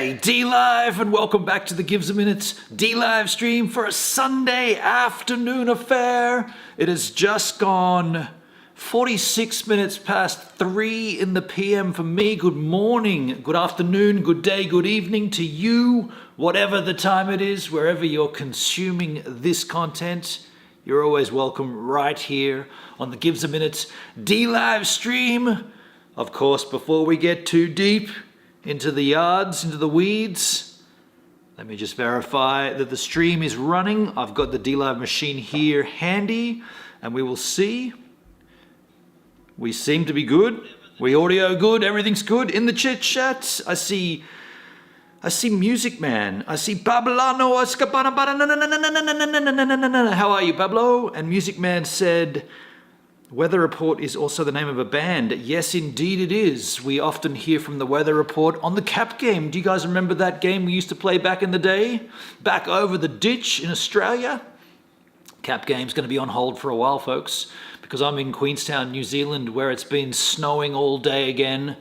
G'day, D-Live, and welcome back to the Gives a Minute D-Live stream for a Sunday afternoon affair. It has just gone 46 minutes past 3 in the PM for me. Good morning, good afternoon, good day, good evening to you, whatever the time it is, wherever you're consuming this content. You're always welcome right here on the Gives a Minute D-Live stream. Of course, before we get too deep into the yards, into the weeds, let me just verify that the stream is running. I've got the D-Live machine here handy, and we will see. We seem to be good. We audio good. Everything's good. In the chit chat, I see Music Man. I see Pablano. How are you, Pablo? And Music Man said, Weather Report is also the name of a band. Yes, indeed it is. We often hear from the Weather Report on the Cap game. Do you guys remember that game we used to play back in the day? Back over the ditch in Australia? Cap game's going to be on hold for a while, folks, because I'm in Queenstown, New Zealand, where it's been snowing all day again.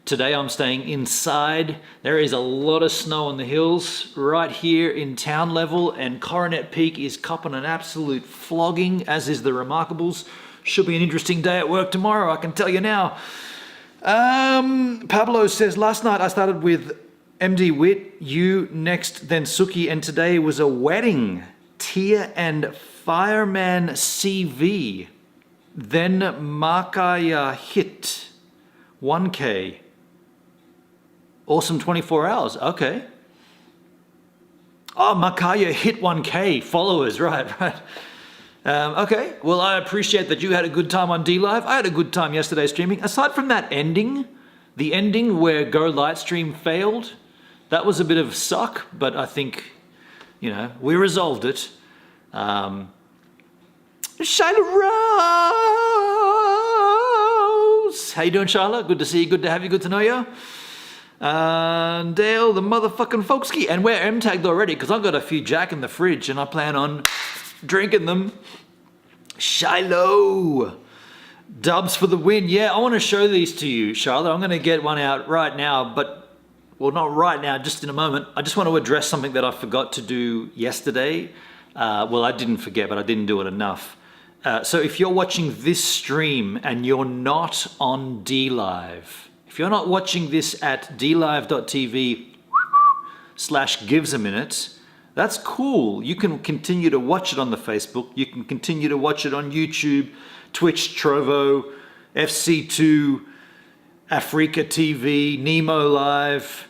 Today I'm staying inside. There is a lot of snow on the hills right here in town level, and Coronet Peak is copping an absolute flogging, as is the Remarkables. Should be an interesting day at work tomorrow, I can tell you now. Pablo says, last night I started with MD Wit, you next, then Suki, and today was a wedding. Tia and Fireman CV. Then Makaya hit 1K. Awesome 24 hours, okay. Oh, Makaya hit 1K followers, right. Okay, well, I appreciate that you had a good time on D-Live. I had a good time yesterday streaming. Aside from that ending, the ending where Go Lightstream failed, that was a bit of a suck, but I think, we resolved it. Shyla Rose! How you doing, Shyla? Good to see you, good to have you, good to know you. Dale, the motherfucking folksky. And we're M-tagged already, because I've got a few Jack in the fridge, and I plan on drinking them. Shiloh. Dubs for the win. Yeah, I want to show these to you, Charlotte. I'm going to get one out right now, but, well, not right now, just in a moment. I just want to address something that I forgot to do yesterday. Well, I didn't forget, but I didn't do it enough. So if you're watching this stream and you're not on D-Live, if you're not watching this at dlive.tv/givesaminute, that's cool. You can continue to watch it on the Facebook. You can continue to watch it on YouTube, Twitch, Trovo, FC2, Africa TV, Nemo Live,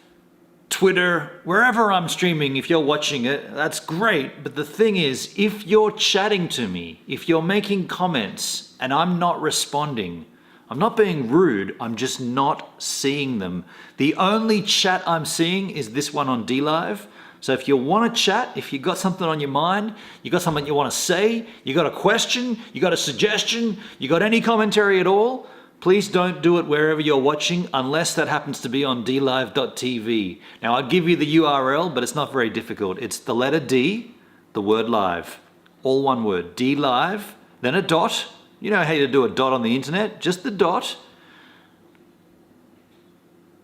Twitter, wherever I'm streaming. If you're watching it, that's great. But the thing is, if you're chatting to me, if you're making comments and I'm not responding, I'm not being rude, I'm just not seeing them. The only chat I'm seeing is this one on D-Live. So if you want to chat, if you got something on your mind, you got something you want to say, you got a question, you got a suggestion, you got any commentary at all, please don't do it wherever you're watching unless that happens to be on dlive.tv. Now I'll give you the URL, but it's not very difficult. It's the letter D, the word live, all one word, D-Live, then a dot. You know how to do a dot on the internet, just the dot.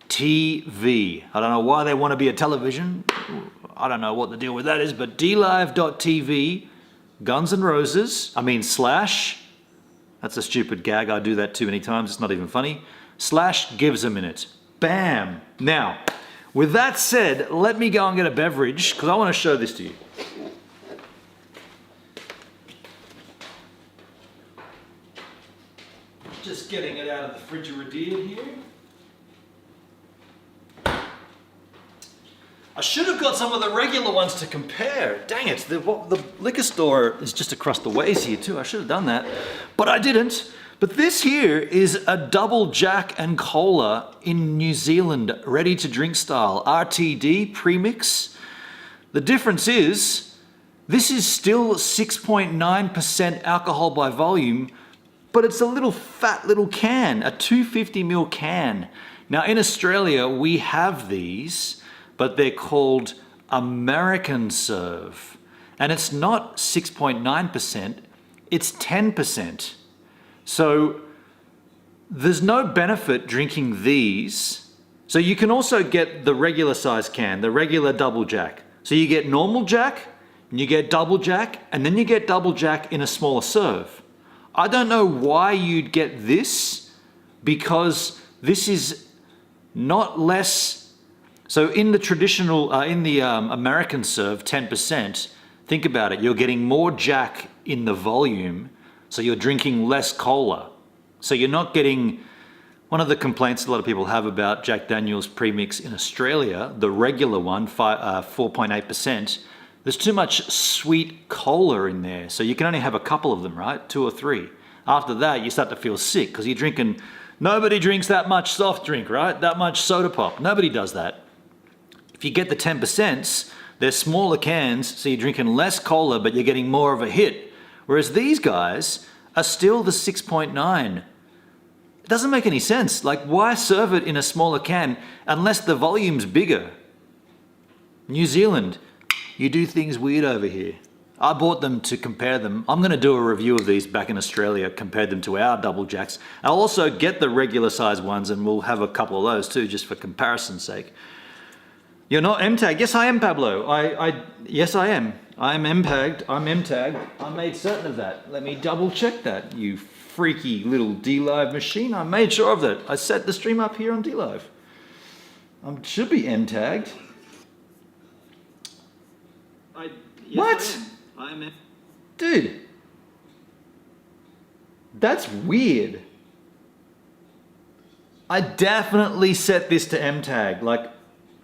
TV. I don't know why they want to be a television. I don't know what the deal with that is, but dlive.tv, Guns N' Roses, slash, that's a stupid gag, I do that too many times, it's not even funny, /givesaminute. Bam! Now, with that said, let me go and get a beverage, because I want to show this to you. Just getting it out of the Frigidarier here. I should have got some of the regular ones to compare. Dang it, the liquor store is just across the ways here too. I should have done that, but I didn't. But this here is a double Jack and Cola in New Zealand, ready to drink style, RTD premix. The difference is, this is still 6.9% alcohol by volume, but it's a little fat little can, a 250ml can. Now in Australia, we have these, but they're called American Serve. And it's not 6.9%, it's 10%. So there's no benefit drinking these So you can also get the regular size can, the regular double jack. So you get normal jack, and you get double jack, and then you get double jack in a smaller serve. I don't know why you'd get this, because this is not less. So in the traditional, in the American serve, 10%, think about it, you're getting more jack in the volume, so you're drinking less cola. So you're not getting, one of the complaints a lot of people have about Jack Daniel's premix in Australia, the regular one, 4.8%, there's too much sweet cola in there. So you can only have a couple of them, right? 2 or 3. After that, you start to feel sick because you're drinking, nobody drinks that much soft drink, right? That much soda pop. Nobody does that. If you get the 10%, they're smaller cans, so you're drinking less cola, but you're getting more of a hit. Whereas these guys are still the 6.9. It doesn't make any sense. Like, why serve it in a smaller can unless the volume's bigger? New Zealand, you do things weird over here. I bought them to compare them. I'm going to do a review of these back in Australia, compare them to our double jacks. I'll also get the regular size ones, and we'll have a couple of those too, just for comparison's sake. You're not M-tagged. Yes, I am, Pablo. Yes, I am. I'm M-tagged. I'm M-tagged. I made certain of that. Let me double check that, you freaky little DLive machine. I made sure of that. I set the stream up here on DLive. I should be M-tagged. What? I'm M. Dude. That's weird. I definitely set this to M-tag. Like,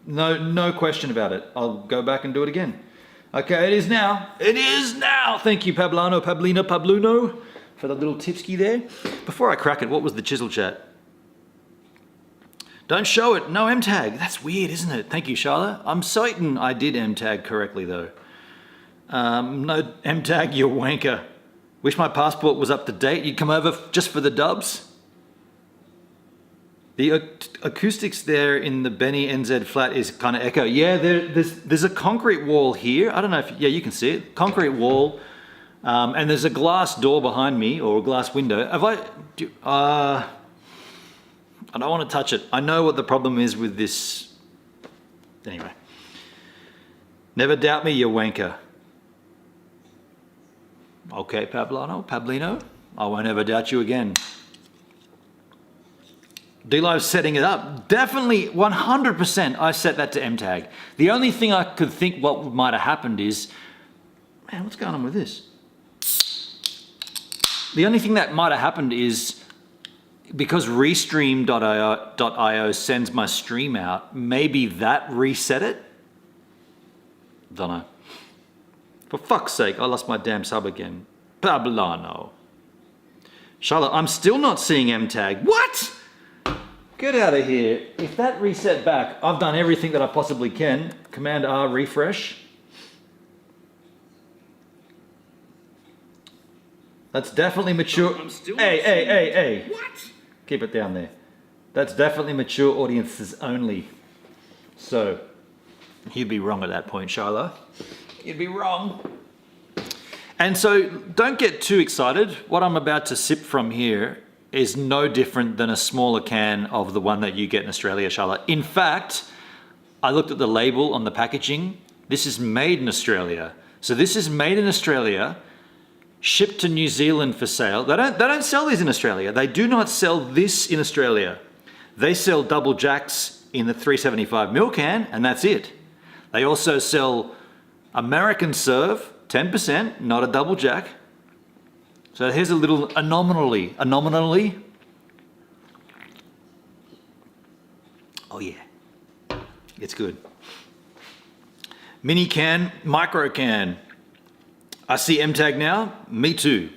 no question about it. I'll go back and do it again. Okay, it is now. It is now. Thank you, Pablano, Pablina, Pabluno, for the little tipski there. Before I crack it, what was the chisel chat? Don't show it. No M-tag. That's weird, isn't it? Thank you, Charlotte. I'm certain I did M-tag correctly, though. No M-tag, you wanker. Wish my passport was up to date. You'd come over just for the dubs. The acoustics there in the Benny NZ flat is kind of echo. Yeah, there's a concrete wall here. I don't know if, yeah, you can see it. Concrete wall. And there's a glass door behind me, or a glass window. I don't want to touch it. I know what the problem is with this. Anyway. Never doubt me, you wanker. Okay, Pablino. I won't ever doubt you again. DLive's setting it up. Definitely 100% I set that to M-tag. The only thing I could think what might have happened is, man, what's going on with this? The only thing that might have happened is because restream.io sends my stream out, maybe that reset it? Don't know. For fuck's sake, I lost my damn sub again. Pablano. Charlotte, I'm still not seeing M-tag. What? Get out of here. If that reset back, I've done everything that I possibly can. Command R, refresh. That's definitely mature. Hey. What? Keep it down there. That's definitely mature audiences only. So, you'd be wrong at that point, Charlotte. You'd be wrong. And so, don't get too excited. What I'm about to sip from here is no different than a smaller can of the one that you get in Australia, Charlotte. In fact, I looked at the label on the packaging. This is made in Australia. So this is made in Australia, shipped to New Zealand for sale. They don't sell these in Australia. They do not sell this in Australia. They sell double jacks in the 375ml can, and that's it. They also sell American Serve, 10%, not a double jack. So here's a little anomaly. Oh yeah, it's good. Mini can, micro can. I see M-tag now, me too.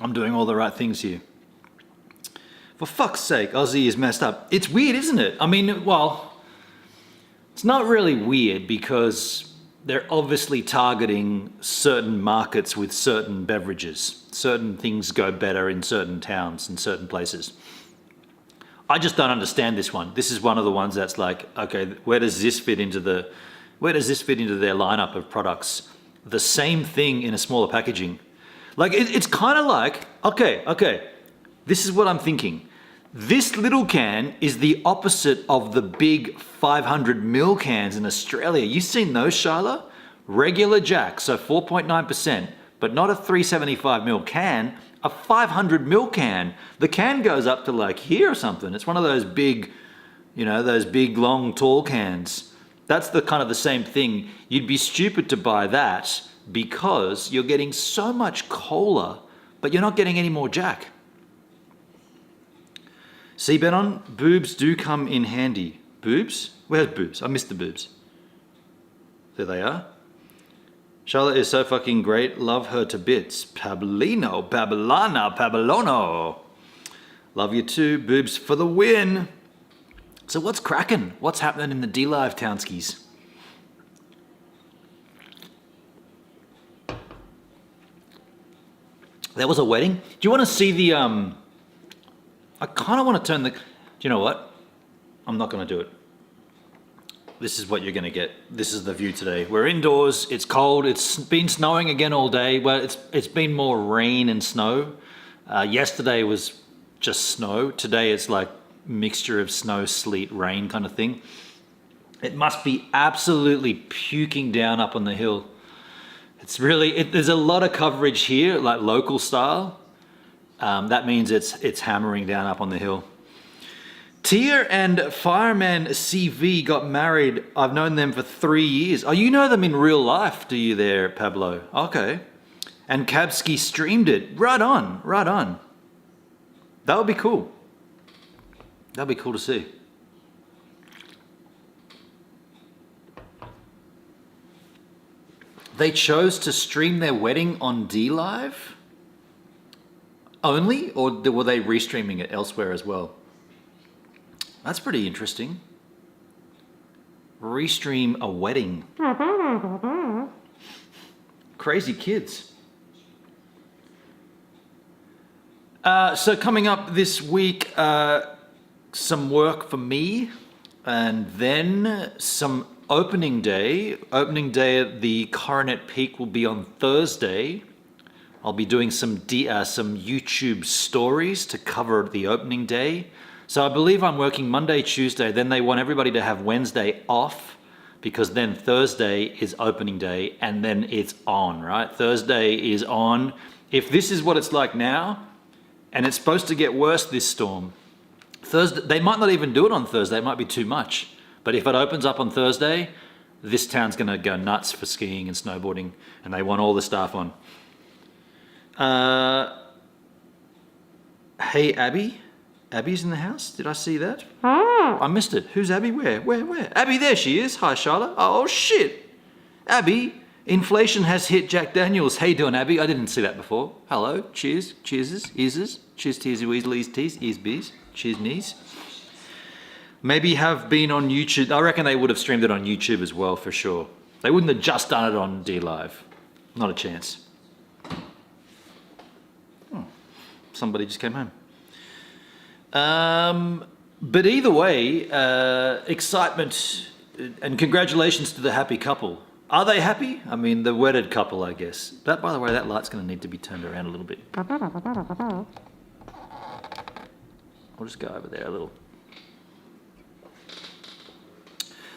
I'm doing all the right things here. For fuck's sake, Aussie is messed up. It's weird, isn't it? I mean, well, it's not really weird because they're obviously targeting certain markets with certain beverages. Certain things go better in certain towns and certain places. I just don't understand this one. This is one of the ones that's like, okay, where does this fit into their lineup of products? The same thing in a smaller packaging. Like it's kind of like, okay, this is what I'm thinking. This little can is the opposite of the big 500ml cans in Australia. You seen those, Sharla? Regular Jack, so 4.9%, but not a 375ml can, a 500ml can. The can goes up to like here or something. It's one of those big, those big, long, tall cans. That's the kind of the same thing. You'd be stupid to buy that because you're getting so much cola, but you're not getting any more Jack. See, Benon, boobs do come in handy. Boobs? Where's boobs? I missed the boobs. There they are. Charlotte is so fucking great. Love her to bits. Pablino, Pablana, Pablono. Love you too. Boobs for the win. So what's cracking? What's happening in the D-Live townskis? There was a wedding. Do you want to see the... I kind of want to turn the... Do you know what? I'm not going to do it. This is what you're going to get. This is the view today. We're indoors. It's cold. It's been snowing again all day. Well, it's been more rain and snow. Yesterday was just snow. Today it's like mixture of snow, sleet, rain kind of thing. It must be absolutely puking down up on the hill. It's really... there's a lot of coverage here, like local style. That means it's hammering down up on the hill. Tia and Fireman CV got married. I've known them for 3 years. Oh, you know them in real life, do you there, Pablo? Okay. And Kabski streamed it. Right on, right on. That would be cool. That'd be cool to see. They chose to stream their wedding on D-Live only, or were they restreaming it elsewhere as well? That's pretty interesting. Restream a wedding. Crazy kids. So coming up this week, some work for me, and then some opening day. Opening day at the Coronet Peak will be on Thursday. I'll be doing some YouTube stories to cover the opening day. So I believe I'm working Monday, Tuesday, then they want everybody to have Wednesday off because then Thursday is opening day and then it's on, right? Thursday is on. If this is what it's like now, and it's supposed to get worse this storm, Thursday, they might not even do it on Thursday, it might be too much. But if it opens up on Thursday, this town's gonna go nuts for skiing and snowboarding and they want all the staff on. Hey, Abby. Abby's in the house? Did I see that? I missed it. Who's Abby? Where? Abby, there she is. Hi, Charlotte. Oh, shit. Abby, inflation has hit Jack Daniels. How you doing, Abby? I didn't see that before. Hello. Cheers. Cheerses. Eases. Cheers, tearsy, weasleys, teas, ears, bees. Cheers, knees. Maybe have been on YouTube. I reckon they would have streamed it on YouTube as well, for sure. They wouldn't have just done it on D-Live. Not a chance. Oh, somebody just came home. But either way, excitement and congratulations to the happy couple. Are they happy? I mean, the wedded couple, I guess. That, by the way, that light's going to need to be turned around a little bit. I'll just go over there a little.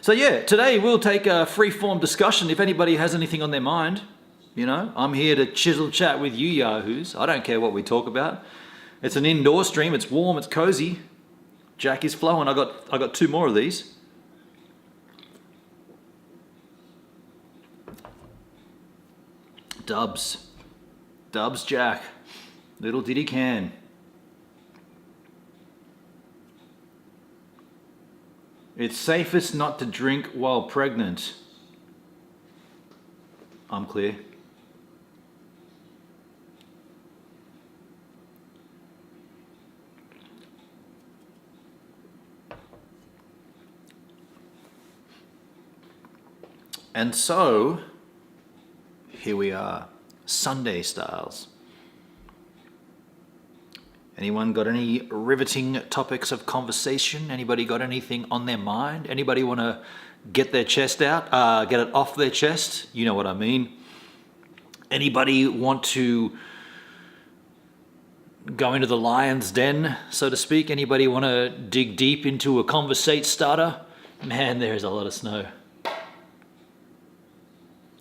So yeah, today we'll take a free-form discussion. If anybody has anything on their mind, I'm here to chisel chat with you yahoos. I don't care what we talk about. It's an indoor stream. It's warm. It's cozy. Jack is flowing. I got 2 more of these. Dubs Jack. Little did he can. It's safest not to drink while pregnant. I'm clear. And so, here we are, Sunday styles. Anyone got any riveting topics of conversation? Anybody got anything on their mind? Anybody want to get their chest out, get it off their chest? You know what I mean. Anybody want to go into the lion's den, so to speak. Anybody want to dig deep into a conversate starter? Man, there is a lot of snow.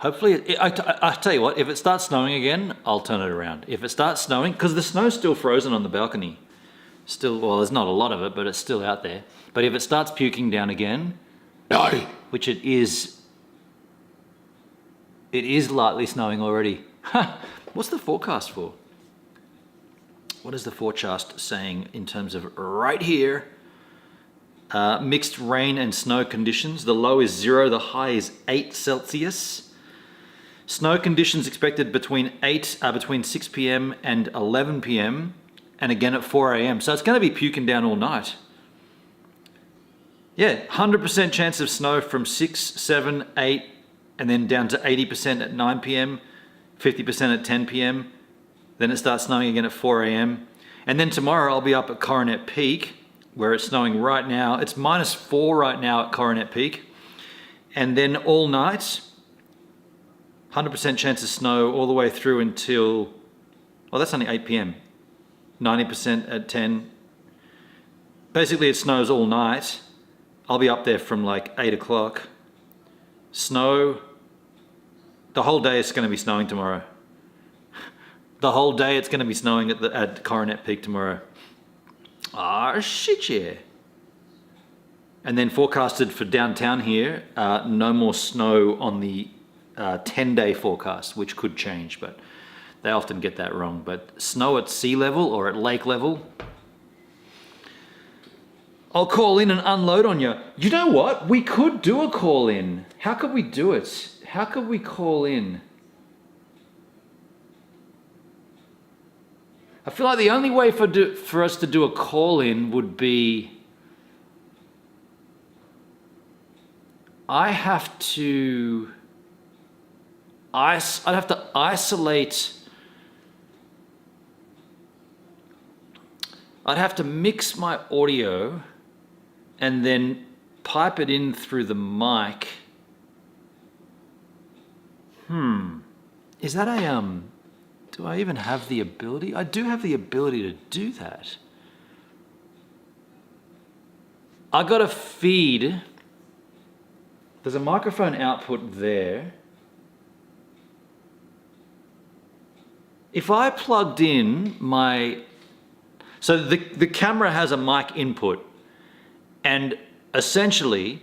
Hopefully, I tell you what, if it starts snowing again, I'll turn it around. If it starts snowing, because the snow's still frozen on the balcony. Still, well, there's not a lot of it, but it's still out there. But if it starts puking down again, no, which it is lightly snowing already. What's the forecast for? What is the forecast saying in terms of right here? Mixed rain and snow conditions. The low is 0, the high is 8 Celsius. Snow conditions expected between 6 p.m. and 11 p.m. and again at 4 a.m. So it's going to be puking down all night. Yeah, 100% chance of snow from 6, 7, 8, and then down to 80% at 9 p.m., 50% at 10 p.m. Then it starts snowing again at 4 a.m. And then tomorrow I'll be up at Coronet Peak, where it's snowing right now. It's -4 right now at Coronet Peak. And then all night, 100% chance of snow all the way through until, well, that's only 8 p.m. 90% at 10. Basically, it snows all night. I'll be up there from like 8 o'clock. Snow. The whole day it's going to be snowing tomorrow. The whole day it's going to be snowing at Coronet Peak tomorrow. Ah, shit, yeah. And then forecasted for downtown here, no more snow on the 10-day forecast, which could change, but they often get that wrong. But snow at sea level or at lake level, I'll call in and unload on you. You know what? We could do a call in. How could we do it? How could we call in? I feel like the only way for us to do a call in would be I'd have to isolate. I'd have to mix my audio and then pipe it in through the mic. Is that a do I even have the ability? I do have the ability to do that. I got a feed. There's a microphone output there. If I plugged in my... So the camera has a mic input, and essentially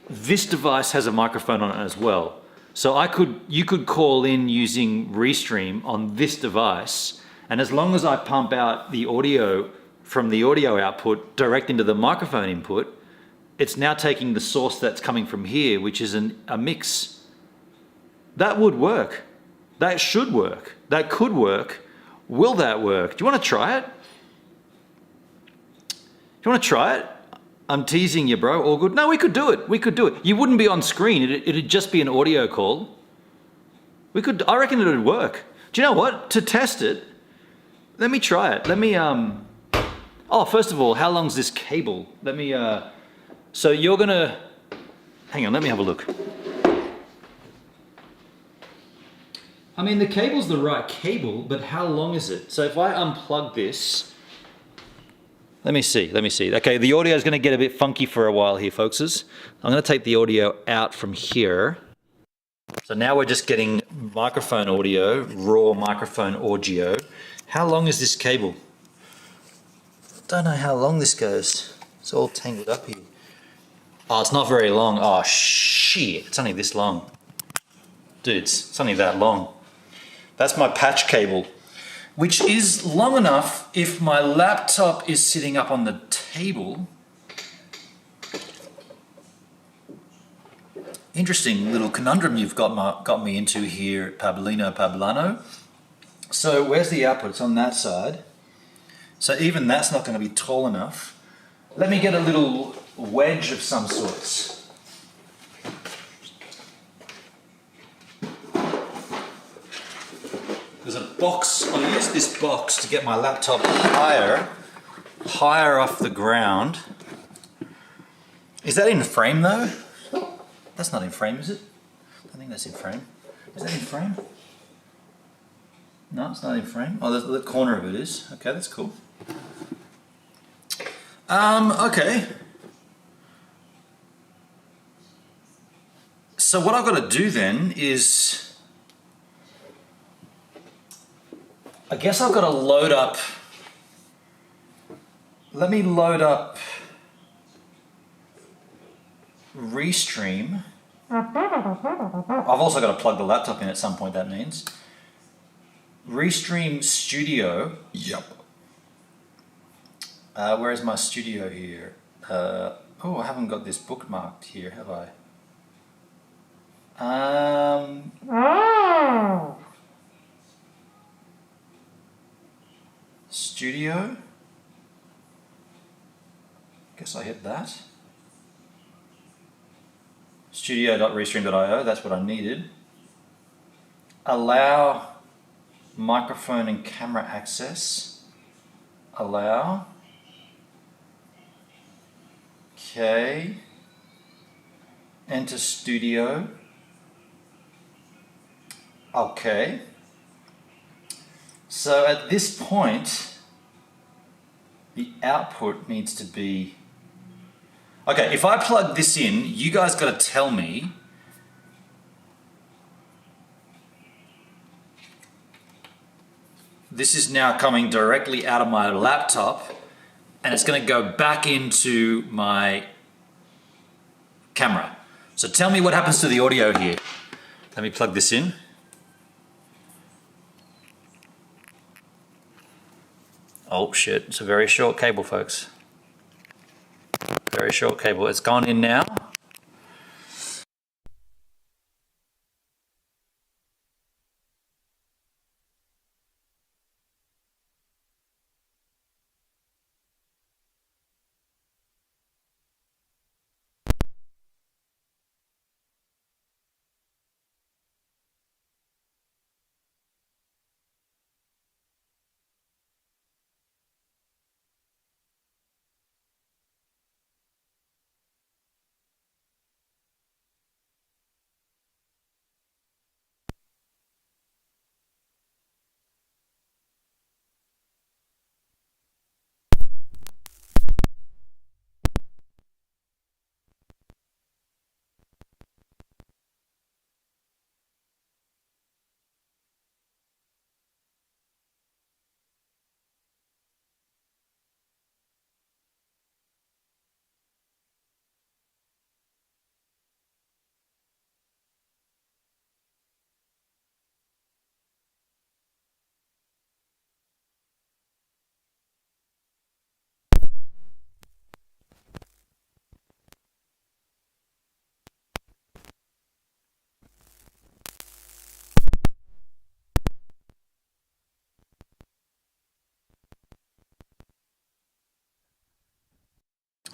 this device has a microphone on it as well. So you could call in using Restream on this device, and as long as I pump out the audio from the audio output direct into the microphone input, it's now taking the source that's coming from here, which is a mix. That would work. That should work. That could work. Will that work? Do you want to try it? Do you want to try it? I'm teasing you, bro. All good? No, we could do it. We could do it. You wouldn't be on screen. It'd just be an audio call. I reckon it would work. Do you know what? To test it, let me try it. Let me, oh, first of all, how long's this cable? Let me, so you're gonna, hang on, let me have a look. I mean, the cable's the right cable, but how long is it? So if I unplug this, let me see. Okay, the audio is going to get a bit funky for a while here, folks. I'm going to take the audio out from here. So now we're just getting microphone audio, raw microphone audio. How long is this cable? Don't know how long this goes. It's all tangled up here. Oh, it's not very long. Oh, shit. It's only this long. Dudes, it's only that long. That's my patch cable, which is long enough if my laptop is sitting up on the table. Interesting little conundrum you've got me into here, Pablino. So where's the output? It's on that side. So even that's not going to be tall enough. Let me get a little wedge of some sorts. There's a box. I'll use this box to get my laptop higher off the ground. Is that in frame though? That's not in frame, is it? I think that's in frame. Is that in frame? No, it's not in frame. Oh, the corner of it is. Okay, that's cool. Okay. So what I've got to do then is, I guess I've got to load up, let me load up Restream. I've also got to plug the laptop in at some point, that means. Restream Studio. Yep. Where is my studio here? Oh, I haven't got this bookmarked here, have I? Studio. Guess I hit that. Studio.restream.io, that's what I needed. Allow microphone and camera access. Allow. Okay. Enter studio. Okay. So at this point, the output needs to be... Okay, if I plug this in, you guys got to tell me this is now coming directly out of my laptop and it's going to go back into my camera. So tell me what happens to the audio here. Let me plug this in. Oh shit, it's a very short cable, folks. Very short cable. It's gone in now.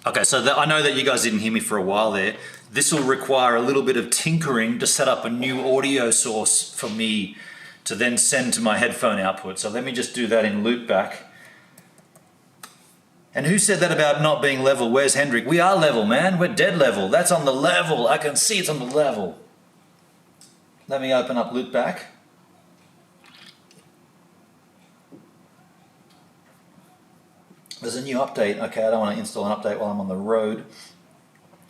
Okay, so I know that you guys didn't hear me for a while there. This will require a little bit of tinkering to set up a new audio source for me to then send to my headphone output. So let me just do that in loopback. And who said that about not being level? Where's Hendrik? We are level, man. We're dead level. That's on the level. I can see it's on the level. Let me open up loopback. There's a new update. Okay, I don't want to install an update while I'm on the road.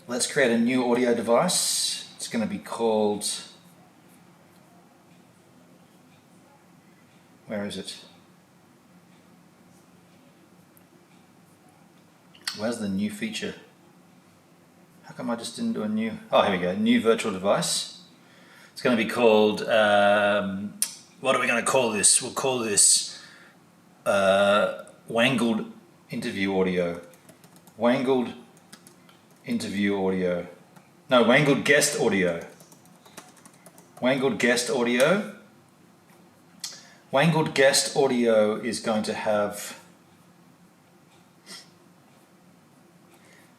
Let's create a new audio device. It's going to be called... Where is it? Where's the new feature? How come I just didn't do a new... Oh, here we go. New virtual device. It's going to be called... what are we going to call this? We'll call this... Wangled interview audio. Wangled interview audio. No, Wangled guest audio. Wangled guest audio. Wangled guest audio is going to have...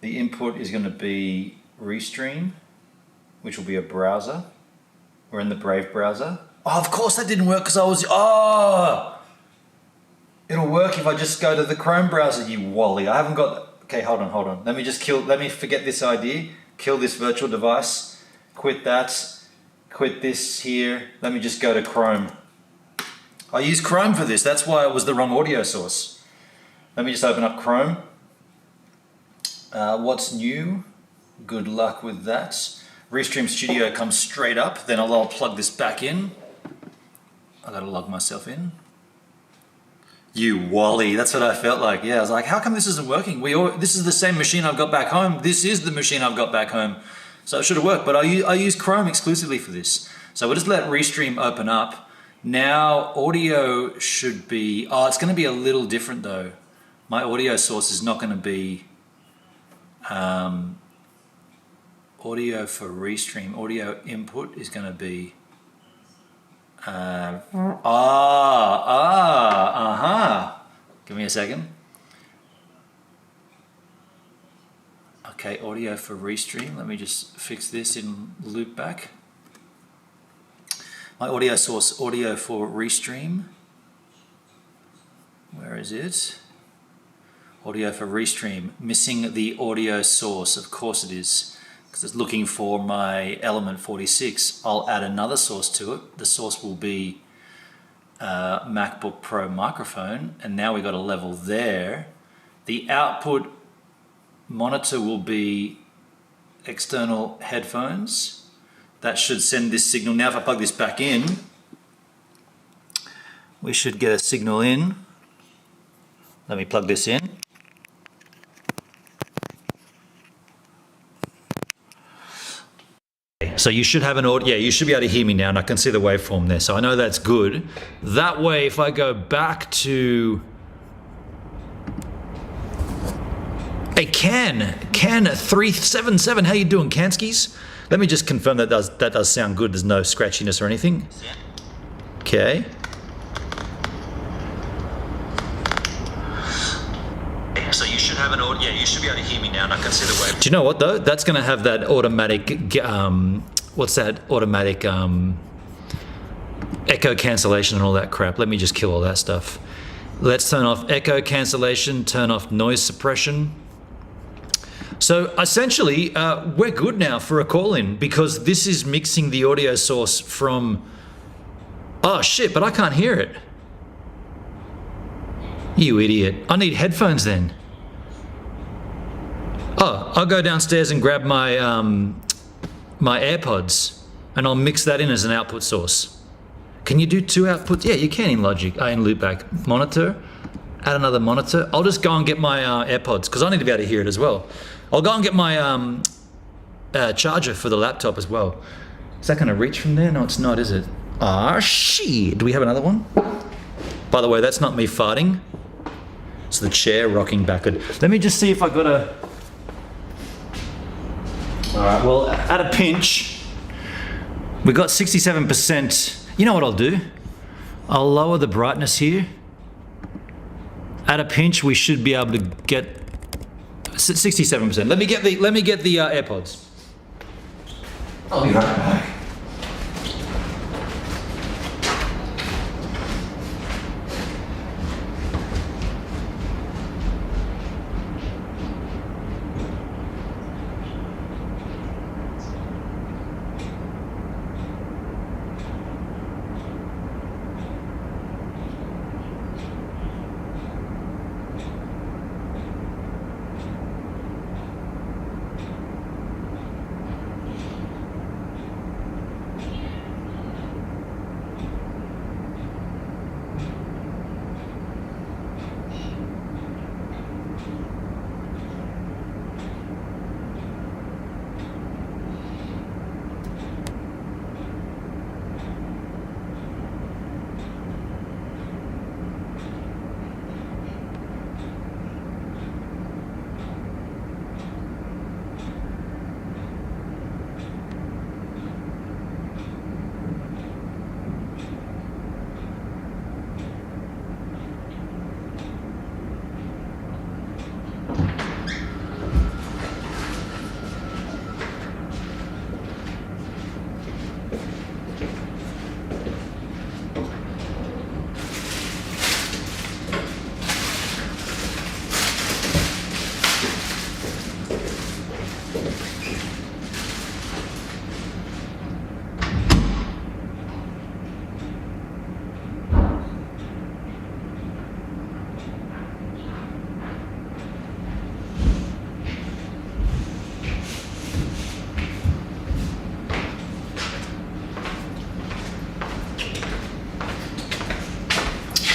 The input is going to be Restream, which will be a browser. We're in the Brave browser. Oh, of course that didn't work because I was... Oh! It'll work if I just go to the Chrome browser, you wally. I haven't got... Okay, hold on. Let me forget this idea. Kill this virtual device. Quit that. Quit this here. Let me just go to Chrome. I used Chrome for this. That's why it was the wrong audio source. Let me just open up Chrome. What's new? Good luck with that. Restream Studio comes straight up. Then I'll plug this back in. I gotta log myself in. You wally, that's what I felt like. Yeah, I was like, how come this isn't working? This is the same machine I've got back home. This is the machine I've got back home. So it should have worked, but I use Chrome exclusively for this. So we'll just let Restream open up. Now audio should be, it's gonna be a little different though. My audio source is not gonna be audio for Restream. Audio input is gonna be Give me a second. Okay, audio for Restream. Let me just fix this in loopback. My audio source, audio for Restream. Where is it? Audio for Restream. Missing the audio source. Of course it is, because it's looking for my element 46. I'll add another source to it. The source will be MacBook Pro microphone, and now we got a level there. The output monitor will be external headphones. That should send this signal. Now if I plug this back in, we should get a signal in. Let me plug this in. So you should have an audio, yeah, you should be able to hear me now, and I can see the waveform there, so I know that's good. That way, if I go back to a Can 377, how you doing, Kanskis? Let me just confirm that does sound good. There's no scratchiness or anything. Okay. So you should have an audio, yeah, you should be able to hear me now, and I can see the wave. Do you know what though? That's going to have that automatic, what's that? Automatic echo cancellation and all that crap. Let me just kill all that stuff. Let's turn off echo cancellation, turn off noise suppression. So essentially, we're good now for a call-in, because this is mixing the audio source from, oh shit, but I can't hear it. You idiot. I need headphones then. Oh, I'll go downstairs and grab my my AirPods, and I'll mix that in as an output source. Can you do two outputs? Yeah, you can in Logic, in Loopback. Monitor, add another monitor. I'll just go and get my AirPods, because I need to be able to hear it as well. I'll go and get my charger for the laptop as well. Is that gonna reach from there? No, it's not, is it? Ah, shit. Do we have another one? By the way, that's not me farting. It's the chair rocking backward. Let me just see if I got a... All right, well, at a pinch, we got 67%. You know what I'll do? I'll lower the brightness here. At a pinch, we should be able to get 67%. Let me get the AirPods. I'll be right back.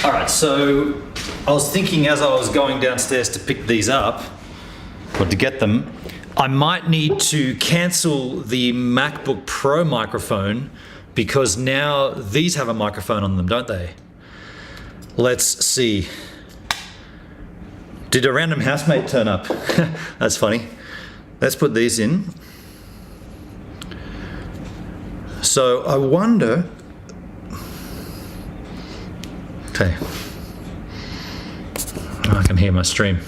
All right, so I was thinking as I was going downstairs to pick these up, or to get them, I might need to cancel the MacBook Pro microphone because now these have a microphone on them, don't they? Let's see. Did a random housemate turn up? That's funny. Let's put these in. So I wonder, okay, I can hear my stream.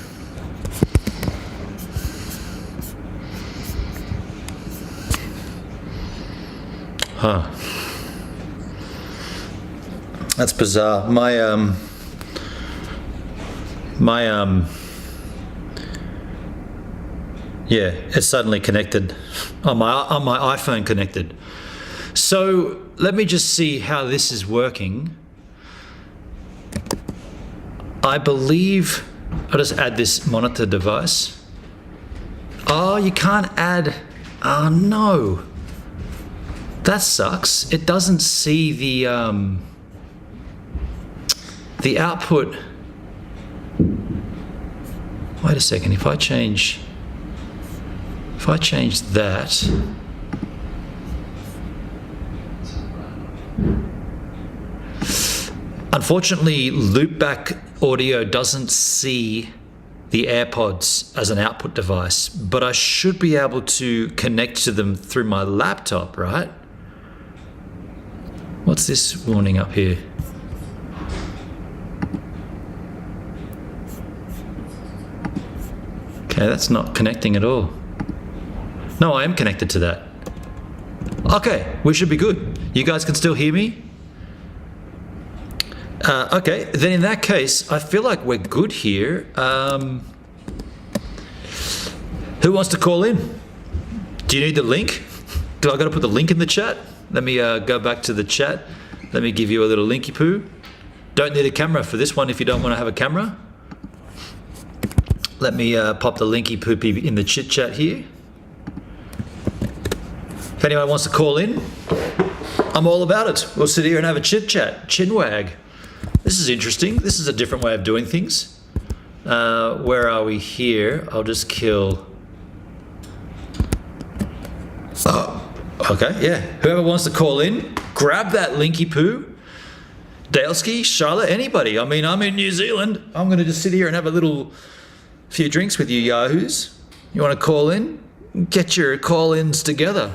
Huh. That's bizarre. Yeah, it's suddenly connected on my iPhone connected. So let me just see how this is working. I believe I'll just add this monitor device. Oh, you can't add. Oh no, that sucks. It doesn't see the output. Wait a second. If I change that. Unfortunately, loopback audio doesn't see the AirPods as an output device, but I should be able to connect to them through my laptop, right? What's this warning up here? Okay, that's not connecting at all. No, I am connected to that. Okay, we should be good. You guys can still hear me? Okay, then in that case, I feel like we're good here. Who wants to call in? Do you need the link? Do I got to put the link in the chat? Let me go back to the chat. Let me give you a little linky poo. Don't need a camera for this one if you don't want to have a camera. Let me pop the linky poopy in the chit chat here. If anyone wants to call in, I'm all about it. We'll sit here and have a chit chat, chinwag. This is interesting. This is a different way of doing things. Where are we here? I'll just kill. Oh, okay, yeah. Whoever wants to call in, grab that linky poo. Daleski, Charlotte, anybody. I mean, I'm in New Zealand. I'm going to just sit here and have a little few drinks with you yahoos. You want to call in? Get your call-ins together.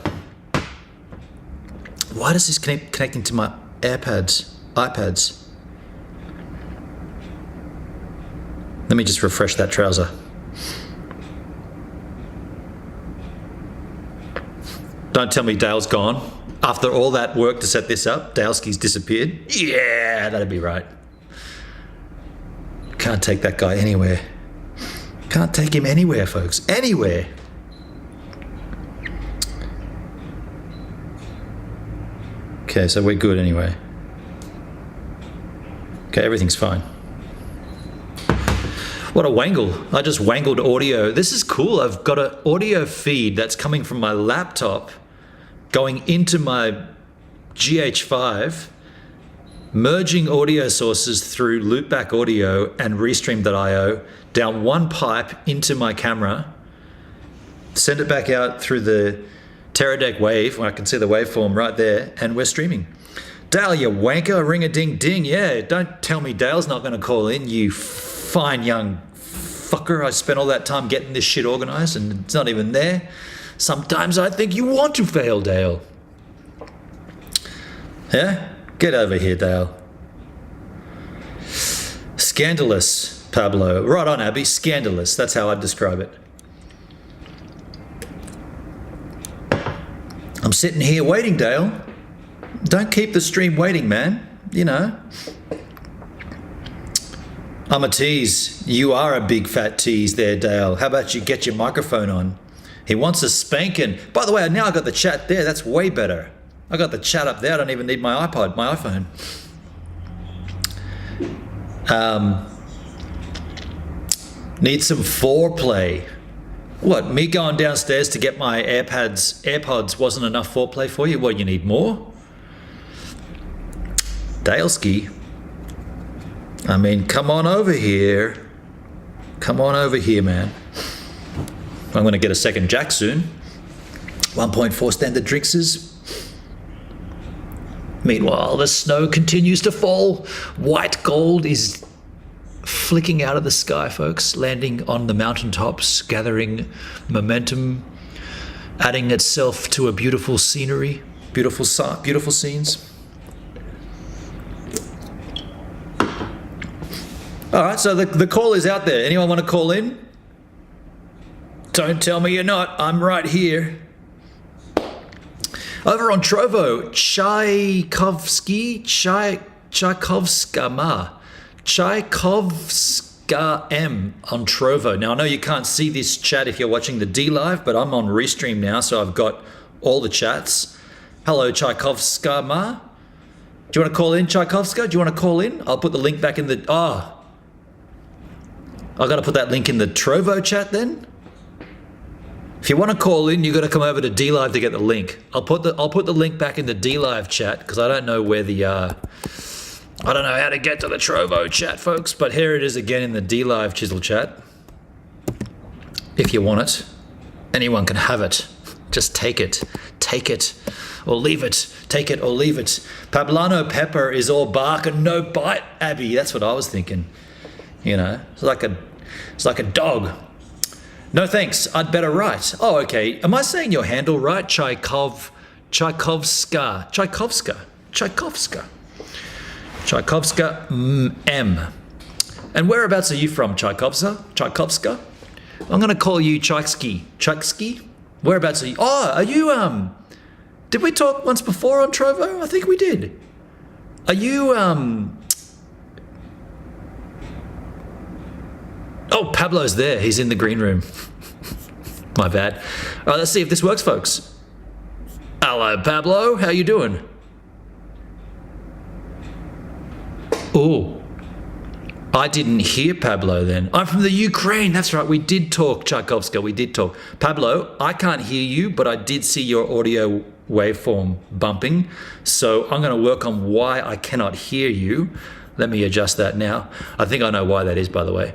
Why does this keep connecting to my iPads? Let me just refresh that trouser. Don't tell me Dale's gone. After all that work to set this up, Daleski's disappeared. Yeah, that'd be right. Can't take that guy anywhere. Can't take him anywhere, folks. Anywhere. Okay, so we're good anyway. Okay, everything's fine. What a wangle. I just wangled audio. This is cool. I've got an audio feed that's coming from my laptop going into my GH5, merging audio sources through loopback audio and restream.io down one pipe into my camera, send it back out through the Teradek wave, where I can see the waveform right there, and we're streaming. Dale, you wanker, ring-a-ding-ding. Yeah, don't tell me Dale's not going to call in, you fine young fucker. I spent all that time getting this shit organized and it's not even there. Sometimes I think you want to fail, Dale. Yeah? Get over here, Dale. Scandalous, Pablo. Right on, Abby. Scandalous. That's how I'd describe it. I'm sitting here waiting, Dale. Don't keep the stream waiting, man. You know. I'm a tease. You are a big fat tease there, Dale. How about you get your microphone on? He wants a spanking. By the way, now I got the chat there. That's way better. I got the chat up there. I don't even need my iPod, my iPhone. Need some foreplay. What, me going downstairs to get my AirPods wasn't enough foreplay for you? What, you need more? Daleski. I mean, come on over here. Come on over here, man. I'm going to get a second Jack soon. 1.4 standard drinkses. Meanwhile, the snow continues to fall. White gold is flicking out of the sky, folks, landing on the mountaintops, gathering momentum, adding itself to a beautiful scenery, beautiful scenes. All right, so the call is out there. Anyone want to call in? Don't tell me you're not. I'm right here. Over on Trovo, Tchaikovska M on Trovo. Now, I know you can't see this chat if you're watching the D Live, but I'm on Restream now, so I've got all the chats. Hello, Tchaikovska Ma. Do you want to call in, Tchaikovska? Do you want to call in? I'll put the link back in the... I've got to put that link in the Trovo chat then? If you want to call in, you've got to come over to D Live to get the link. I'll put the link back in the D Live chat because I don't know where the I don't know how to get to the Trovo chat, folks. But here it is again in the D Live Chisel chat. If you want it, anyone can have it. Just take it or leave it. Take it or leave it. Pablano Pepper is all bark and no bite. Abby, that's what I was thinking. You know, it's like a dog. No thanks, I'd better write. Oh, okay. Am I saying your handle right? Tchaikovska M. And whereabouts are you from, Tchaikovska? I'm going to call you Tchaiksky. Whereabouts are you? Oh, are you, did we talk once before on Trovo? I think we did. Are you, oh, Pablo's there. He's in the green room. My bad. All right, let's see if this works, folks. Hello, Pablo. How you doing? Oh, I didn't hear Pablo then. I'm from the Ukraine. That's right. We did talk, Tchaikovska. We did talk. Pablo, I can't hear you, but I did see your audio waveform bumping. So I'm going to work on why I cannot hear you. Let me adjust that now. I think I know why that is, by the way.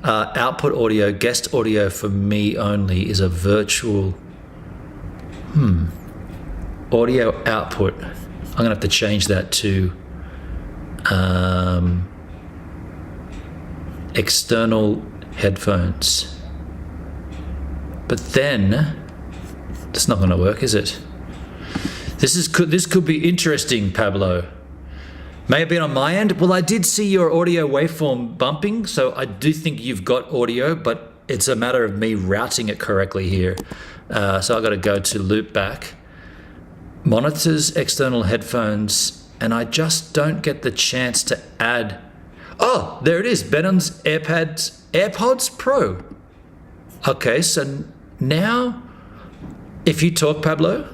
Output audio, guest audio for me only is a virtual audio output. I'm gonna have to change that to external headphones. But then that's not gonna work, is it? This could be interesting, Pablo. May have been on my end. Well, I did see your audio waveform bumping, so I do think you've got audio, but it's a matter of me routing it correctly here. So I've got to go to loopback, monitors, external headphones, and I just don't get the chance to add. Oh, there it is, Benon's AirPods Pro. Okay, so now if you talk, Pablo.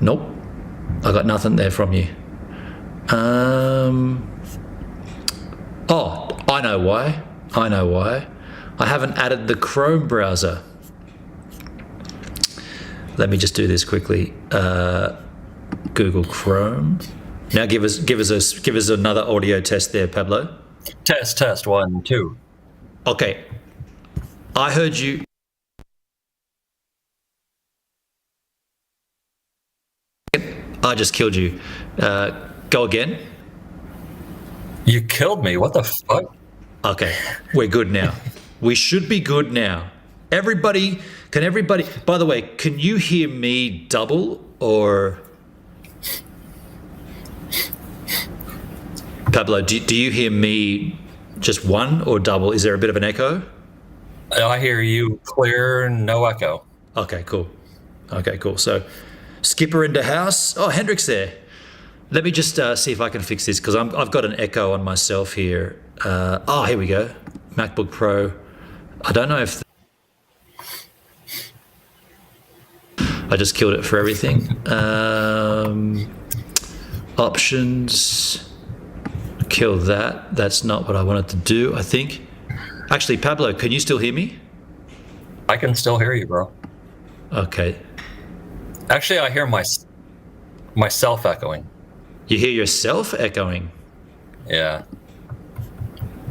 Nope. I got nothing there from you. Oh, I know why. I haven't added the Chrome browser. Let me just do this quickly. Google Chrome. Now give us another audio test there, Pablo. Test 1 2. Okay. I heard you. I just killed you. Go again. You killed me. What the fuck? Okay, we're good now. We should be good now. Everybody, by the way, can you hear me double or? Pablo, do you hear me just one or double? Is there a bit of an echo? I hear you clear, no echo. Okay, cool. So Skipper into house. Oh, Hendrik's there. Let me just see if I can fix this because I've got an echo on myself here. Oh, here we go. MacBook Pro. I don't know if I just killed it for everything. Options. Kill that. That's not what I wanted to do, I think. Actually, Pablo, can you still hear me? I can still hear you, bro. Okay. Actually, I hear myself echoing. You hear yourself echoing. Yeah.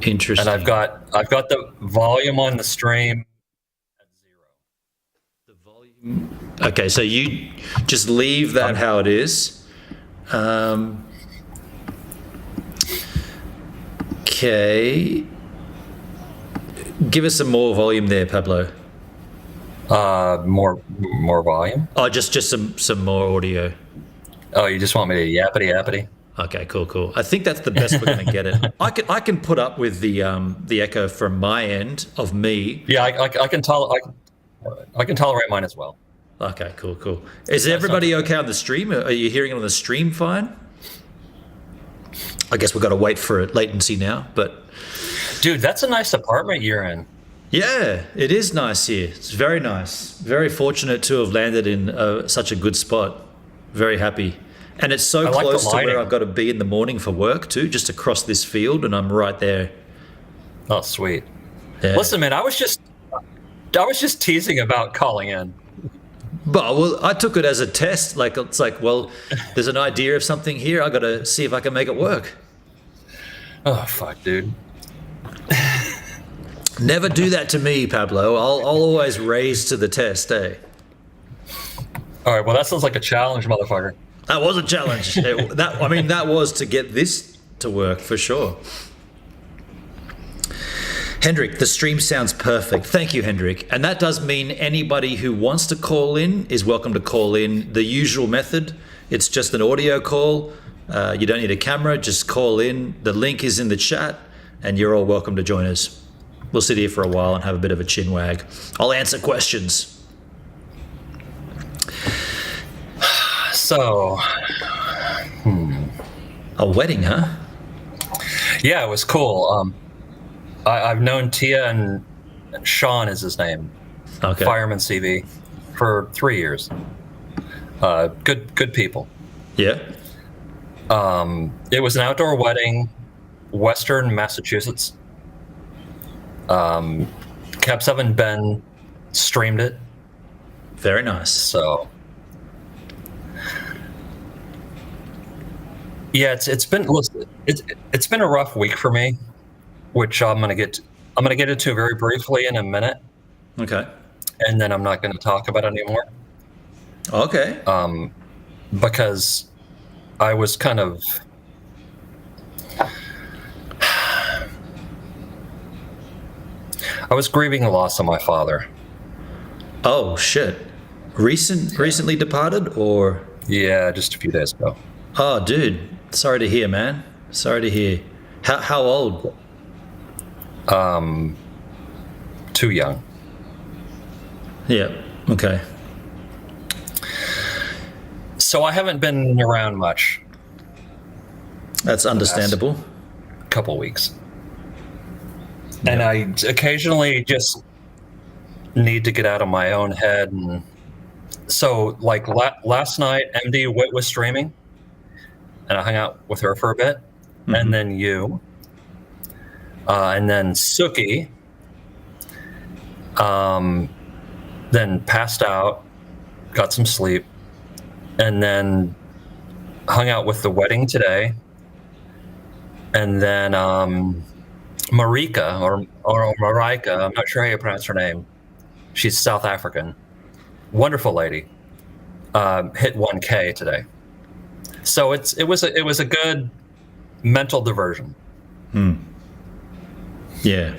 Interesting. And I've got the volume on the stream at 0. the volume. Okay, so you just leave that how it is. Okay. Give us some more volume there, Pablo. More volume. Oh, just some more audio. Oh, you just want me to yappity yappity? Okay, cool. I think that's the best we're going to get it. I can put up with the echo from my end of me. Yeah, I can tolerate mine as well. Okay, cool. Is everybody okay on the stream? Are you hearing it on the stream fine? I guess we've got to wait for latency now, but... Dude, that's a nice apartment you're in. Yeah, it is nice here. It's very nice. Very fortunate to have landed in such a good spot. Very happy. And it's so close to where I've got to be in the morning for work too, just across this field, and I'm right there. Oh, sweet. Yeah. Listen, man, I was just teasing about calling in. But well, I took it as a test. Like it's like, well, there's an idea of something here. I got to see if I can make it work. Oh, fuck, dude. Never do that to me, Pablo. I'll always raise to the test, eh? All right, well, that sounds like a challenge, motherfucker. That was a challenge. That was to get this to work for sure. Hendrik, the stream sounds perfect. Thank you, Hendrik. And that does mean anybody who wants to call in is welcome to call in. The usual method, it's just an audio call. You don't need a camera, just call in. The link is in the chat, and you're all welcome to join us. We'll sit here for a while and have a bit of a chin wag. I'll answer questions. So, A wedding, huh? yeah, it was cool. I've known Tia and Sean is his name, Okay. Fireman CV, for 3 years. Good people. Yeah. It was an outdoor wedding, Western Massachusetts. Cap 7 Ben streamed it, Very nice. so yeah, it's been a rough week for me, which I'm gonna get into very briefly in a minute, Okay. and then I'm not going to talk about it anymore Okay. because I was kind of I was grieving the loss of my father. Oh shit. Recently departed or? Yeah, just a few days ago. Oh, dude. Sorry to hear, man. Sorry to hear. How old? Too young. Yeah. Okay. So I haven't been around much. That's understandable. Couple weeks. And I occasionally just need to get out of my own head. And so, like last night, MD Wit was streaming, and I hung out with her for a bit, and then you, and then Suki, then passed out, got some sleep, and then hung out with the wedding today, and then Marika or Marika, I'm not sure how you pronounce her name. She's South African, wonderful lady. Hit 1K today, so it was a good mental diversion. Yeah.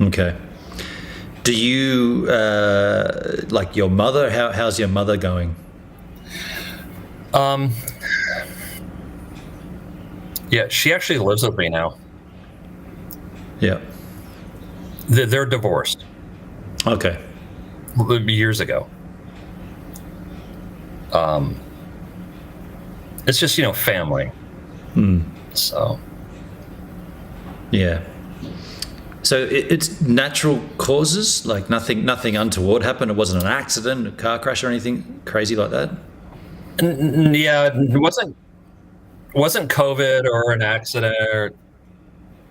Okay. Do you like your mother? How's your mother going? Yeah, she actually lives with me now. Yeah. They're divorced Okay. years ago. It's just, family. So Yeah. So it's natural causes, like nothing untoward happened. It wasn't an accident, a car crash, or anything crazy like that. yeah, it wasn't COVID or an accident.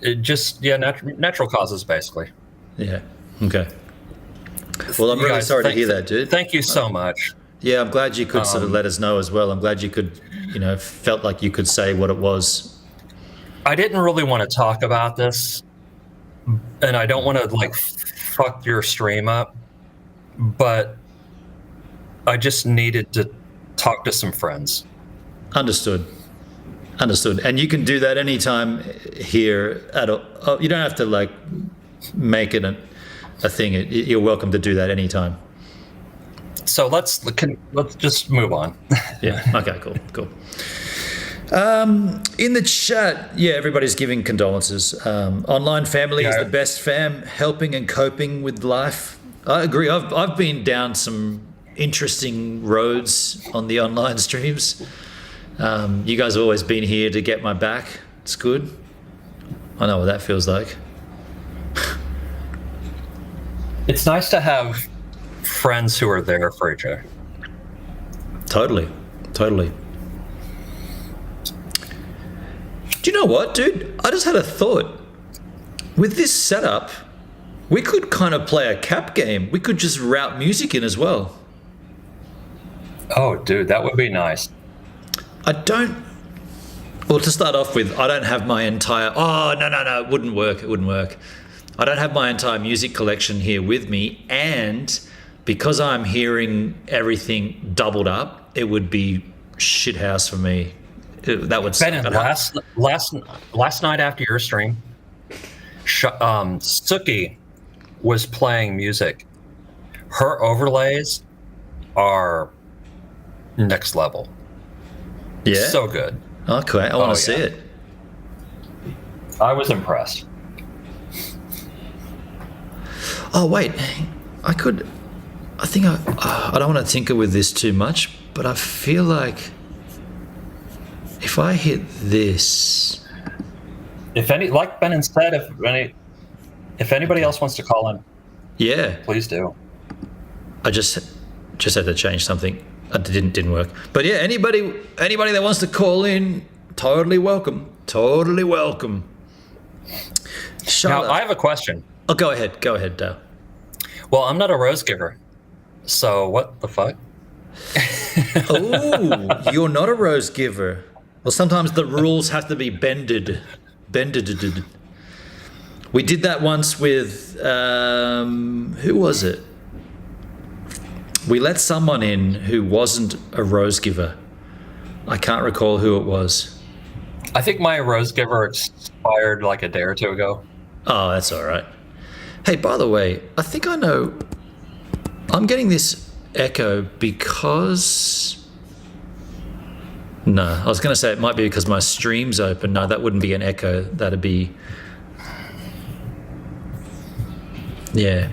It just natural causes basically. Yeah. Okay. Well, I'm You really guys, sorry to hear that, dude. Thank you so much. Yeah, I'm glad you could sort of let us know as well. I'm glad you could, felt like you could say what it was. I didn't really want to talk about this, and I don't want to like fuck your stream up, but I just needed to talk to some friends. Understood. And you can do that anytime here you don't have to like make it a thing. You're welcome to do that anytime. So let's just move on. Yeah. Okay, cool. In the chat, yeah, everybody's giving condolences. Online family is the best fam, helping and coping with life. I agree. I've been down some interesting roads on the online streams. You guys have always been here to get my back. It's good. I know what that feels like. It's nice to have friends who are there for each other. Totally. Do you know what, dude? I just had a thought. With this setup, we could kind of play a cap game. We could just route music in as well. Oh, dude, that would be nice. Well, to start off with, I don't have my entire... Oh, no, it wouldn't work. I don't have my entire music collection here with me, and because I'm hearing everything doubled up, it would be shithouse for me. That would suck. Ben, last night after your stream, Suki was playing music. Her overlays are next level. Yeah? So good. Okay, I want to see it. I was impressed. Oh, wait. I don't want to tinker with this too much, but I feel like if I hit this... Like Ben said, if anybody else wants to call in, yeah, please do. I just had to change something. It didn't work. But yeah, anybody that wants to call in, totally welcome. Charlotte. Now, I have a question. Oh, go ahead, Dale. Well, I'm not a rose giver, so what the fuck? Oh, you're not a rose giver. Well, sometimes the rules have to be bended. We did that once with who was it? We let someone in who wasn't a rose giver. I can't recall who it was. I think my rose giver expired like a day or two ago. Oh, that's all right. Hey, by the way, I think I know. I'm getting this echo because... No, I was going to say it might be because my stream's open. No, that wouldn't be an echo. That'd be... Yeah.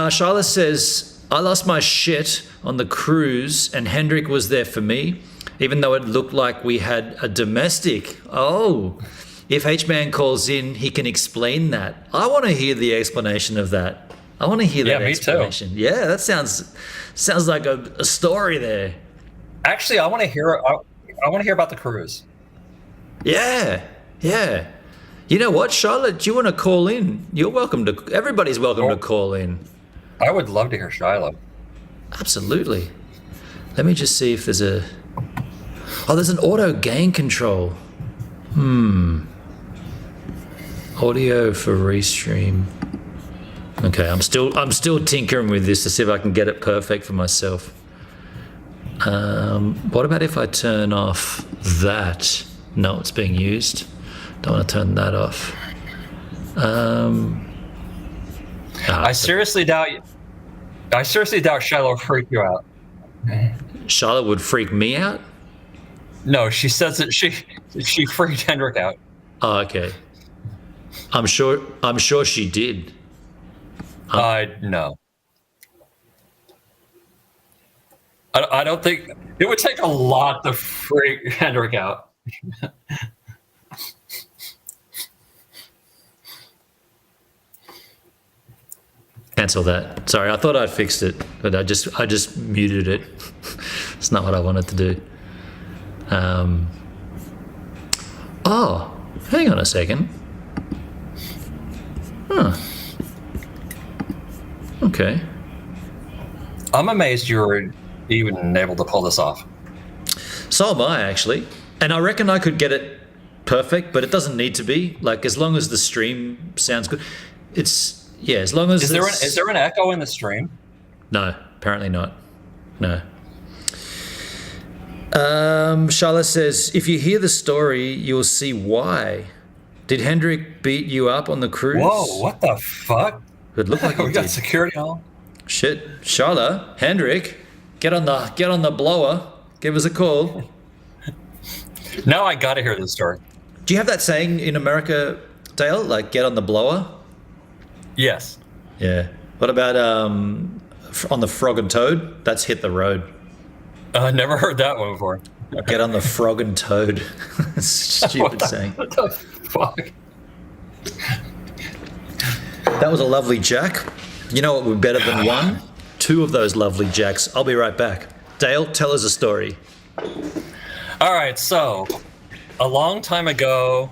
Charlotte says, I lost my shit on the cruise and Hendrik was there for me, even though it looked like we had a domestic. Oh, if H-Man calls in, he can explain that. I want to hear the explanation of that. I want to hear that explanation. Too. Yeah, that sounds like a story there. Actually, I want to hear about the cruise. Yeah. You know what, Charlotte? Do you want to call in? You're welcome to. Everybody's welcome to call in. I would love to hear Shiloh. Absolutely. Let me just see if there's a... Oh, there's an auto gain control. Audio for restream. Okay, I'm still tinkering with this to see if I can get it perfect for myself. What about if I turn off that? No, it's being used. Don't want to turn that off. I seriously doubt Shiloh freaked you out. Charlotte would freak me out? No, she says that she freaked Hendrik out. Oh, okay. I'm sure she did. No. I don't think it would take a lot to freak Hendrik out. Cancel that. Sorry, I thought I'd fixed it, but I just muted it. It's not what I wanted to do. Oh, hang on a second. Huh. Okay. I'm amazed you're even able to pull this off. So am I, actually. And I reckon I could get it perfect, but it doesn't need to be. Like, as long as the stream sounds good. It's, yeah, as long as Is there an echo in the stream? No, apparently not. No. Charlotte says, if you hear the story, you'll see why. Did Hendrik beat you up on the cruise? Whoa, what the fuck? It looked like We he got did. security on. Shit. Charlotte, Hendrik, get on the blower. Give us a call. Now I gotta hear this story. Do you have that saying in America, Dale? Like, get on the blower? Yes. Yeah. What about on the Frog and Toad? That's hit the road. Never heard that one before. Get on the Frog and Toad. Stupid saying. What the fuck? That was a lovely jack. You know what would be better than one? 2 of those lovely jacks. I'll be right back. Dale, tell us a story. All right, so a long time ago,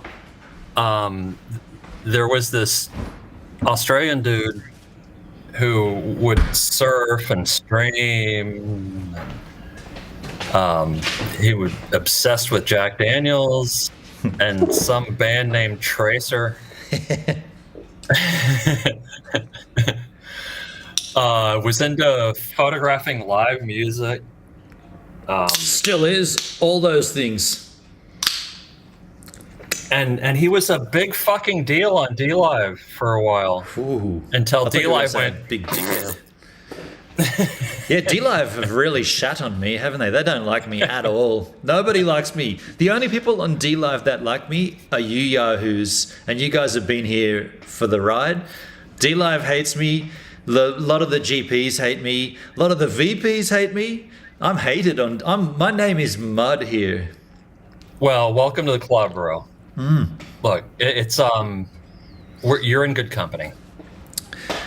there was this Australian dude who would surf and stream. He was obsessed with Jack Daniels and some band named Tracer. Was into photographing live music. Still is. All those things. And he was a big fucking deal on DLive for a while. Ooh. Until I thought you were DLive saying went big deal. Yeah, DLive have really shat on me, haven't they? They don't like me at all. Nobody likes me. The only people on DLive that like me are you yahoos, and you guys have been here for the ride. DLive hates me. A lot of the GPs hate me. A lot of the VPs hate me. I'm hated on. My name is Mud here. Well, welcome to the club, bro. Look, it's you're in good company.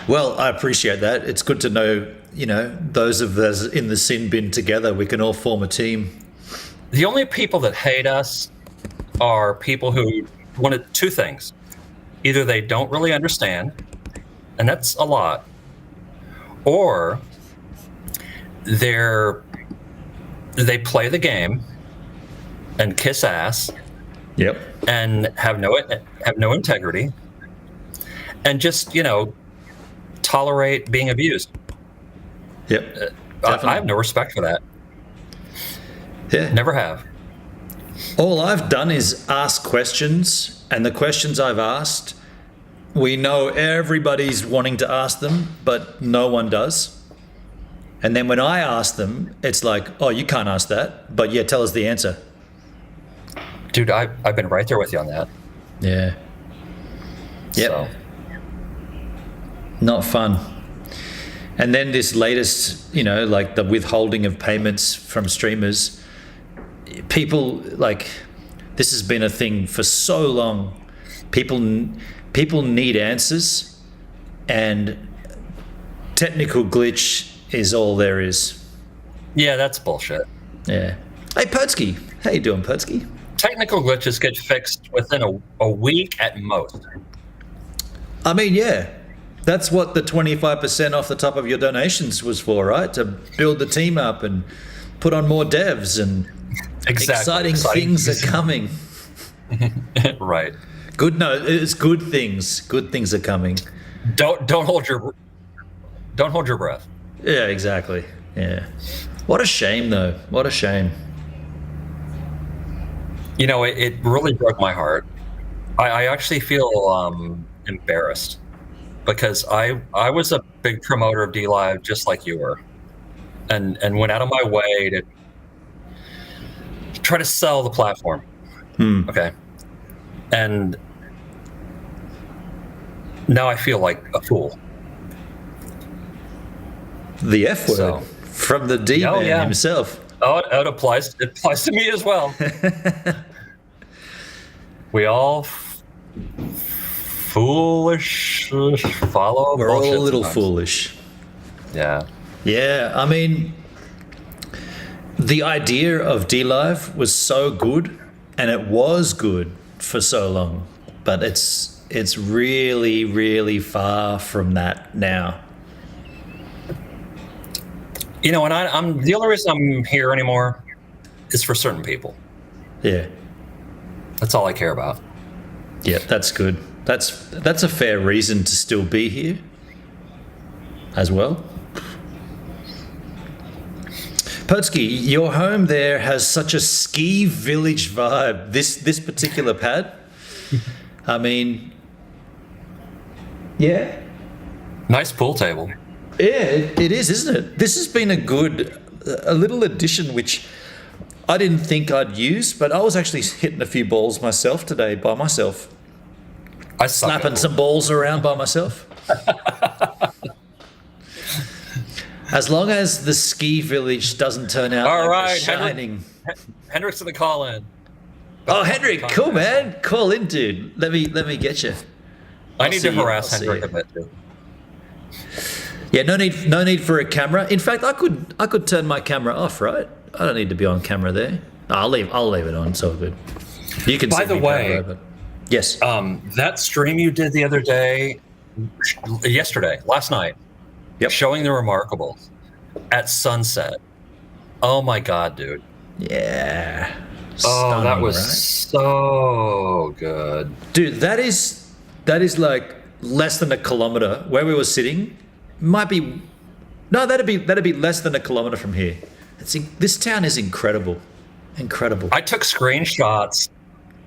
Well, I appreciate that. It's good to know, those of us in the sin bin together, we can all form a team. The only people that hate us are people who want 2 things. Either they don't really understand, and that's a lot, or they play the game and kiss ass. Yep. And have no integrity, and just tolerate being abused. Yep. I have no respect for that. Yeah. Never have. All I've done is ask questions, and the questions I've asked, we know everybody's wanting to ask them, but no one does. And then when I ask them, it's like, oh, you can't ask that, but yeah, tell us the answer. Dude, I've been right there with you on that. Yeah. Yep. So. Not fun. And then this latest, like the withholding of payments from streamers, people, like, this has been a thing for so long. People need answers, and technical glitch is all there is. Yeah, that's bullshit. Yeah. Hey, Pertsky. How you doing, Pertsky? Technical glitches get fixed within a week at most. I mean, yeah. That's what the 25% off the top of your donations was for, right? To build the team up and put on more devs, and exciting things are coming. Right. It's good things. Good things are coming. Don't hold your breath. Yeah, exactly. Yeah. What a shame, though. What a shame. It really broke my heart. I actually feel embarrassed, because I was a big promoter of DLive just like you were, and went out of my way to try to sell the platform. Okay. And now I feel like a fool. The F word from the D-man himself. Oh, it applies to me as well. We all foolish follow. We're all a little sometimes. foolish. Yeah. Yeah, I mean, the idea of DLive was so good, and it was good for so long, but it's really, really far from that now. You know, and I'm the only reason I'm here anymore is for certain people. Yeah. That's all I care about. Yeah, that's good. That's a fair reason to still be here as well. Potsky, your home there has such a ski village vibe. This particular pad. I mean, yeah. Nice pool table. Yeah, it is, isn't it? This has been a little addition which I didn't think I'd use, but I was actually hitting a few balls myself today by myself. I suck Slapping some balls around by myself. As long as the ski village doesn't turn out all like right, The Shining. Hendrick's gonna call in. Oh, Hendrick, cool, man. Call in, dude. Let me get you. I need to harass Hendrick a bit too. Yeah, no need for a camera. In fact, I could turn my camera off, right? I don't need to be on camera there. No, I'll leave it on. It's all good. You can. By the way, yes. That stream you did the other day, last night, yep, showing the Remarkables at sunset. Oh my god, dude. Yeah. Oh, that was right? so good, dude. That is like less than a kilometer where we were sitting. That'd be less than a kilometer from here. This town is incredible. I took screenshots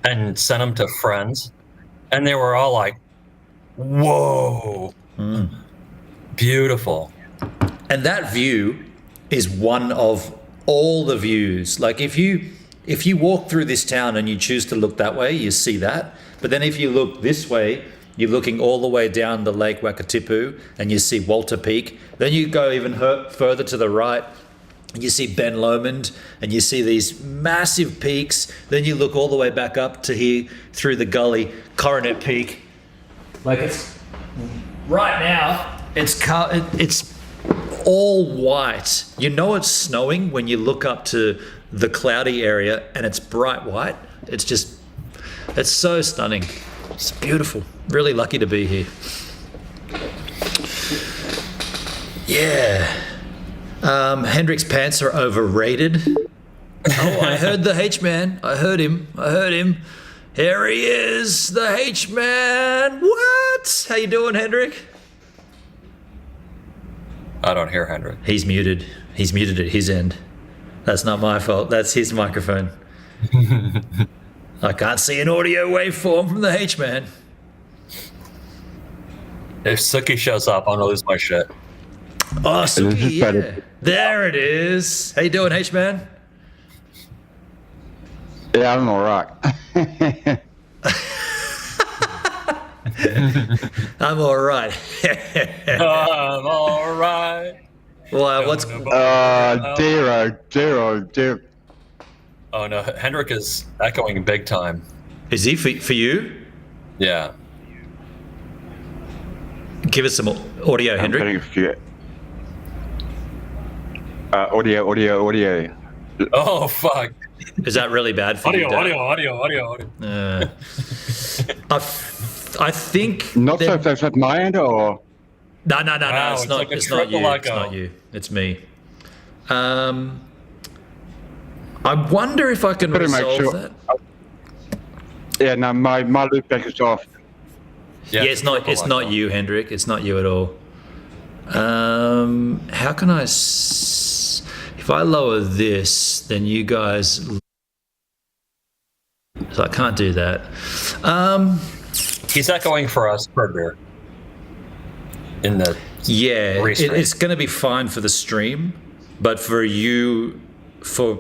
and sent them to friends, and they were all like, "Whoa, beautiful!" And that view is one of all the views. Like if you walk through this town and you choose to look that way, you see that. But then if you look this way, you're looking all the way down the Lake Wakatipu and you see Walter Peak. Then you go even further to the right and you see Ben Lomond and you see these massive peaks. Then you look all the way back up to here through the gully, Coronet Peak. Like it's right now, it's all white. You know it's snowing when you look up to the cloudy area and it's bright white. It's so stunning. It's beautiful. Really lucky to be here. Yeah. Hendrick's pants are overrated. Oh, I heard the H-Man. I heard him. Here he is, the H-Man. What? How you doing, Hendrick? I don't hear Hendrick. He's muted. He's muted at his end. That's not my fault. That's his microphone. I can't see an audio waveform from the H-Man. If Suki shows up, I'm gonna lose my shit. Oh, Suki, yeah. There it is. How you doing, H-Man? Yeah, I'm all right. I'm all right. I'm all right. Well, what's... Zero. Oh no, Hendrick is echoing big time. Is he for you? Yeah. Give us some audio, Hendrick. Audio. Oh fuck. Is that really bad for you? Audio. I think... Not so fast at my end, or? No. Wow, It's like not you. It's not you. It's me. I wonder if I can resolve that. Yeah, no, my loopback is off. Yeah, it's not you, Hendrick. It's not you at all. How can I... if I lower this, then you guys... So I can't do that. He's echoing for us, Fredbear. In the it's going to be fine for the stream, but for you, for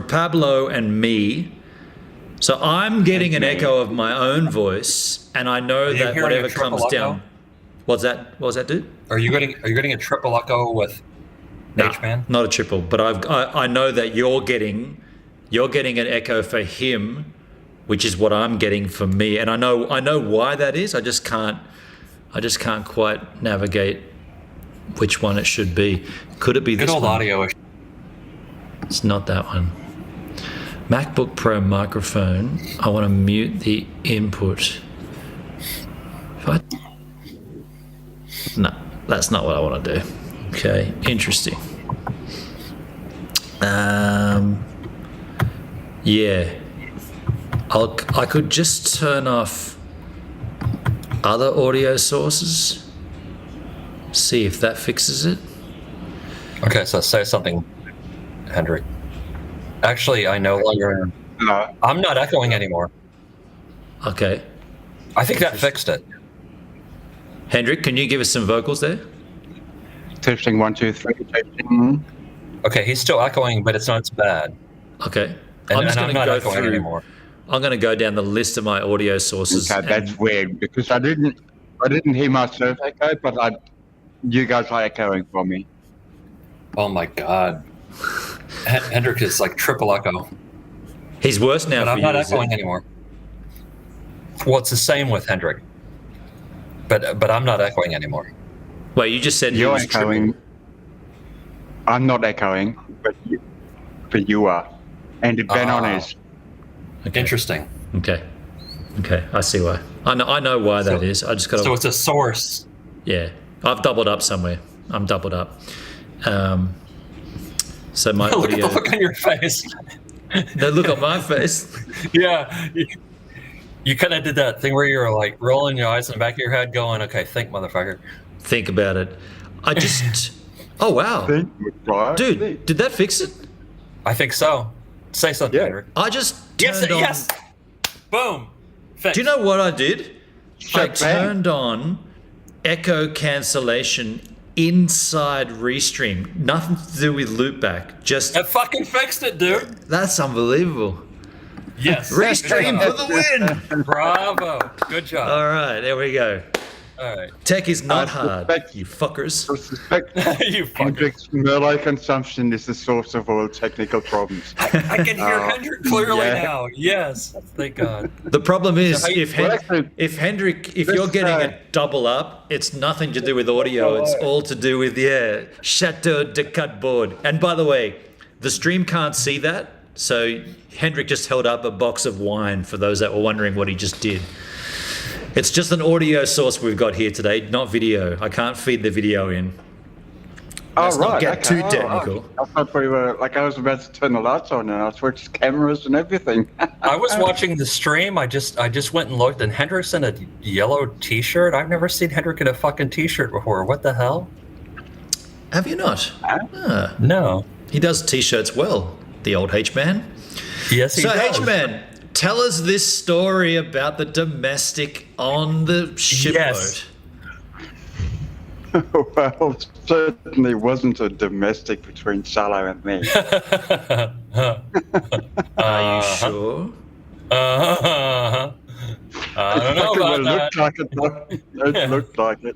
Pablo and me. So I'm getting an echo of my own voice, and I know that whatever comes down. What's that, dude? Are you getting a triple echo with H-Man? Not a triple, but I know that you're getting an echo for him, which is what I'm getting for me, and I know why that is. I just can't quite navigate which one it should be. Could it be this one? Good old audio issue. It's not that one. MacBook Pro microphone. I want to mute the input. No. That's not what I want to do. Okay, interesting. Yeah. I could just turn off other audio sources. See if that fixes it. Okay, so say something, Hendrik. Actually, I no longer. No. I'm not echoing anymore. Okay. I think that fixed it. Hendrik, can you give us some vocals there? Testing 1, 2, 3. Testing. Okay, he's still echoing, but it's not as bad. Okay. And I'm just going to not go echoing through. anymore. I'm going to go down the list of my audio sources. Okay, that's weird because I didn't hear myself echo, but you guys are echoing for me. Oh my god. Hendrik is like triple echo. He's worse now But for I'm you. not is echoing it? anymore. Well, it's the same with Hendrik. But I'm not echoing anymore. Wait, you just said he You're was echoing. triple. I'm not echoing, but you are. And Ben on is. Okay. Interesting. Okay. Okay, I see why. I know why that is. I just got to. So it's a source. Yeah, I've doubled up somewhere. I'm doubled up. So my Look at audio. the look on your face. The look on my face. Yeah. You kind of did that thing where you were like rolling your eyes in the back of your head going, okay, think, motherfucker. Think about it. I just. Oh wow, dude! Did that fix it? I think so. Say something, Yeah. Hendrik. I just turned on. Yes. Boom. Fixed. Do you know what I did? I Bang. turned on echo cancellation inside Restream. Nothing to do with loopback. Just That fucking fixed it, dude. that's unbelievable. Yes. Restream for the win. Bravo. Good job. All right, there we go. All right. Tech is not I hard, suspect- you fuckers. I suspect You fucker. Hendrik's Merlot consumption is the source of all technical problems. I can hear Hendrik clearly yeah. now. Yes. Thank God. The problem is So how you- if Well, actually, Hendrik, if this, you're getting a double up, it's nothing to do with audio. It's all to do with Chateau de Cutboard. And by the way, the stream can't see that, so Hendrik just held up a box of wine for those that were wondering what he just did. It's just an audio source we've got here today, not video. I can't feed the video in. Let's not get too technical. I thought we were I was about to turn the lights on and I switched cameras and everything. I was watching the stream. I just went and looked, and Hendrik's in a yellow T-shirt. I've never seen Hendrik in a fucking T-shirt before. What the hell? Have you not? Ah, No. he does t-shirts well, the old H-man. Yes, he So does. H-man, tell us this story about the domestic on the shipboat. Yes. Well, certainly wasn't a domestic between Salo and me. Are you sure? I don't know about that. Looked like it. It looked like it.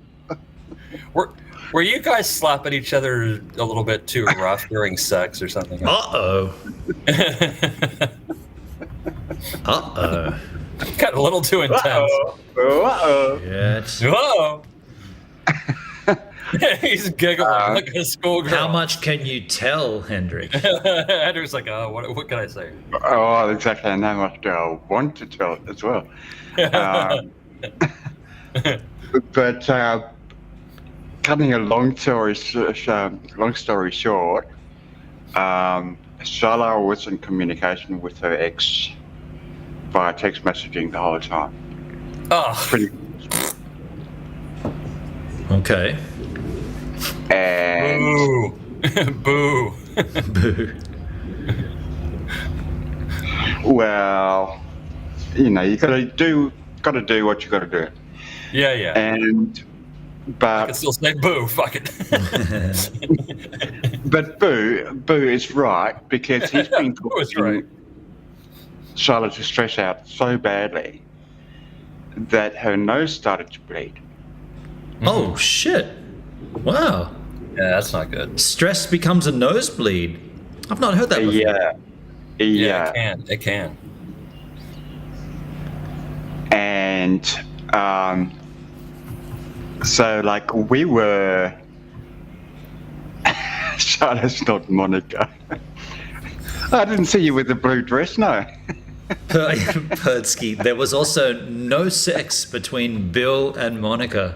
Were you guys slapping each other a little bit too rough during sex or something? Uh-oh. Uh-oh. Got a little too intense. Uh-oh. Yeah. Whoa! He's giggling like a schoolgirl. How much can you tell, Hendrik? Andrew's like, oh, what can I say? Oh, exactly. And how much do I want to tell it as well? But cutting a long story short, Shala was in communication with her ex via text messaging the whole time. Oh, Pretty. Okay. And boo. Boo. well, you know, you gotta do what you gotta do. Yeah. And I but can still say boo. Fuck it. but Boo is right because he's been Boo is right. Charlotte to stress out so badly that her nose started to bleed. Oh, shit. Wow. Yeah, that's not good. Stress becomes a nosebleed. I've not heard that before. Yeah. It can. And so like we were Charlotte's not Monica. I didn't see you with the blue dress, no. Perdsky, there was also no sex between Bill and Monica.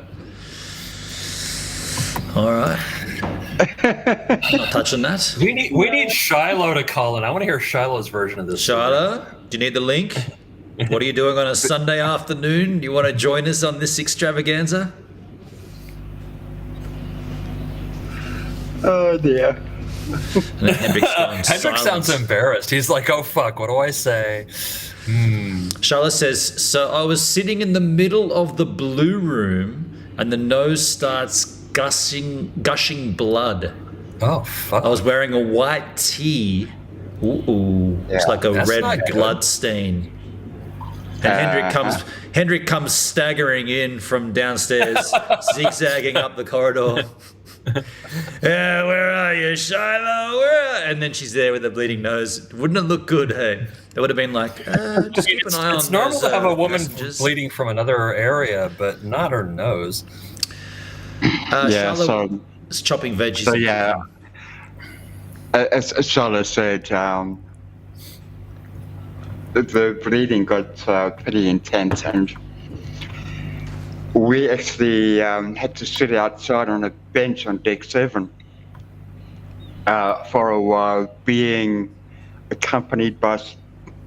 All right. Not touching that. We need Shiloh to call in. I want to hear Shiloh's version of this. Shiloh, do you need the link? What are you doing on a Sunday afternoon? Do you want to join us on this extravaganza? Oh dear. And then Hendrick's going Hendrick silent. sounds embarrassed. He's like, "Oh fuck, what do I say?" Charlotte says, so I was sitting in the middle of the blue room and the nose starts gushing blood. Oh fuck. I was wearing a white tee. Ooh. It's like a That's red not good. blood stain. And Hendrick comes staggering in from downstairs, zigzagging up the corridor. Yeah, where are you, Shiloh? And then she's there with a bleeding nose. Wouldn't it look good, hey? It would have been like, just keep an eye on It's normal those, to have a woman passengers. bleeding from another area, but not her nose. Yeah, Shiloh so is chopping veggies. So yeah, as Charlotte said, the bleeding got pretty intense, and we actually had to sit outside on a bench on deck 7 for a while, being accompanied by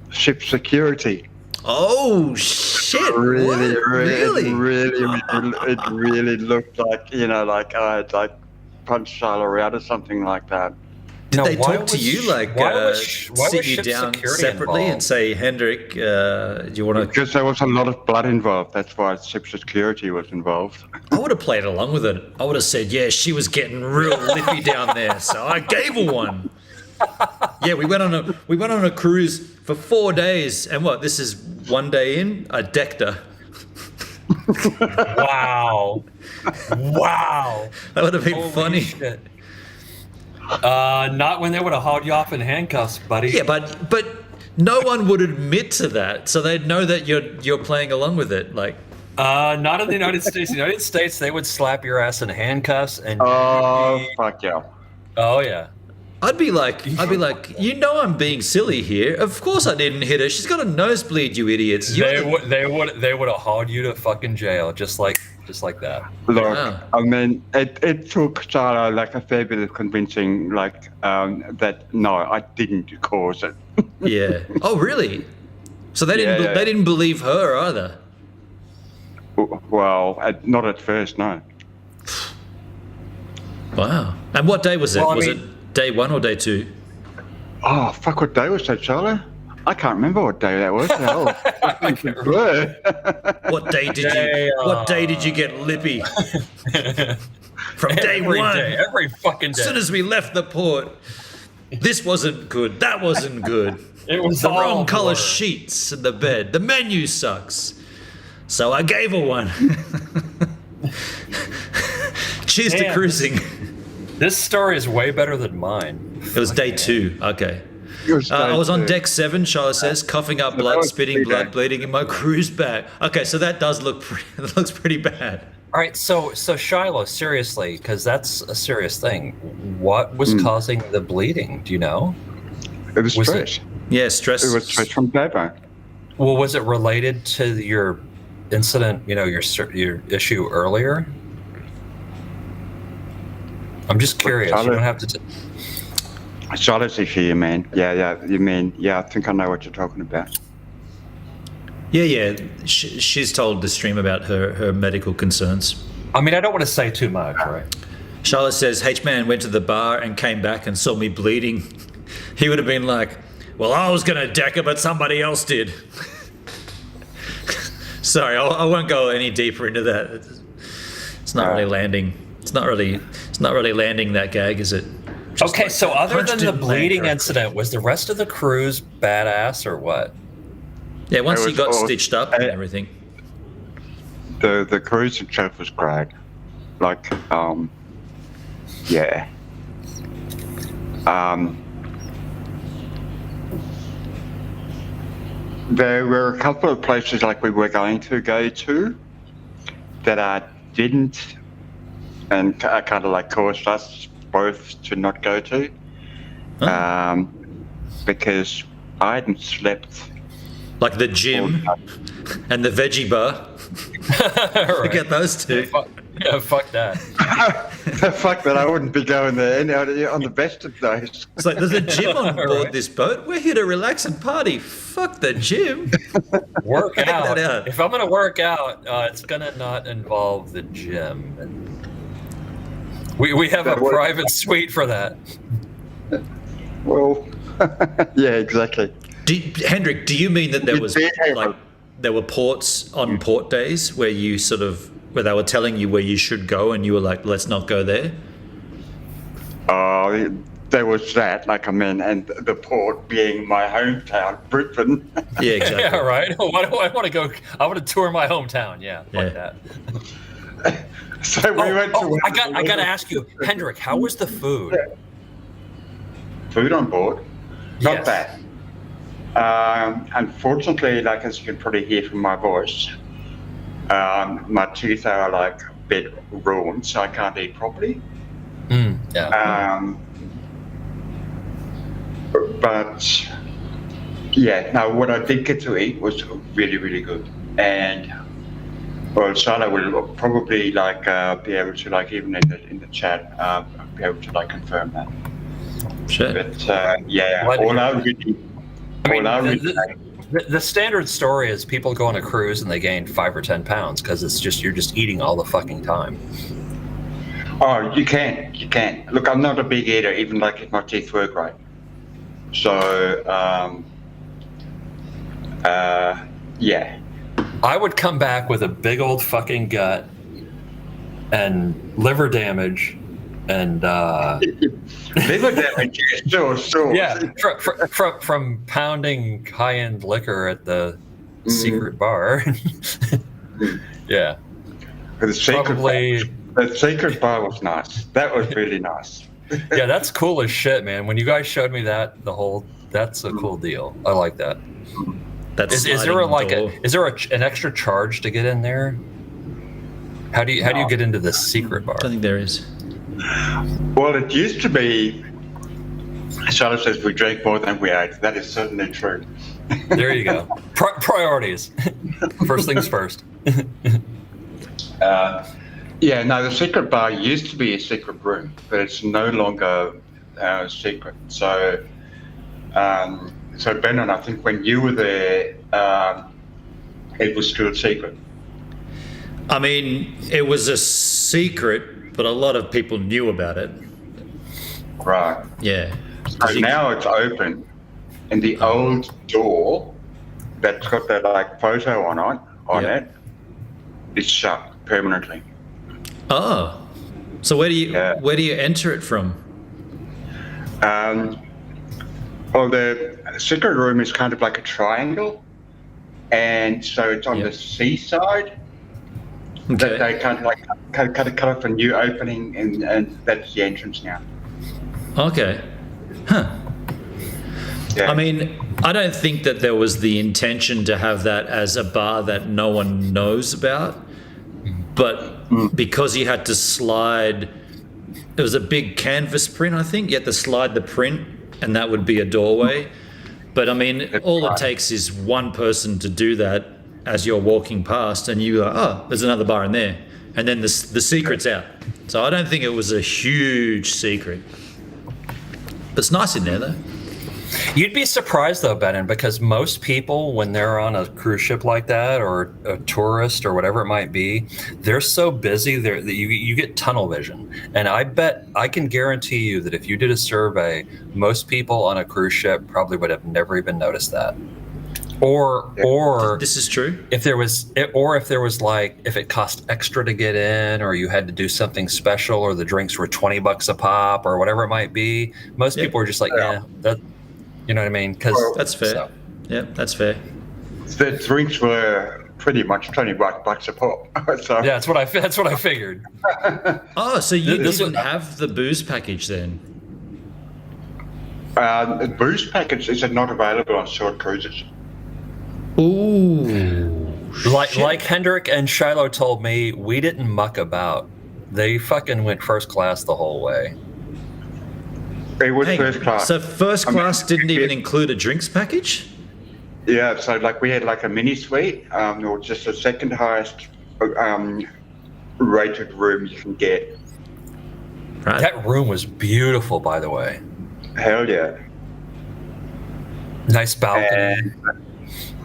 ship security. Oh shit! It Really? really looked like, like I had like punched Charlotte out or something like that. Did Now, they why talk to was- you, like why was sit you ship down security separately and involved? say, Hendrick, do you want to? Because there was a lot of blood involved. That's why ship security was involved. I would have played along with it. I would have said, yeah, she was getting real lippy down there, so I gave her one. Yeah, we went on a cruise for 4 days, and what? This is 1 day in. I decked her. Wow. Wow. That would have been Holy funny. shit. Not when they would have hauled you off in handcuffs, buddy. Yeah, but no one would admit to that, so they'd know that you're playing along with it. Like, Not in the United States. In the United States, they would slap your ass in handcuffs and. Oh, fuck yeah. Oh yeah. I'd be like, you know, I'm being silly here. Of course, I didn't hit her. She's got a nosebleed, you idiots. They would have hauled you to fucking jail, just like that. Look, Wow. I mean, it took Charlotte like a fair bit of convincing, that no, I didn't cause it. Yeah. Oh, really? So they didn't. Yeah. They didn't believe her either. Well, not at first, no. Wow. And what day was it? Well, I Was mean- it day 1 or day 2? Oh, fuck, what day was that, Charlotte? I can't remember what day that was. Hell, I can't remember. What day did Day, you? What day did you get lippy? From day Every 1. day, every fucking As soon day. as we left the port, this wasn't good. That wasn't good. It was The all wrong color blur. sheets in the bed. The menu sucks. So I gave her one. Cheers to Man. cruising. This story is way better than mine. It was day 2. Okay. It was I was on day deck 7, Charlotte says, coughing up So that blood, was spitting 3 blood, days. bleeding in my cruise bag. Okay, so that does look it looks pretty bad. All right, so Shiloh, seriously, because that's a serious thing. What was causing the bleeding? Do you know? It was Was stress. Yeah, stress. It was stress from Davo. Well, was it related to your incident? Your issue earlier. I'm just curious. You don't have to. Charlotte's issue, you mean? Yeah, you mean, I think I know what you're talking about. Yeah. She's told the stream about her medical concerns. I mean, I don't want to say too much, right? Charlotte says, H-Man went to the bar and came back and saw me bleeding. He would have been like, well, I was going to deck her, but somebody else did. Sorry, I won't go any deeper into that. It's not really landing. It's not really landing that gag, is it? Just Okay, like, so other punch than the didn't land bleeding correctly. incident, was the rest of the cruise badass or what? Yeah, once It he got was all- stitched up and everything. The cruise itself was great. Yeah. There were a couple of places like we were going to go to that I didn't, and kind of like caused us both to not go to, because I hadn't slept. Like the gym and the veggie bar. Right. Forget those two. Fuck that. The fact that I wouldn't be going there on the best of days. It's like, there's a gym on board Right. this boat. We're here to relax and party. Fuck the gym. Work Take out. that out. If I'm going to work out, it's going to not involve the gym. And we have a private suite for that. Well, yeah, exactly. Hendrik, do you mean that there was Yeah. like there were ports on port days where you where they were telling you where you should go and you were like, let's not go there? There was that, and the port being my hometown, Brisbane. Yeah, exactly. Yeah, right. Why do I want to go? I want to tour my hometown. Yeah, like that. So we went to. I got to ask you, Hendrik, how was the food? Food on board, not Yes. bad. Unfortunately, as you can probably hear from my voice, my teeth are a bit ruined, so I can't eat properly. Yeah. But yeah, no, what I did get to eat was really, really good. And well, Shala will probably be able to even in the chat be able to confirm that. Sure. But yeah, What- all I really, The standard story is people go on a cruise and they gain 5 or 10 pounds because you're just eating all the fucking time. Oh, you can. Look, I'm not a big eater, even if my teeth were great. So, yeah. I would come back with a big old fucking gut and liver damage and Liver damage is sure. yeah, from pounding high-end liquor at the secret bar. Yeah, The probably. secret bar was nice. That was really nice. Yeah, that's cool as shit, man. When you guys showed me that, that's a cool deal. I like that. That's Is there door. is there an extra charge to get in there? How do you get into the secret bar? I don't think there is. Well, it used to be. Charlotte says we drank more than we ate. That is certainly true. There you go. Priorities. First things first. Yeah, no, the secret bar used to be a secret room, but it's no longer secret. So, Brennan, I think when you were there, it was still a secret. I mean, it was a secret, but a lot of people knew about it. Right. Yeah. So now it's open, and the old door that's got that photo on Yeah. it is shut permanently. Oh. So where do you enter it from? Well, the secret room is kind of like a triangle, and so it's on the seaside. Okay. They kind of cut off a new opening, and that's the entrance now. Okay. Huh. Yeah. I mean, I don't think that there was the intention to have that as a bar that no one knows about, but because you had to slide, it was a big canvas print, I think. You had to slide the print, and that would be a doorway. But I mean, all it takes is one person to do that as you're walking past, and you go, oh, there's another bar in there. And then the secret's out. So I don't think it was a huge secret. But it's nice in there, though. You'd be surprised though, Benin, because most people, when they're on a cruise ship like that, or a tourist, or whatever it might be, they're so busy that you get tunnel vision. And I can guarantee you that if you did a survey, most people on a cruise ship probably would have never even noticed that. Or This is true. if it cost extra to get in, or you had to do something special, or the drinks were $20 a pop, or whatever it might be, most people are just like, that. You know what I mean? Because That's fair. Yeah, that's fair. The drinks were pretty much $20 a pop. So, yeah, that's what I figured. Oh, so you This didn't was- have the booze package then? the booze package is not available on short cruises. Ooh. Like Hendrik and Shiloh told me, we didn't muck about. They fucking went first class the whole way. It was Hey, first class. so first I mean, class didn't even it- include a drinks package? Yeah, so we had a mini suite, or just the second highest rated room you can get. Right. That room was beautiful, by the way. Hell yeah. Nice balcony. And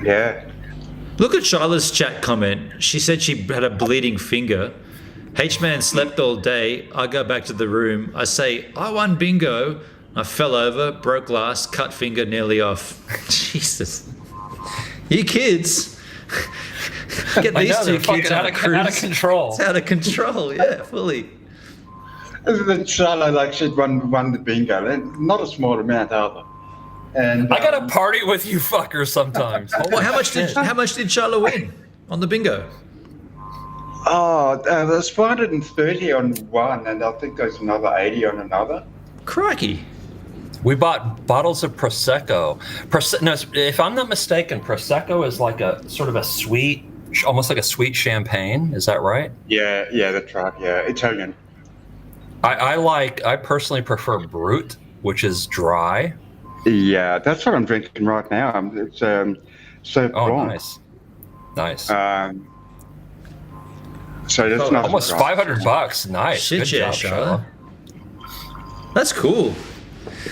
yeah. Look at Charlotte's chat comment. She said she had a bleeding finger. H-Man slept all day. I go back to the room. I say, I won bingo. I fell over, broke glass, cut finger, nearly off. Jesus. You kids. Get these two kids out of control. It's out of control, yeah, fully. Then Charlotte, like, she'd won the bingo. And not a small amount either. And I gotta party with you fuckers sometimes. Well, how much did Charlotte win on the bingo? There's 430 on one, and I think there's another 80 on another. Crikey. We bought bottles of Prosecco. No, if I'm not mistaken, Prosecco is like a sort of a sweet, almost like a sweet champagne. Is that right? Yeah, that's right. Yeah, Italian. I personally prefer Brut, which is dry. Yeah, that's what I'm drinking right now. It's so Oh, Blanc. nice. So that's not Almost $500. Nice. Shit, Good yeah, job, Charlotte. That's cool.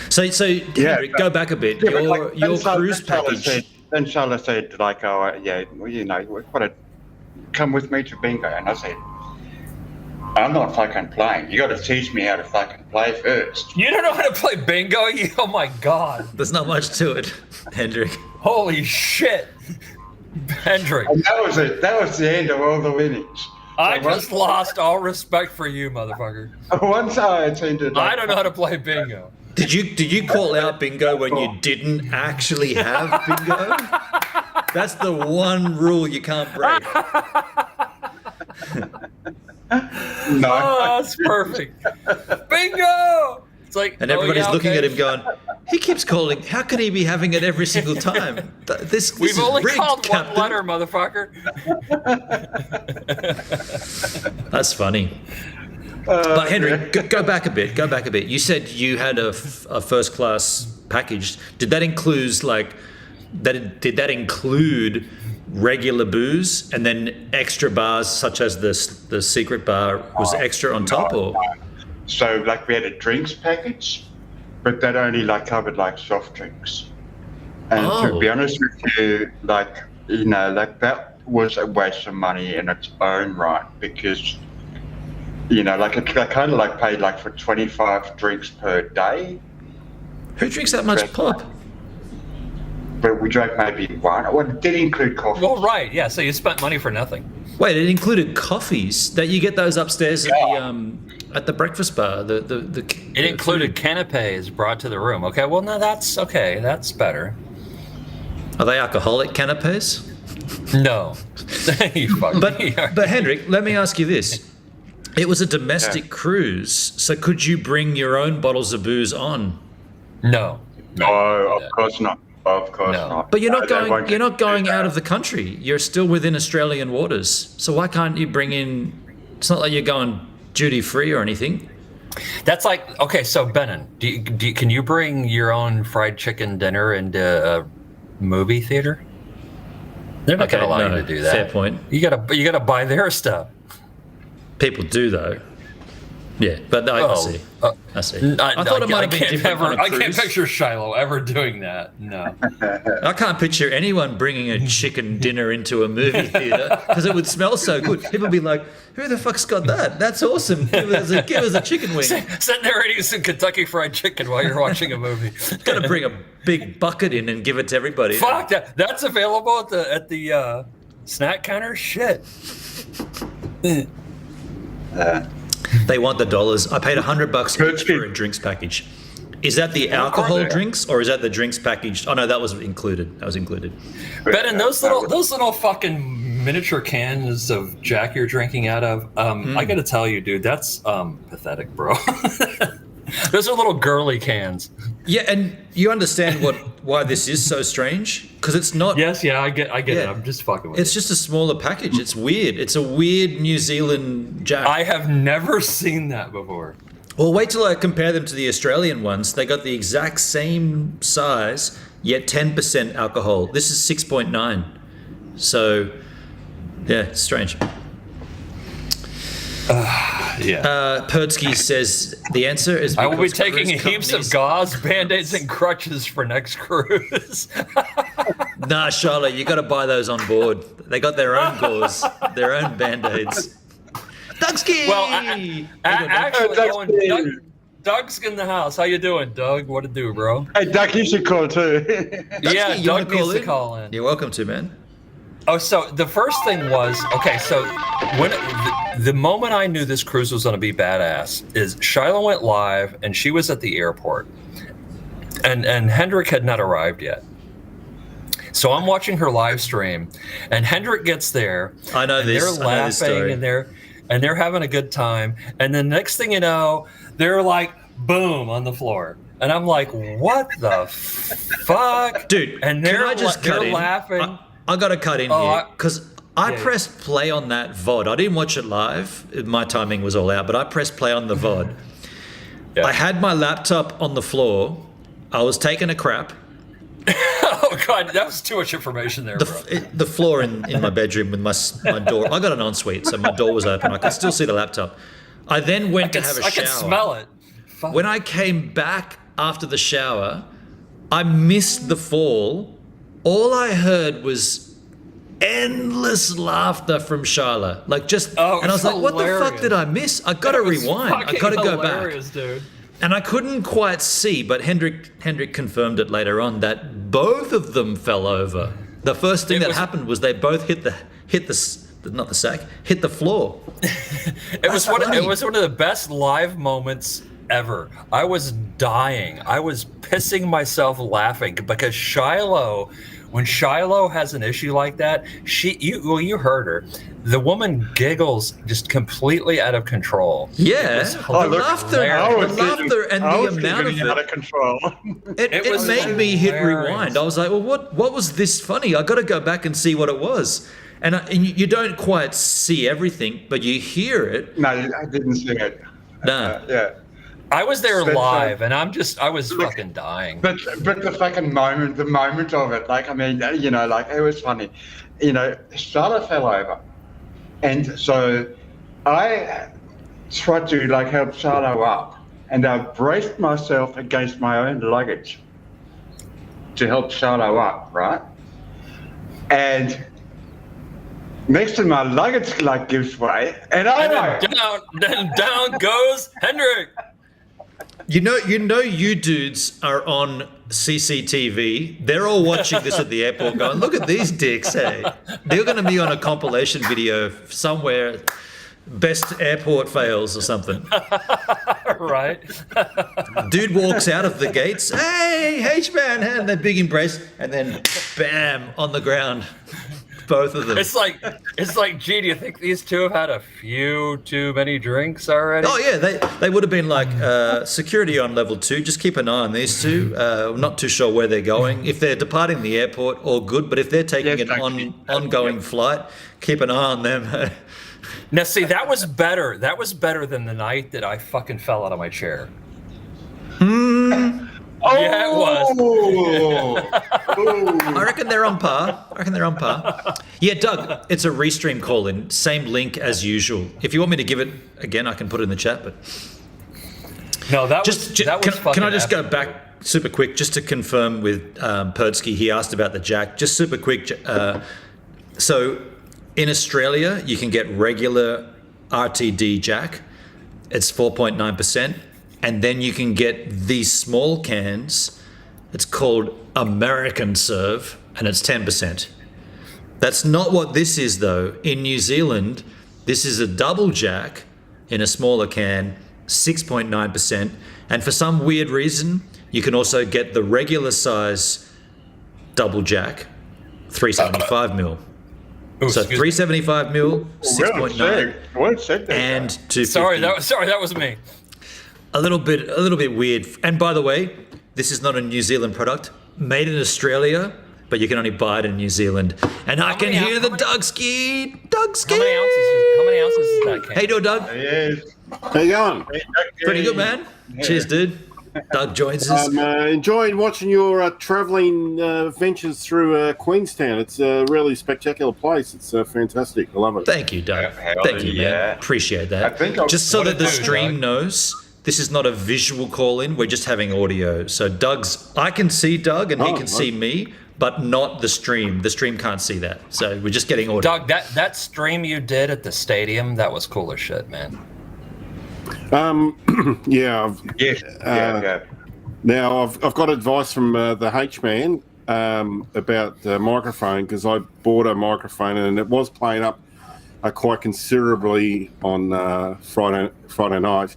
So Henrik, go back a bit. Yeah, Your cruise package. Then Charlotte said, like, oh, yeah, well, you know, you've got to come with me to bingo. And I said, I'm not fucking playing. You got to teach me how to fucking play first. You don't know how to play bingo? Oh my god. There's not much to it, Hendrik. Holy shit. Hendrik. And that was it. That was the end of all the winnings. I just lost all respect for you, motherfucker. Once I attended... I don't know how to play bingo. Did you call out bingo when you didn't actually have bingo? That's the one rule you can't break. No. Oh, that's perfect. Bingo! It's like, And everybody's looking okay. at him going, he keeps calling. How can he be having it every single time? This We've is only rigged, called Captain. one letter, motherfucker. That's funny. But Henry, go back a bit. Go back a bit. You said you had a first class package. Did that include Did that include regular booze and then extra bars such as the secret bar was extra on top, or? So, like, we had a drinks package, but that only, like, covered, like, soft drinks. And to be honest with you, like, you know, like, that was a waste of money in its own right, because, you know, like, I kind of, like, paid, like, for 25 drinks per day. Who drinks that much pop? But we drank maybe one. Well, it did include coffee. Well, right, yeah. So you spent money for nothing. Wait, it included coffees that you get those upstairs at the breakfast bar. It included canapes brought to the room. Okay, well, no, that's okay. That's better. Are they alcoholic canapes? No. You fucking But Hendrik, let me ask you this. It was a domestic cruise, so could you bring your own bottles of booze on? No. No, of course not. Of course not. But you're not No, they won't going. You're not going do out that. of the country. You're still within Australian waters. So why can't you bring in? It's not like you're going duty free or anything. That's like, okay, so Benin, can you bring your own fried chicken dinner into a movie theater? They're not going to allow you to do that. Fair point. You gotta buy their stuff. People do though. Yeah, but I see. I see. I thought it might have been different on a I can't cruise. picture Shiloh ever doing that. No. I can't picture anyone bringing a chicken dinner into a movie theater because it would smell so good. People would be like, "Who the fuck's got that? That's awesome! Give us a chicken wing." Sitting there eating some Kentucky Fried Chicken while you're watching a movie. Got to bring a big bucket in and give it to everybody. Fuck that! That's available at the snack counter. Shit. They want the dollars. I paid $100 Good each for a drinks package. Is that the alcohol drinks or is that the drinks package? Oh no, that was included. Ben, those little fucking miniature cans of Jack you're drinking out of. I got to tell you, dude, that's pathetic, bro. Those are little girly cans. Yeah, and you understand why this is so strange? Because it's not. Yes, yeah, I get it. I'm just fucking with It's just a smaller package. It's weird. It's a weird New Zealand Jack. I have never seen that before. Well, wait till I compare them to the Australian ones. They got the exact same size, yet 10% alcohol. This is 6.9. So, yeah, it's strange. Perdsky says the answer is I will be because taking cruise heaps of companies- gauze, band-aids, and crutches for next cruise. Nah, Charlotte, you got to buy those on board. They got their own gauze, their own band-aids. Dougski! Well, actually, Doug- Doug's in the house. How you doing, Doug? What to do, bro? Hey, Doug, you should call too. Yeah, you wanna Doug needs to call in. You're welcome to, man. Oh, so the first thing was, okay, so when the moment I knew this cruise was going to be badass is Shiloh went live and she was at the airport and Hendrik had not arrived yet. So I'm watching her live stream and Hendrik gets there. I know and this. They're I know this laughing story. and they're having a good time. And the next thing you know, they're like, boom, on the floor. And I'm like, what the fuck? Dude, and can I just cut they're in? laughing. I got to cut in Oh, here because I yeah. pressed play on that VOD. I didn't watch it live. My timing was all out, but I pressed play on the VOD. Yeah. I had my laptop on the floor. I was taking a crap. Oh God, that was too much information there, bro. The floor in my bedroom with my door. I got an ensuite, so my door was open. I could still see the laptop. I then went to have a shower. I can smell it. Fuck. When I came back after the shower, I missed the fall. All I heard was endless laughter from Sharla. Like just, Oh, and I was like, what the fuck hilarious. did I miss? I gotta That was rewind. I fucking gotta go back. hilarious, dude. And I couldn't quite see, but Hendrik confirmed it later on that both of them fell over. The first thing that happened was they both hit the floor. It was one of the best live moments ever. I was dying. I was pissing myself laughing because Shiloh, when Shiloh has an issue like that, you heard her. The woman giggles just completely out of control. Yeah, was the laughter and the amount of out of it. control. It was made me hit hilarious. rewind. I was like, well, what was this funny? I got to go back and see what it was. And you don't quite see everything, but you hear it. No, I didn't see it. Nah. Yeah. I was there But, live, and I was fucking dying. But the fucking moment of it, like, I mean, you know, like, it was funny. You know, Starla fell over. And so I tried to, like, help Starla up. And I braced myself against my own luggage to help Starla up, right? And next to my luggage, like, gives way. And Then down goes Hendrik. You know, you dudes are on CCTV. They're all watching this at the airport going, look at these dicks, hey. They're going to be on a compilation video somewhere, best airport fails or something. Right. Dude walks out of the gates, hey, H-man, and that big embrace, and then bam, on the ground. Both of them. It's like, gee, do you think these two have had a few too many drinks already? Oh yeah, they would have been like security on level 2. Just keep an eye on these two. Not too sure where they're going. If they're departing the airport, all good. But if they're taking an ongoing flight, keep an eye on them. Now, see, that was better. That was better than the night that I fucking fell out of my chair. Yeah, it was. I reckon they're on par. Yeah, Doug, it's a restream call-in. Same link as usual. If you want me to give it again, I can put it in the chat. But No, that was fucking can I just epic. go back super quick just to confirm with Perdsky? He asked about the jack. Just super quick. So in Australia, you can get regular RTD jack. It's 4.9%. And then you can get these small cans. It's called American Serve, and it's 10%. That's not what this is, though. In New Zealand, this is a double jack in a smaller can, 6.9%. And for some weird reason, you can also get the regular size double jack, 375 mil. So 375 mil, 6.9, and 250. Sorry, that was me. A little bit weird. And by the way, this is not a New Zealand product. Made in Australia, but you can only buy it in New Zealand. And I can hear the Dougski. How many ounces is that can? Hey, Doug. Yes. How you going? Pretty good, man. Cheers, dude. Doug joins us. Enjoying watching your travelling ventures through Queenstown. It's a really spectacular place. It's fantastic. I love it. Thank you, Doug. Hell Thank you, yeah. man. Appreciate that. I think just so what that the a dude, stream Doug. knows, this is not a visual call-in. We're just having audio. So I can see Doug and he can see me, but not the stream. The stream can't see that. So we're just getting audio. Doug, that stream you did at the stadium, that was cool as shit, man. Yeah. Yes. Yeah. Now I've got advice from the H-Man about the microphone, because I bought a microphone and it was playing up quite considerably on Friday night,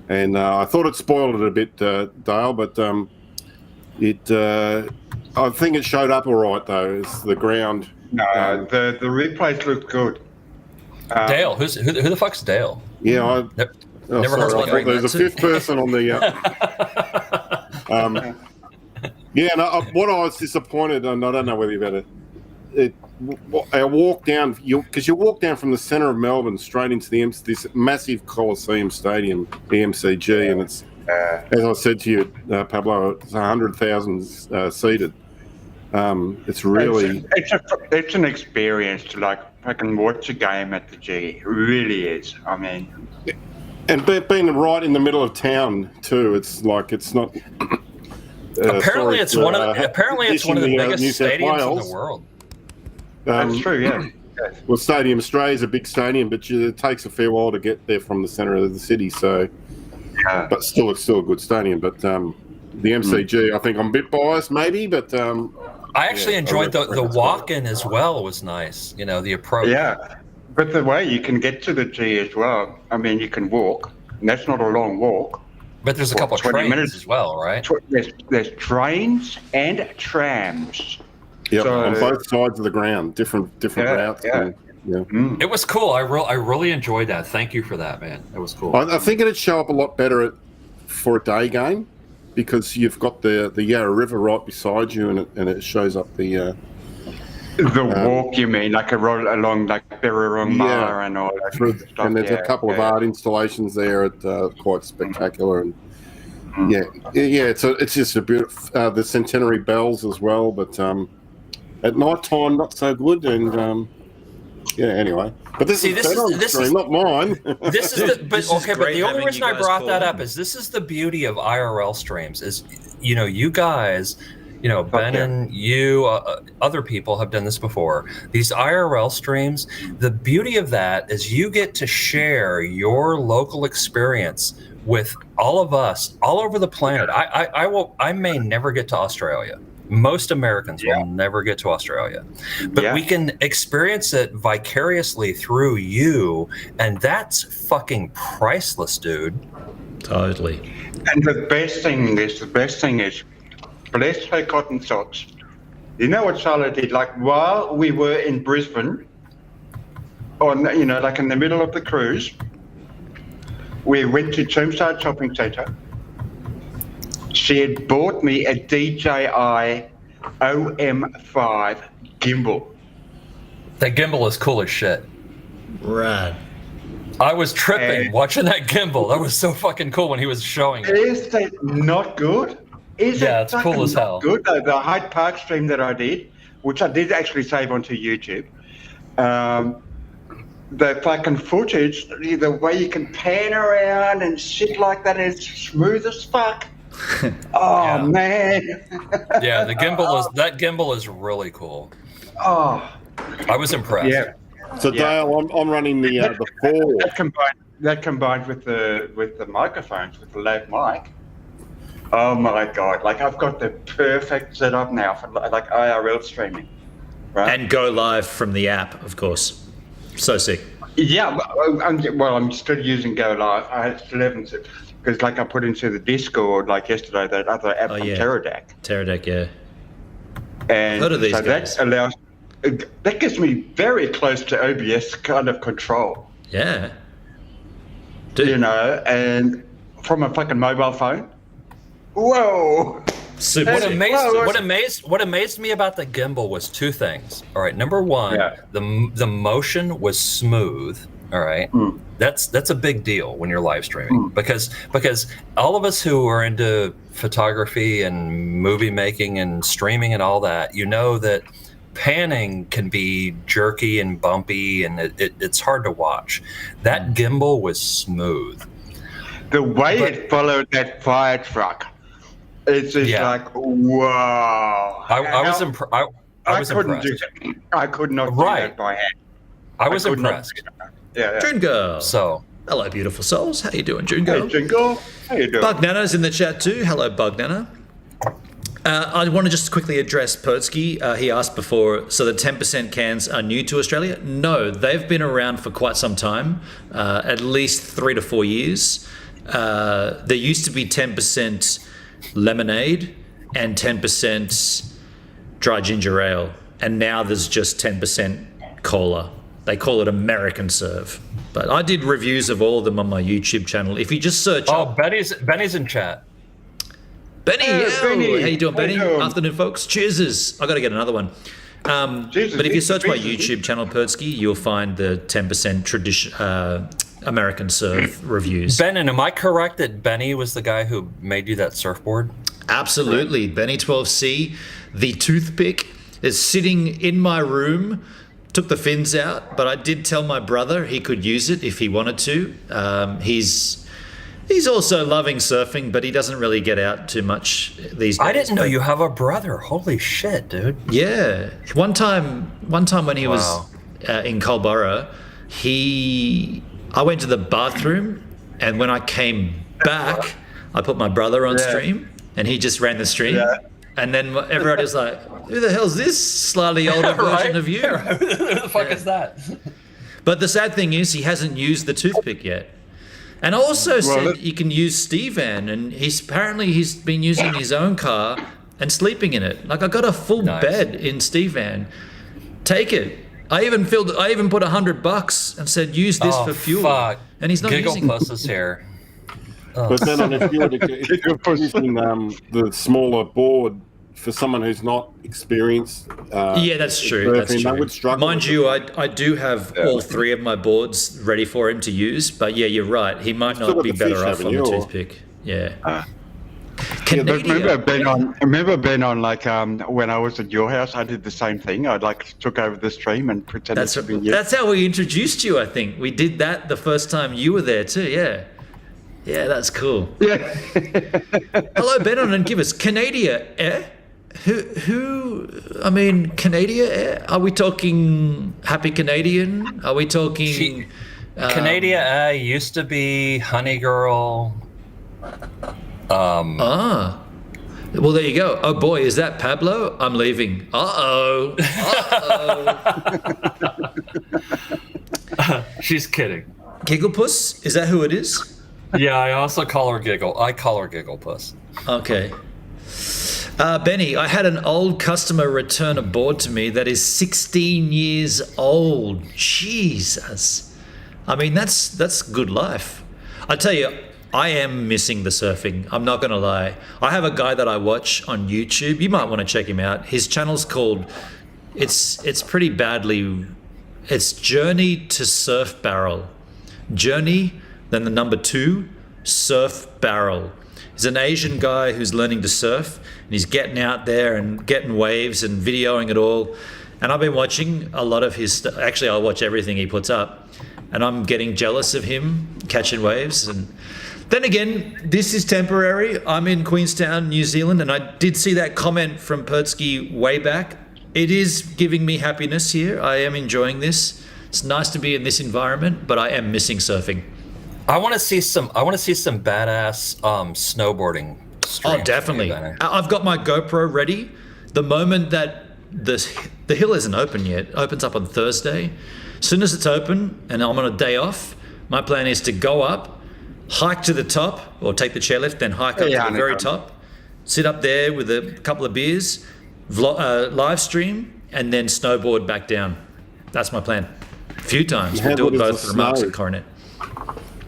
and I thought it spoiled it a bit, Dale, but I think it showed up all right though. It's the ground. No, the replays looked good. Dale, who the fuck's Dale? Yeah, Never heard sorry, of I him. thought there's a fifth person on the. Yeah, no, what I was disappointed, and I don't know whether you've had I walked down, because you walk down from the centre of Melbourne straight into this massive Coliseum Stadium, the MCG, and it's, as I said to you, Pablo, it's 100,000 seated. It's really... It's an experience to fucking watch a game at the G. It really is. I mean... And being right in the middle of town too, it's like it's not... apparently it's one of the biggest New South stadiums in Wales. the world. That's true, yeah. Well, Stadium Australia is a big stadium, but it takes a fair while to get there from the centre of the city. So, but it's still a good stadium. But the MCG, I think I'm a bit biased, maybe, but I actually enjoyed the walk-in as well. It was nice, the approach. Yeah, but the way you can get to the G as well. I mean, you can walk, and that's not a long walk. But there's a couple of 20 trains minutes. as well, right? There's trains and trams. yeah, So- on both sides of the ground, different routes. yeah. And, It was cool. I really enjoyed that. Thank you for that, man. It was cool. I think it'd show up a lot better for a day game, because you've got the Yarra River right beside you, and it shows up the. The walk, you mean, like a roll along Berrarung Mar and all that Through, stuff. and there's a couple of art installations there at quite spectacular, and it's just a beautiful. The centenary bells as well, but at night time not so good, and anyway. But this is not mine. This is the This is but great the only having reason you I guys brought call that in. up is this is the beauty of IRL streams. Is you guys. Ben and you, other people have done this before. These IRL streams, the beauty of that is you get to share your local experience with all of us all over the planet. I may never get to Australia. Most Americans will never get to Australia, but we can experience it vicariously through you, and that's fucking priceless, dude. Totally. And the best thing is, bless her cotton socks. You know what Charlotte did? While we were in Brisbane, in the middle of the cruise, we went to Chermside Shopping Centre. She had bought me a DJI OM5 gimbal. That gimbal is cool as shit. Rad. I was tripping watching that gimbal. That was so fucking cool when he was showing it. Is that not good? It's cool as hell. Good. The Hyde Park stream that I did, which I did actually save onto YouTube, the fucking footage, the way you can pan around and shit like that is smooth as fuck. Oh man. Yeah, the gimbal is really cool. Oh. I was impressed. Yeah. So Dale, I'm running the four. That combined with the microphones, with the lav mic. Oh my god! I've got the perfect setup now for IRL streaming, right? And go live from the app, of course. So sick. Yeah, I'm still using Go Live. I still haven't, because I put into the Discord yesterday that other app from Pterodac. Pterodac, yeah. And heard of these so guys. that gets me very close to OBS kind of control. Yeah. And from a fucking mobile phone. Whoa! Super sick. What amazed me about the gimbal was two things. All right, number one, the motion was smooth, All right. That's a big deal when you're live streaming because all of us who are into photography and movie making and streaming and all that, you know that panning can be jerky and bumpy and it's hard to watch. That gimbal was smooth. The way it followed that fire truck, it's just like, wow. I was impressed. I could not do that by hand. I was impressed. June Girl. So, hello, beautiful souls. How you doing, June Girl? Hey, June Girl. How you doing? Bug Nana's in the chat too. Hello, Bug Nana. I want to just quickly address Pertsky. He asked before, so the 10% cans are new to Australia? No, they've been around for quite some time, at least 3 to 4 years. There used to be 10% lemonade and 10% dry ginger ale, and now there's just 10% cola. They call it American Serve. But I did reviews of all of them on my YouTube channel. If you just search... Benny's in chat. Benny, Benny. How you doing, Benny? How you doing? Afternoon, folks. Cheers. I got to get another one. But if you search my YouTube channel, Pertsky, you'll find the 10% American Serve reviews. Ben, and am I correct that Benny was the guy who made you that surfboard? Absolutely. Benny 12C, the toothpick, is sitting in my room. Took the fins out, but I did tell my brother he could use it if he wanted to. He's also loving surfing, but he doesn't really get out too much these days. I didn't know you have a brother. Holy shit, dude. Yeah. One time when he was in Culburra, I went to the bathroom, and when I came back, I put my brother on stream, and he just ran the stream. Yeah. And then everybody was like, who the hell's this slightly older version of you? Who the fuck is that? But the sad thing is he hasn't used the toothpick yet. And I also said you can use Steve-Van, and he's been using his own car and sleeping in it. Like, I got a full bed in Steve-Van. Take it. I even put $100 and said use this for fuel. Fuck. And he's not using Giggle Plus is here. But then if you're using the smaller board for someone who's not experienced, yeah, that's true. That's true. They would struggle. Mind you, I do have all 3 of my boards ready for him to use. But yeah, you're right. He might not be better off on the toothpick. Yeah. Remember Ben on like when I was at your house, I did the same thing. I took over the stream and pretended to be you. That's how we introduced you. I think we did that the first time you were there too. Yeah. Yeah, that's cool. Yeah. Hello, Benon, and give us Canada, eh? I mean, Canada, eh? Are we talking Happy Canadian? Are we talking... Canada used to be Honey Girl. Well, there you go. Oh, boy, is that Pablo? I'm leaving. Uh-oh. She's kidding. Gigglepuss? Is that who it is? Yeah, I also call her Giggle. I call her Giggle Puss. Okay. Benny, I had an old customer return a board to me that is 16 years old. Jesus. I mean, that's good life. I tell you, I am missing the surfing. I'm not going to lie. I have a guy that I watch on YouTube. You might want to check him out. His channel's called, it's pretty badly, it's Journey to Surf Barrel. Journey, then the number 2, Surf Barrel. He's an Asian guy who's learning to surf, and he's getting out there and getting waves and videoing it all. And I've been watching a lot of his stuff. Actually, I watch everything he puts up, and I'm getting jealous of him catching waves. And then again, this is temporary. I'm in Queenstown, New Zealand, and I did see that comment from Pertsky way back. It is giving me happiness here. I am enjoying this. It's nice to be in this environment, but I am missing surfing. I want to see some badass snowboarding streams. Oh, definitely. I've got my GoPro ready. The moment that the hill isn't open yet, it opens up on Thursday. As soon as it's open and I'm on a day off, my plan is to go up, hike to the top, or take the chairlift, then hike up to the very top, sit up there with a couple of beers, live stream, and then snowboard back down. That's my plan. A few times. We'll do it both for the Marks and Coronet.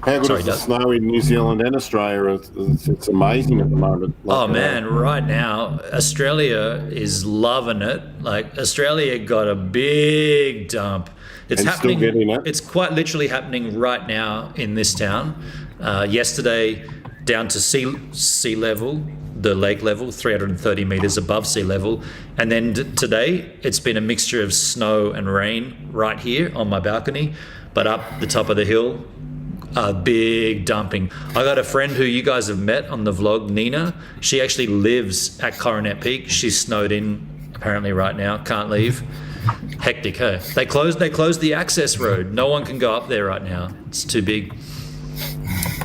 How good Sorry, is the Doug. snow in New Zealand and Australia? It's amazing at the moment. Oh man, right now Australia is loving it. Like Australia got a big dump. It's And still happening. getting it. It's quite literally happening right now in this town. Yesterday, down to sea level, the lake level, 330 meters above sea level, and then today it's been a mixture of snow and rain right here on my balcony, but up the top of the hill. A big dumping. I got a friend who you guys have met on the vlog, Nina. She actually lives at Coronet Peak. She's snowed in apparently right now. Can't leave. Hectic, huh? They closed the access road. No one can go up there right now. It's too big.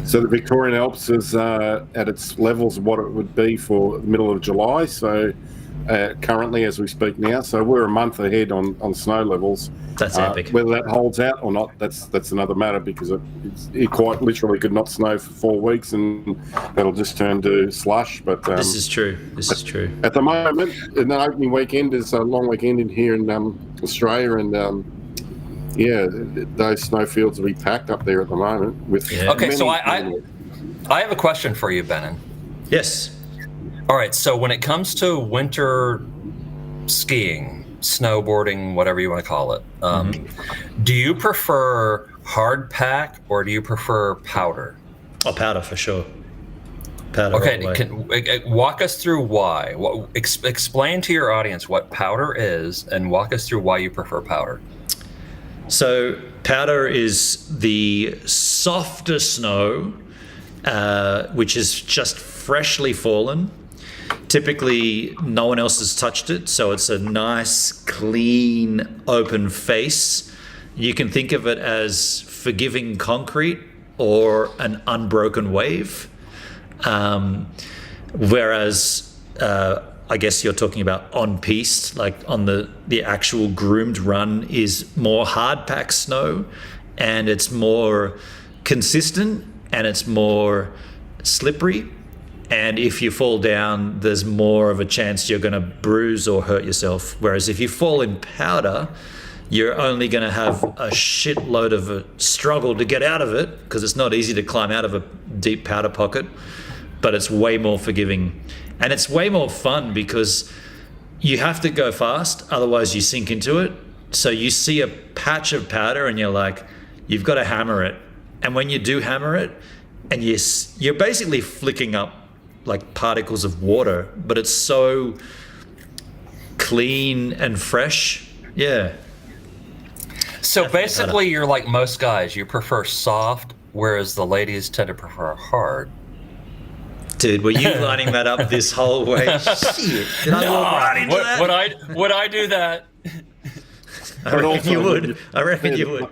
So the Victorian Alps is at its levels of what it would be for the middle of July. So currently, as we speak now, so we're a month ahead on snow levels. That's epic. Whether that holds out or not, that's another matter, because it quite literally could not snow for 4 weeks and that'll just turn to slush. But This is true. At the moment, an opening weekend is a long weekend in here in Australia, and those snowfields will be packed up there at the moment. Okay, so I have a question for you, Benin. Yes. All right, so when it comes to winter skiing, snowboarding, whatever you want to call it, do you prefer hard pack or do you prefer powder? Oh, powder for sure. Powder. Okay, walk us through why. Explain to your audience what powder is, and walk us through why you prefer powder. So powder is the softer snow, which is just freshly fallen. Typically, no one else has touched it, so it's a nice, clean, open face. You can think of it as forgiving concrete or an unbroken wave. Whereas, I guess you're talking about on-piste, like on the actual groomed run, is more hard pack snow, and it's more consistent and it's more slippery. And if you fall down, there's more of a chance you're going to bruise or hurt yourself. Whereas if you fall in powder, you're only going to have a shitload of a struggle to get out of it, because it's not easy to climb out of a deep powder pocket, but it's way more forgiving. And it's way more fun because you have to go fast, otherwise you sink into it. So you see a patch of powder and you're like, you've got to hammer it. And when you do hammer it, and you're basically flicking up like particles of water, but it's so clean and fresh. Yeah. So Definitely basically, better. you're like most guys. You prefer soft, whereas the ladies tend to prefer hard. Dude, were you lining that up this whole way? Shit. Did I walk right into that? Would I do that? I reckon you would. I reckon you would.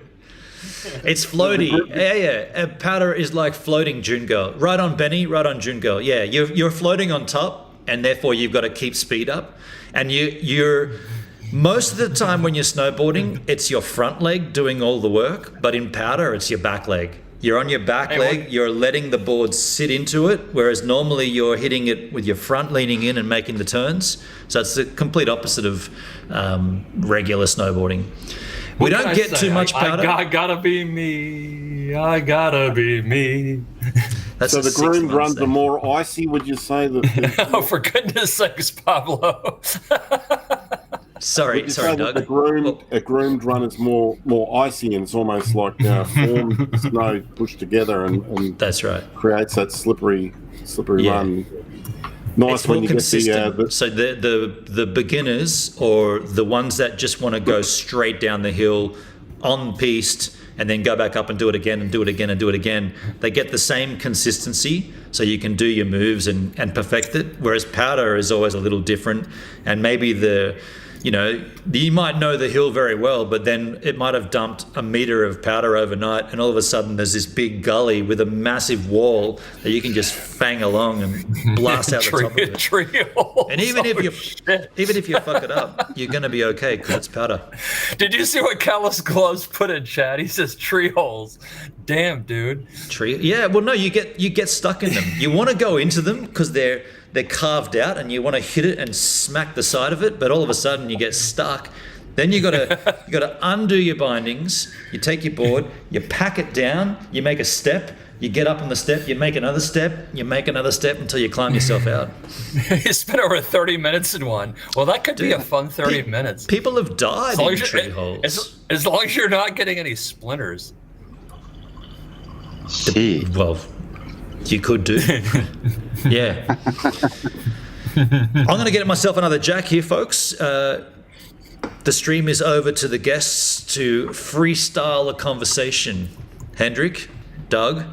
It's floaty. Yeah. Powder is like floating June girl. Right on, Benny. Right on, June girl. Yeah, you're floating on top, and therefore you've got to keep speed up. And you're most of the time when you're snowboarding, it's your front leg doing all the work, but in powder, it's your back leg. You're on your back leg. You're letting the board sit into it, whereas normally you're hitting it with your front leaning in and making the turns. So it's the complete opposite of regular snowboarding. We don't get too much powder. I gotta be me. I gotta be me. That's so a the 6 groomed months runs thing. are more icy, would you say? Oh, for goodness sakes, Pablo. Sorry, Would you say that Doug. a groomed run is more icy, and it's almost like formed snow pushed together and That's right. creates that slippery Yeah. run. Nice It's when more you consistent. get the So the beginners, or the ones that just want to go straight down the hill on piste and then go back up and do it again and do it again and do it again, they get the same consistency, so you can do your moves and perfect it. Whereas powder is always a little different, and maybe you might know the hill very well, but then it might have dumped a meter of powder overnight, and all of a sudden there's this big gully with a massive wall that you can just fang along and blast out the top of it. And even if you fuck it up, you're going to be okay because it's powder. Did you see what Callus Gloves put in chat? He says tree holes. Damn, dude. Tree? Yeah. Well, no, you get stuck in them. You want to go into them because they're carved out, and you want to hit it and smack the side of it, but all of a sudden you get stuck, Then you got to undo your bindings. You take your board, you pack it down, you make a step, you get up on the step, you make another step, you make another step until you climb yourself out. You spent over 30 minutes in one. Well, that could be a fun 30 minutes. People have died in tree holes. As long as you're not getting any splinters. See. Well, you could do. Yeah. I'm going to get myself another Jack here, folks. The stream is over to the guests to freestyle a conversation. Hendrik, Doug,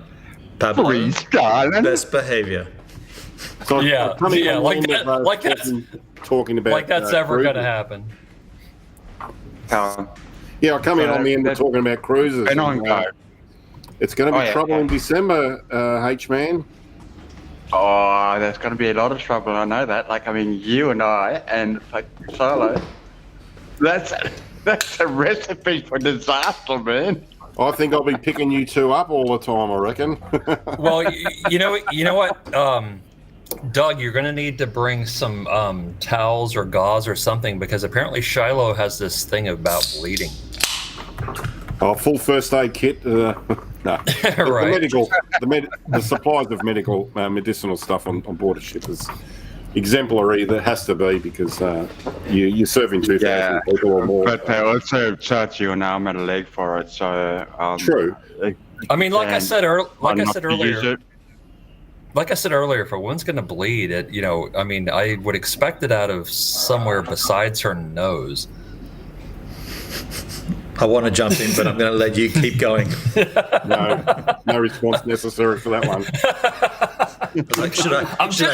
Pablo, best behavior. So Yeah, like talking about like that's ever cruises. going to happen. Yeah, I come in on the end of talking about cruises. And on go. It's going to be trouble in December, H-Man. Oh, there's going to be a lot of trouble. I know that. Like, I mean, you and I and like Solo. That's a recipe for disaster, man. I think I'll be picking you two up all the time, I reckon. Well, you know what, Doug, you're going to need to bring some towels or gauze or something, because apparently Shiloh has this thing about bleeding. Oh, full first aid kit. No, Right. the supplies of medicinal stuff on board a ship is exemplary. That has to be, because you're serving 2,000 people or more. But they also charge you an arm and a leg for it. So True. I mean, like I said earlier, Like I said earlier, if a woman's going to bleed, I mean, I would expect it out of somewhere besides her nose. I want to jump in, but I'm going to let you keep going. No response necessary for that one. Like, should I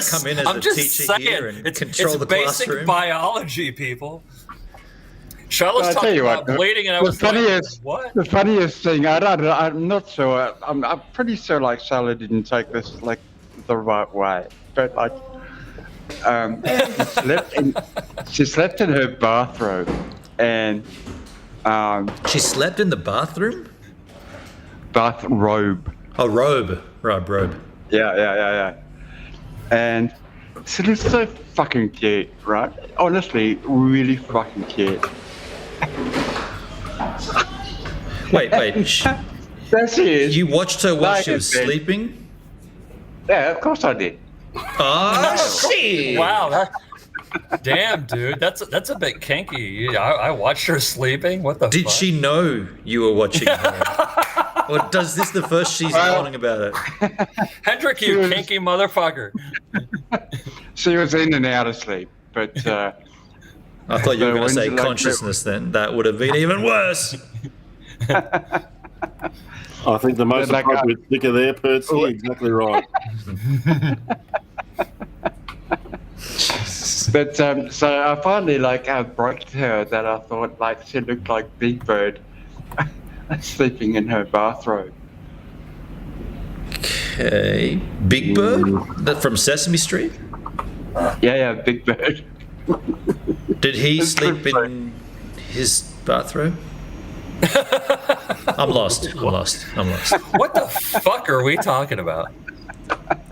come in as a teacher here and control the classroom? It's basic biology, people. Charlotte's tell talking you about what, bleeding, and I was like, what? The funniest thing, I'm not sure. I'm pretty sure like Charlotte didn't take this like the right way, but like she slept in her bathrobe, and she slept in the bathroom? Bathrobe. Oh, robe. Robe. Yeah. And so it's so fucking cute, right? Honestly, really fucking cute. Wait. There she is. You watched her while Like she was a bitch. sleeping? Yeah, of course I did. Oh, shit. Wow, damn, dude, that's a bit kinky. I watched her sleeping. What the? Did fuck? she know you were watching her? Or does this the first she's knowing about it? Hendrik, you kinky motherfucker. She was in and out of sleep, but I thought you were going to say Like, consciousness then. That would have been even worse. I think the most Like, appropriate sticker there, Pertsy. Exactly right. But so I finally broke to her that I thought like she looked like Big Bird sleeping in her bathrobe. Okay. Big Bird? That from Sesame Street? Yeah, Big Bird. Did he It's sleep pretty in his bathrobe? I'm lost. What the fuck are we talking about?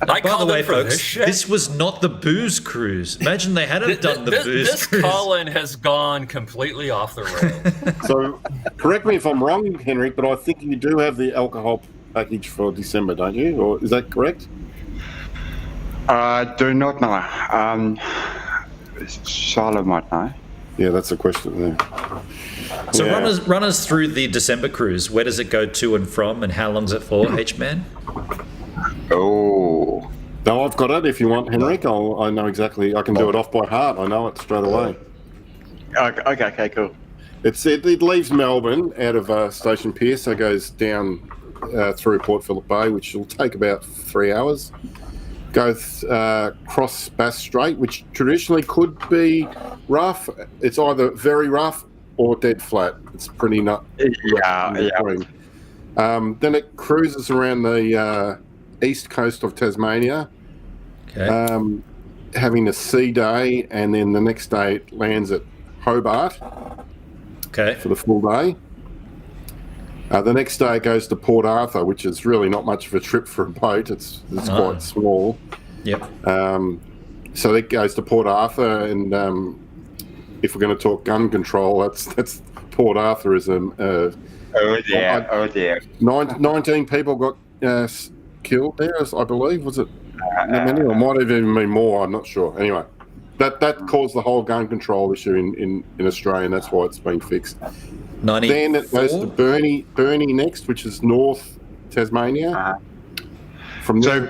By the way, folks, this shit. this was not the booze cruise. Imagine they hadn't done the booze This cruise. Colin has gone completely off the rails. So, correct me if I'm wrong, Henrik, but I think you do have the alcohol package for December, don't you? Or is that correct? I do not know. Charlotte might know. Yeah, that's the question there. So Yeah. run us through the December cruise. Where does it go to and from, and how long's it for, H-Man? Oh. No, I've got it. If you want, Henrik, I know exactly. I can do it off by heart. I know it straight away. Okay, cool. It leaves Melbourne out of Station Pierce, so it goes down through Port Phillip Bay, which will take about 3 hours. Goes cross Bass Strait, which traditionally could be rough. It's either very rough or dead flat. It's pretty nut. Yeah. Then it cruises around the east coast of Tasmania, Okay. having a sea day, and then the next day it lands at Hobart Okay. for the full day. The next day it goes to Port Arthur, which is really not much of a trip for a boat. It's quite small. Yep. So it goes to Port Arthur and if we're going to talk gun control, that's Port Arthur is Oh dear. 19 people got killed there, I believe. Was it many, or might have even been more? I'm not sure. Anyway, that caused the whole gun control issue in Australia, and that's why it's been fixed. 94? Then it goes to Burnie next, which is North Tasmania. From So there,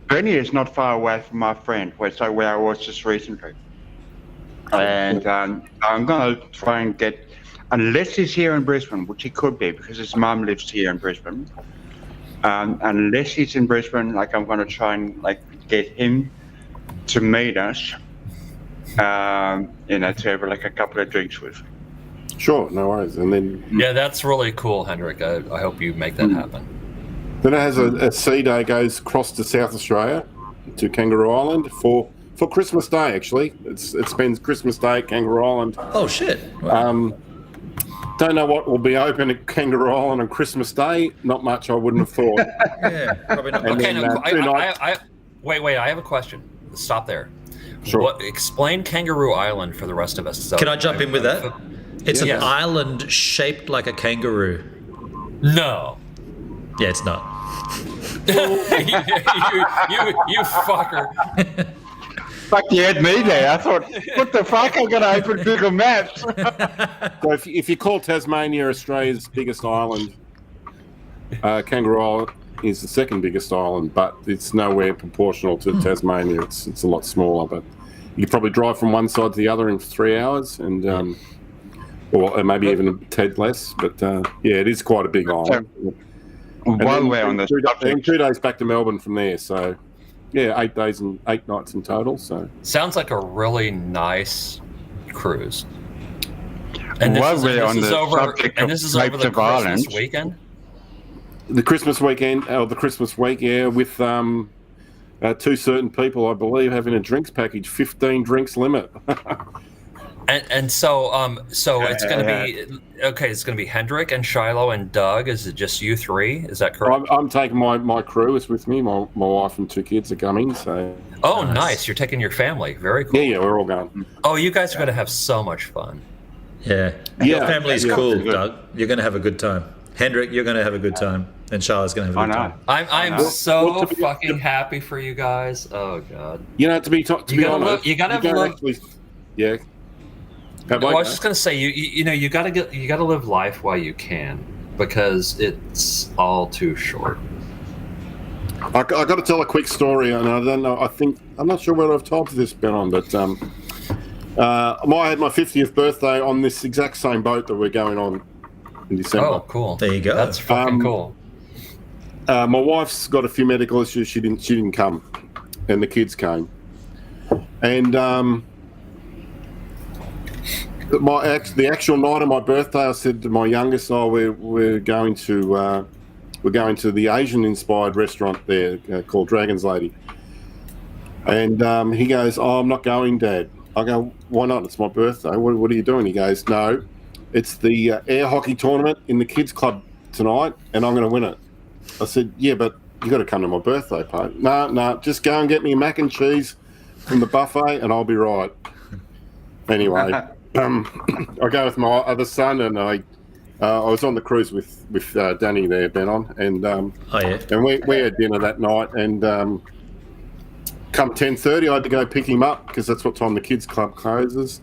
Burnie is not far away from my friend, where I was just recently. And I'm going to try and get, unless he's here in Brisbane, which he could be because his mum lives here in Brisbane. Unless he's in Brisbane, like I'm going to try and like get him to meet us, to have like a couple of drinks with. sure, no worries. And then Yeah, that's really cool, Hendrik. I hope you make that happen. Then it has a sea day, goes across to South Australia, to Kangaroo Island for Christmas Day, actually. It spends Christmas Day at Kangaroo Island. Oh, shit. Wow. Don't know what will be open at Kangaroo Island on Christmas Day. Not much, I wouldn't have thought. Yeah, probably not. And Okay, then, no, 2 nights. wait. I have a question. Stop there. Sure. Explain Kangaroo Island for the rest of us. So, Can I jump in with that? It's an Yes. island shaped like a kangaroo. No. Yeah, it's not. you fucker. Fuck, you had me there. I thought, what the fuck? I'm going to open Google Maps. So if you call Tasmania Australia's biggest island, Kangaroo Island is the second biggest island, but it's nowhere proportional to Tasmania. It's a lot smaller, but you could probably drive from one side to the other in 3 hours, and or maybe even a tad less. But yeah, it is quite a big island. And While then we're on the 2 subject, 2 days back to Melbourne from there. So yeah, 8 days and 8 nights in total. So Sounds like a really nice cruise. And While this we're on is the over. subject And of this is over the rapes of Christmas Ireland. weekend. the Christmas weekend, or the Christmas week, yeah, with 2 certain people, I believe, having a drinks package, 15 drinks limit. And so it's going to be okay. It's going to be Hendrik and Shiloh and Doug. Is it just you three? Is that correct? I'm taking my crew is with me. My wife and 2 kids are coming. So Oh, nice. You're taking your family. Very cool. yeah, we're all going. Oh, you guys are going to have so much fun. Yeah. Yeah. Your family's Yeah. cool, Doug. You're going to have a good time. Hendrik, you're going to have a good time. And Charlotte's going to have a good time. I'm know. so Well, to be- fucking happy for you guys. Oh god. You know, to be gotta honest, you gotta don't love- actually. Yeah. Well, I was just gonna say you know you gotta live life while you can, because it's all too short. I got to tell a quick story, and I don't know. I'm not sure whether I've told you this, Ben, on, but I had my 50th birthday on this exact same boat that we're going on in December. Oh, cool. There you go. That's fucking cool. My wife's got a few medical issues. She didn't come, and the kids came. And the actual night of my birthday, I said to my youngest, "Oh, we're going to the Asian-inspired restaurant there called Dragon's Lady." And he goes, "Oh, I'm not going, Dad." I go, "Why not? It's my birthday. What are you doing?" He goes, "No, it's the air hockey tournament in the kids' club tonight, and I'm going to win it." I said, "Yeah, but you got to come to my birthday party." No, just go and get me mac and cheese from the buffet, and I'll be right. Anyway, I go with my other son, and I was on the cruise with Danny there, Benon, and Oh, yeah. and we had dinner that night, and come 10:30, I had to go pick him up because that's what time the kids' club closes.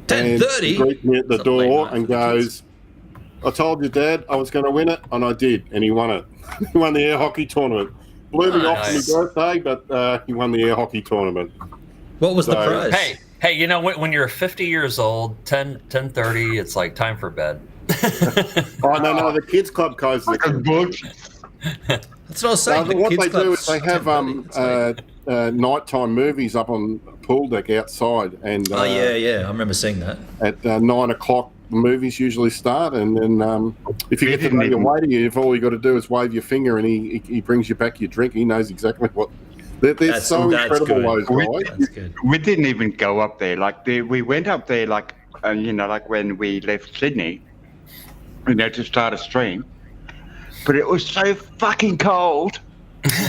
10:30? He greets me at the It's a late door night for and the kids. goes, "I told you, Dad, I was going to win it," and I did, and he won it. He won the air hockey tournament. Blew me off Nice. for my birthday, but he won the air hockey tournament. What was the So- prize? Hey, you know when you're 50 years old, 10:30, it's like time for bed. Oh no, the kids' club closes. fucking book. That's what I was saying. The What kids they do club's is they have 10:30. It's like- nighttime movies up on the pool deck outside, and Oh, yeah. I remember seeing that. at 9 o'clock the movies usually start, and then if you get to know your waiter, if all you got to do is wave your finger and he brings you back your drink, he knows exactly what. They're so incredible, good. those guys. That's good. We didn't even go up there. We went up there like when we left Sydney, to start a stream. But it was so fucking cold.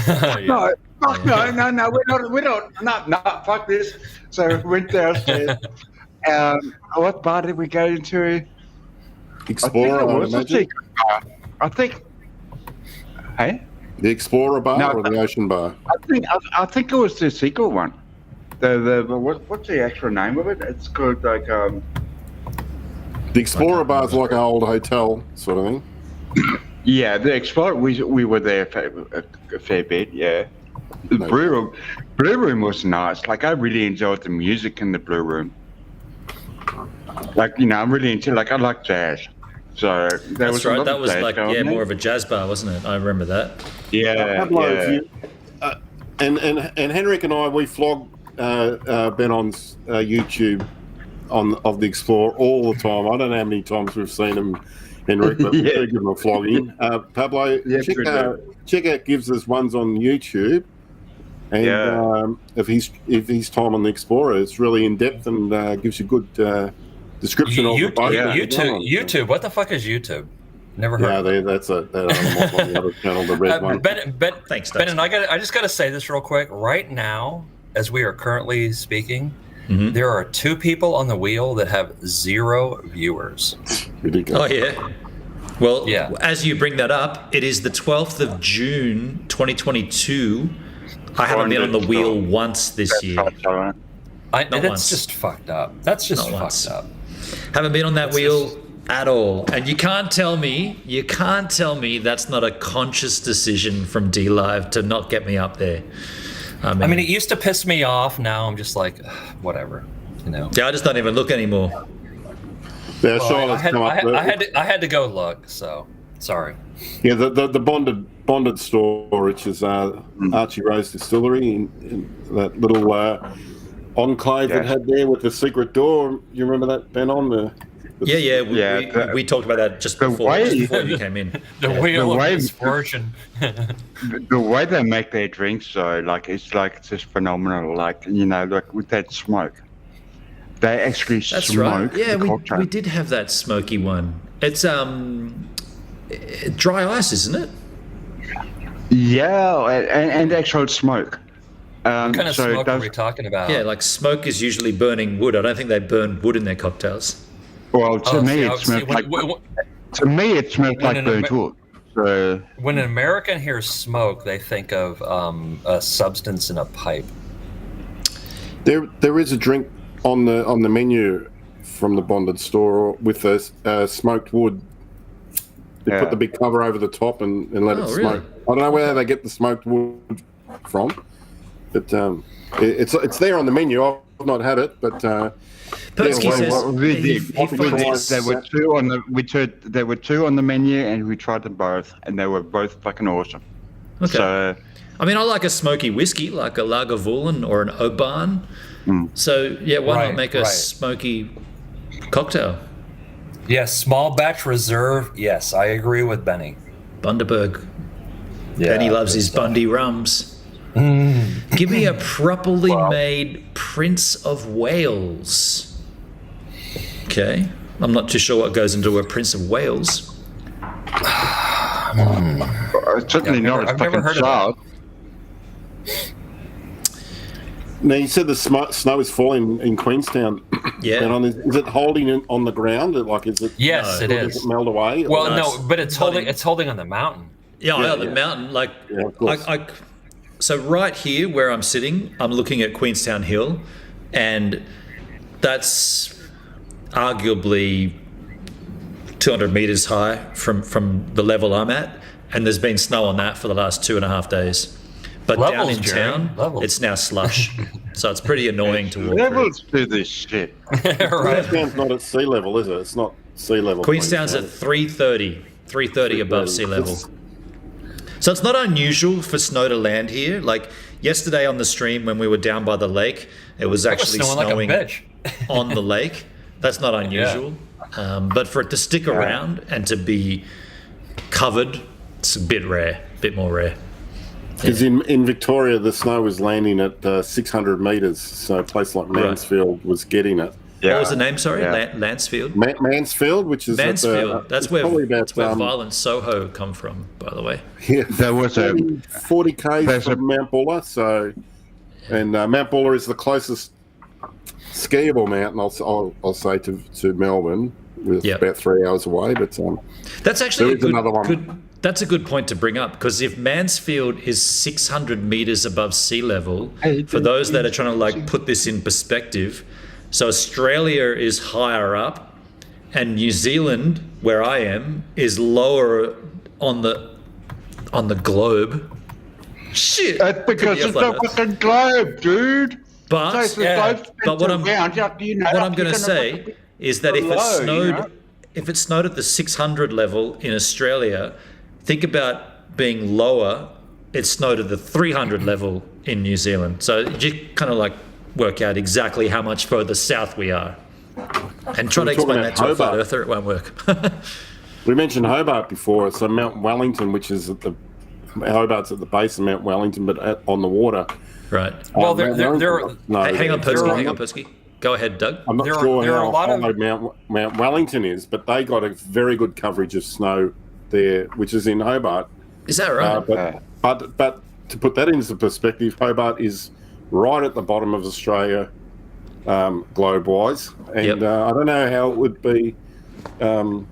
No, fuck no, we're not, no, fuck this. So we went downstairs, What bar did we go into? Explorer, I I think it would was a imagine. secret bar. I think. Hey, The Explorer bar No, or the Ocean bar? I think it was the secret one. What's the actual name of it? It's called like The Explorer bar is like an old hotel sort of thing. Yeah, the Explorer. We were there a fair bit. Yeah, the No. Blue Room was nice. Like I really enjoyed the music in the Blue Room. Like I'm really into I like jazz. So there was That's a right. lot That of was jazz like going more there. of a jazz bar, wasn't it? I remember that. Yeah, Pablo, yeah. if you, and Henrik and I, we flog Ben on's YouTube of the Explorer all the time. I don't know how many times we've seen him, Henrik, but we do give him a flogging. Pablo, Yes, we do. check out Gives Us Ones on YouTube. And if his time on the Explorer, it's really in depth and gives you good description of the boat. YouTube. What the fuck is YouTube? Never heard. Yeah, of it. that's on the other channel, the red one. Thanks, Ben. And I just got to say this real quick. Right now, as we are currently speaking, there are 2 people on the wheel that have 0 viewers. Ridiculous. Oh yeah. Well, Yeah. as you bring that up, it is the 12th of June, 2022. I haven't been on the wheel once this year. That's once. just fucked up. That's just Not fucked once. up. Haven't been on that wheel at all. And you can't tell me that's not a conscious decision from D-Live to not get me up there. I mean, it used to piss me off. Now I'm just like, whatever, Yeah, I just don't even look anymore. Yeah, Well, Charlotte's come up with I had to go look. So sorry. Yeah, the bonded store, which is Archie Rose Distillery, in that little enclave it had there with the secret door. You remember that, Ben? We talked about that just before you came in. The wheel of misfortune. The way they make their drinks, though, it's just phenomenal. With that smoke, they actually That's smoke. right. Yeah, the cocktail. we did have that smoky one. It's dry ice, isn't it? Yeah, and actual smoke. What kind of smoke are we talking about? Yeah, like smoke is usually burning wood. I don't think they burn wood in their cocktails. Well, to me, it smelled like burnt wood. So when an American hears smoke, they think of a substance in a pipe. There is a drink on the menu from the bonded store with a smoked wood. They put the big cover over the top and let it smoke. Really? I don't know where they get the smoked wood from, but it's there on the menu. I've not had it, but Persky says we finds there were two on the menu, and we tried them both, and they were both fucking awesome. Okay. So, I mean, I like a smoky whiskey, like a Lagavulin or an Oban. So yeah, why not make a smoky cocktail? Yes, small batch reserve. Yes, I agree with Benny. Bundaberg. Yeah, Benny loves his Bundy rums. Give me a properly made Prince of Wales. Okay. I'm not too sure what goes into a Prince of Wales. certainly not as fucking sharp. Now, you said the snow is falling in Queenstown. Yeah. And is it holding it on the ground? Is it? Yes, it is. Does it melt away? Well, No, no, but it's holding on the mountain. Yeah, the mountain. Like, Yeah, of course. So right here where I'm sitting, I'm looking at Queenstown Hill, and that's arguably 200 meters high from the level I'm at, and there's been snow on that for the last 2.5 days. But down Levels, in Jerry, town, levels. it's now slush, so it's pretty annoying to walk through. Levels do this shit. Right. Queenstown's not at sea level, is it? It's not sea level. Queenstown's at 330 above sea level. So it's not unusual for snow to land here. Like yesterday on the stream when we were down by the lake, it was actually snowing like a bitch. on the lake. That's not unusual. But for it to stick around and to be covered, it's a bit more rare. Because in Victoria, the snow was landing at 600 metres, so a place like Mansfield was getting it. Yeah. What was the name, sorry? Yeah. Lansfield? Mansfield, which is Mansfield. That's where about, Violent Soho come from, by the way. Yeah, There was a 40 k's from Mount Buller. So, and Mount Buller is the closest skiable mountain. I'll say to Melbourne, with about 3 hours away. But that's actually another one. That's a good point to bring up, because if Mansfield is 600 meters above sea level, for those that are trying to like put this in perspective, so Australia is higher up, and New Zealand, where I am, is lower on the globe. Shit. That's because it's a fucking globe, dude. But what I'm going to say is that if it snowed at the 600 level in Australia, think about being lower. It snowed at the 300 level in New Zealand. So you kind of like work out exactly how much further south we are, and try to explain that to a flat earther. It won't work. We mentioned Hobart before. So Mount Wellington, which is Hobart's at the base of Mount Wellington, but on the water. Right. Well, hang on, Persky. Go ahead, Doug. I'm not sure how high Mount Wellington is, but they got a very good coverage of snow there, which is in Hobart. Is that right? But to put that into perspective, Hobart is right at the bottom of Australia, globe-wise, and I don't know how it would be level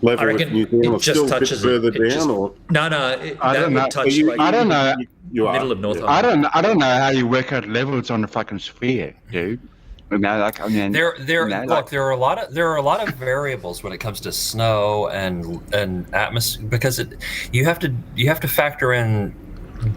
with New Zealand. It just touches further down, or no. I don't know. I don't know. Middle of North. I don't know how you work out levels on a fucking sphere, dude. There are a lot of variables when it comes to snow and atmosphere, because you have to factor in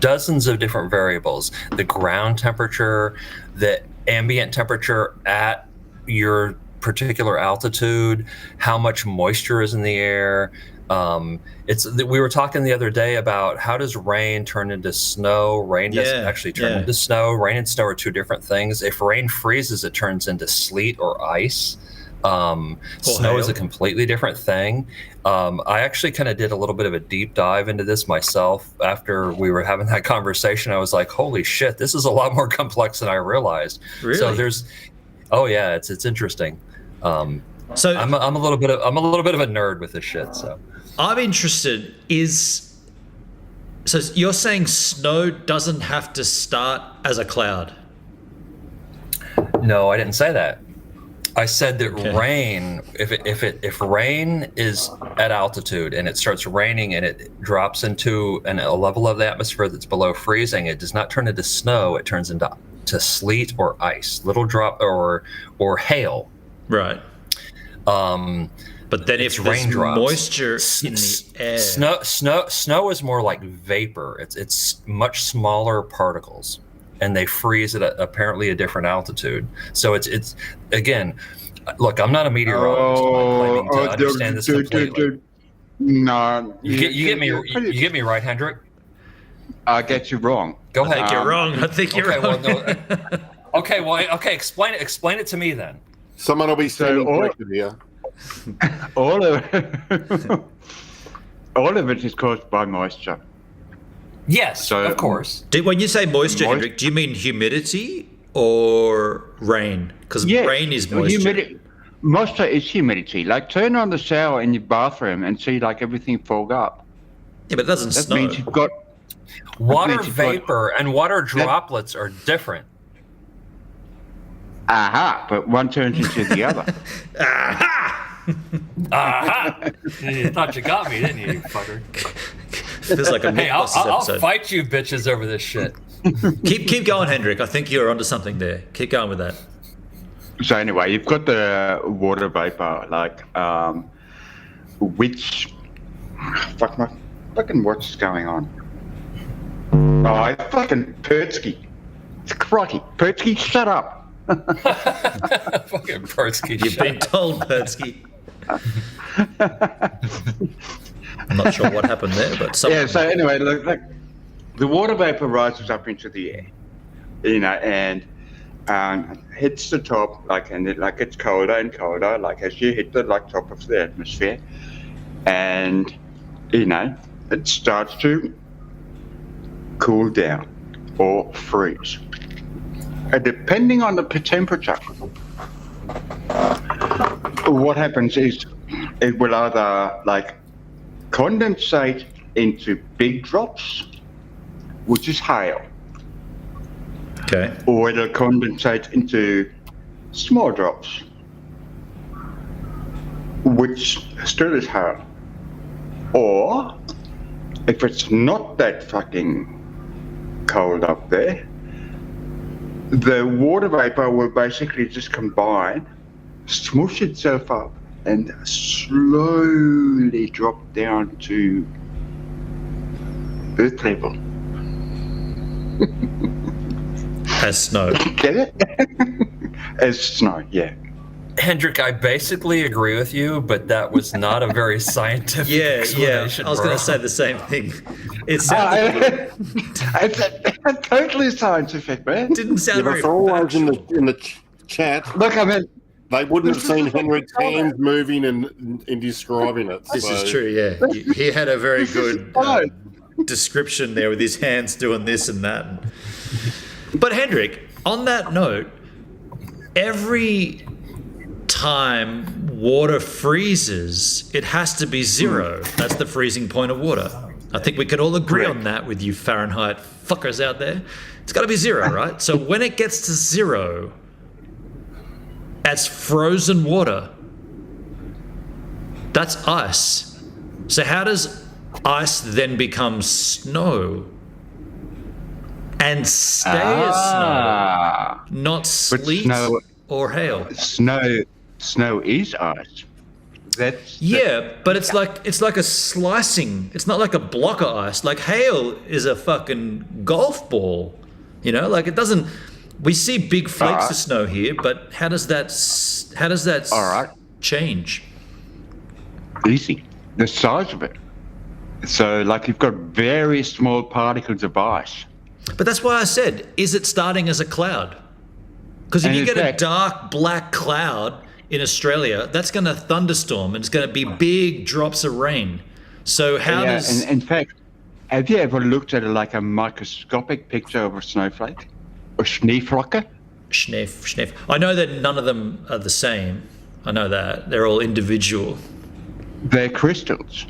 dozens of different variables: the ground temperature, the ambient temperature at your particular altitude, how much moisture is in the air. We were talking the other day about how does rain turn into snow. Rain doesn't actually turn into snow. Rain and snow are two different things. If rain freezes, it turns into sleet or ice. Snow is a completely different thing. I actually kind of did a little bit of a deep dive into this myself after we were having that conversation. I was like, holy shit, this is a lot more complex than I realized. Really? So it's interesting. So I'm a little bit of a nerd with this shit. So I'm interested. So you're saying snow doesn't have to start as a cloud? No, I didn't say that. I said that rain, if rain is at altitude and it starts raining and it drops into a level of the atmosphere that's below freezing, it does not turn into snow. It turns into sleet or ice, little drop or hail. Right. But then if there's moisture in the air, snow is more like vapor. It's much smaller particles, and they freeze at apparently a different altitude. So it's again, look, I'm not a meteorologist. I'm claiming to understand this completely. No, you get me right, Hendrik. I get you wrong. Go ahead. I think you're wrong. Okay. Explain it to me then. Someone will be standing corrected here. All of it is caused by moisture. Yes, of course. When you say moisture, Hendrik, do you mean humidity or rain? Because rain is moisture. Moisture is humidity. Like, turn on the shower in your bathroom and see like everything fog up. Yeah, but it doesn't snow. That means you've got water vapor and water droplets are different. Aha! But one turns into the other. Aha! You thought you got me, didn't you fucker? Feels like a I'll fight you bitches over this shit. Keep going, Hendrik. I think you're onto something there. Keep going with that. So anyway, you've got the water vapor, like, which, what's going on? Oh, fucking Pertsky. Crikey. Pertsky, shut up. Fucking Pertsky. You've been told, Pertsky. I'm not sure what happened there, but something. Yeah, so anyway, look, the water vapor rises up into the air, and hits the top, and it gets colder and colder, as you hit the top of the atmosphere, and it starts to cool down or freeze. And depending on the temperature, what happens is it will either condensate into big drops, which is hail. Okay. Or it'll condensate into small drops, which still is hard. Or if it's not that fucking cold up there, the water vapor will basically just combine, smoosh itself up, and slowly drop down to Earth level. As snow. Get it? As snow, yeah. Hendrik, I basically agree with you, but that was not a very scientific explanation. I was going bro. to say the same thing. It sounded It's totally scientific, man. didn't sound very For all those factual. in the chat, Look, I mean, they wouldn't have seen Henrik's hands moving and in describing it. This so. is true, yeah. He had a very good fine. description there with his hands doing this and that. But Hendrik, on that note, every time water freezes, it has to be zero. That's the freezing point of water. I think we could all agree on that with you Fahrenheit fuckers out there. It's got to be zero, right? So when it gets to zero, that's frozen water. That's ice. So how does ice then become snow? And stay as snow, not sleet snow- or hail. Snow is ice. Yeah, but it's like a slicing. It's not like a block of ice. Like hail is a fucking golf ball. You know, like it doesn't. We see big flakes of snow here, but how does that All right. change? Easy. The size of it. So, like, you've got very small particles of ice. But that's why I said, is it starting as a cloud? Because if And you in get fact- a dark black cloud in Australia, that's going to thunderstorm and it's going to be big drops of rain. So how Yeah, does... and in fact, have you ever looked at like a microscopic picture of a snowflake? Or schneeflocke? Schneef. I know that none of them are the same. I know that. They're all individual. They're crystals.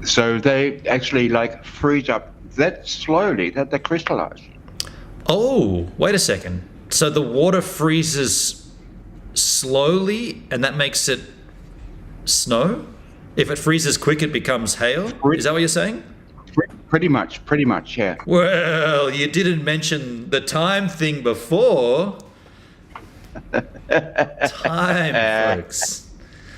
So they actually like freeze up that slowly that they crystallize. Oh, wait a second. So the water freezes slowly and that makes it snow? If it freezes quick, it becomes hail? Is that what you're saying? Pretty much, yeah. Well, you didn't mention the time thing before. Time, folks.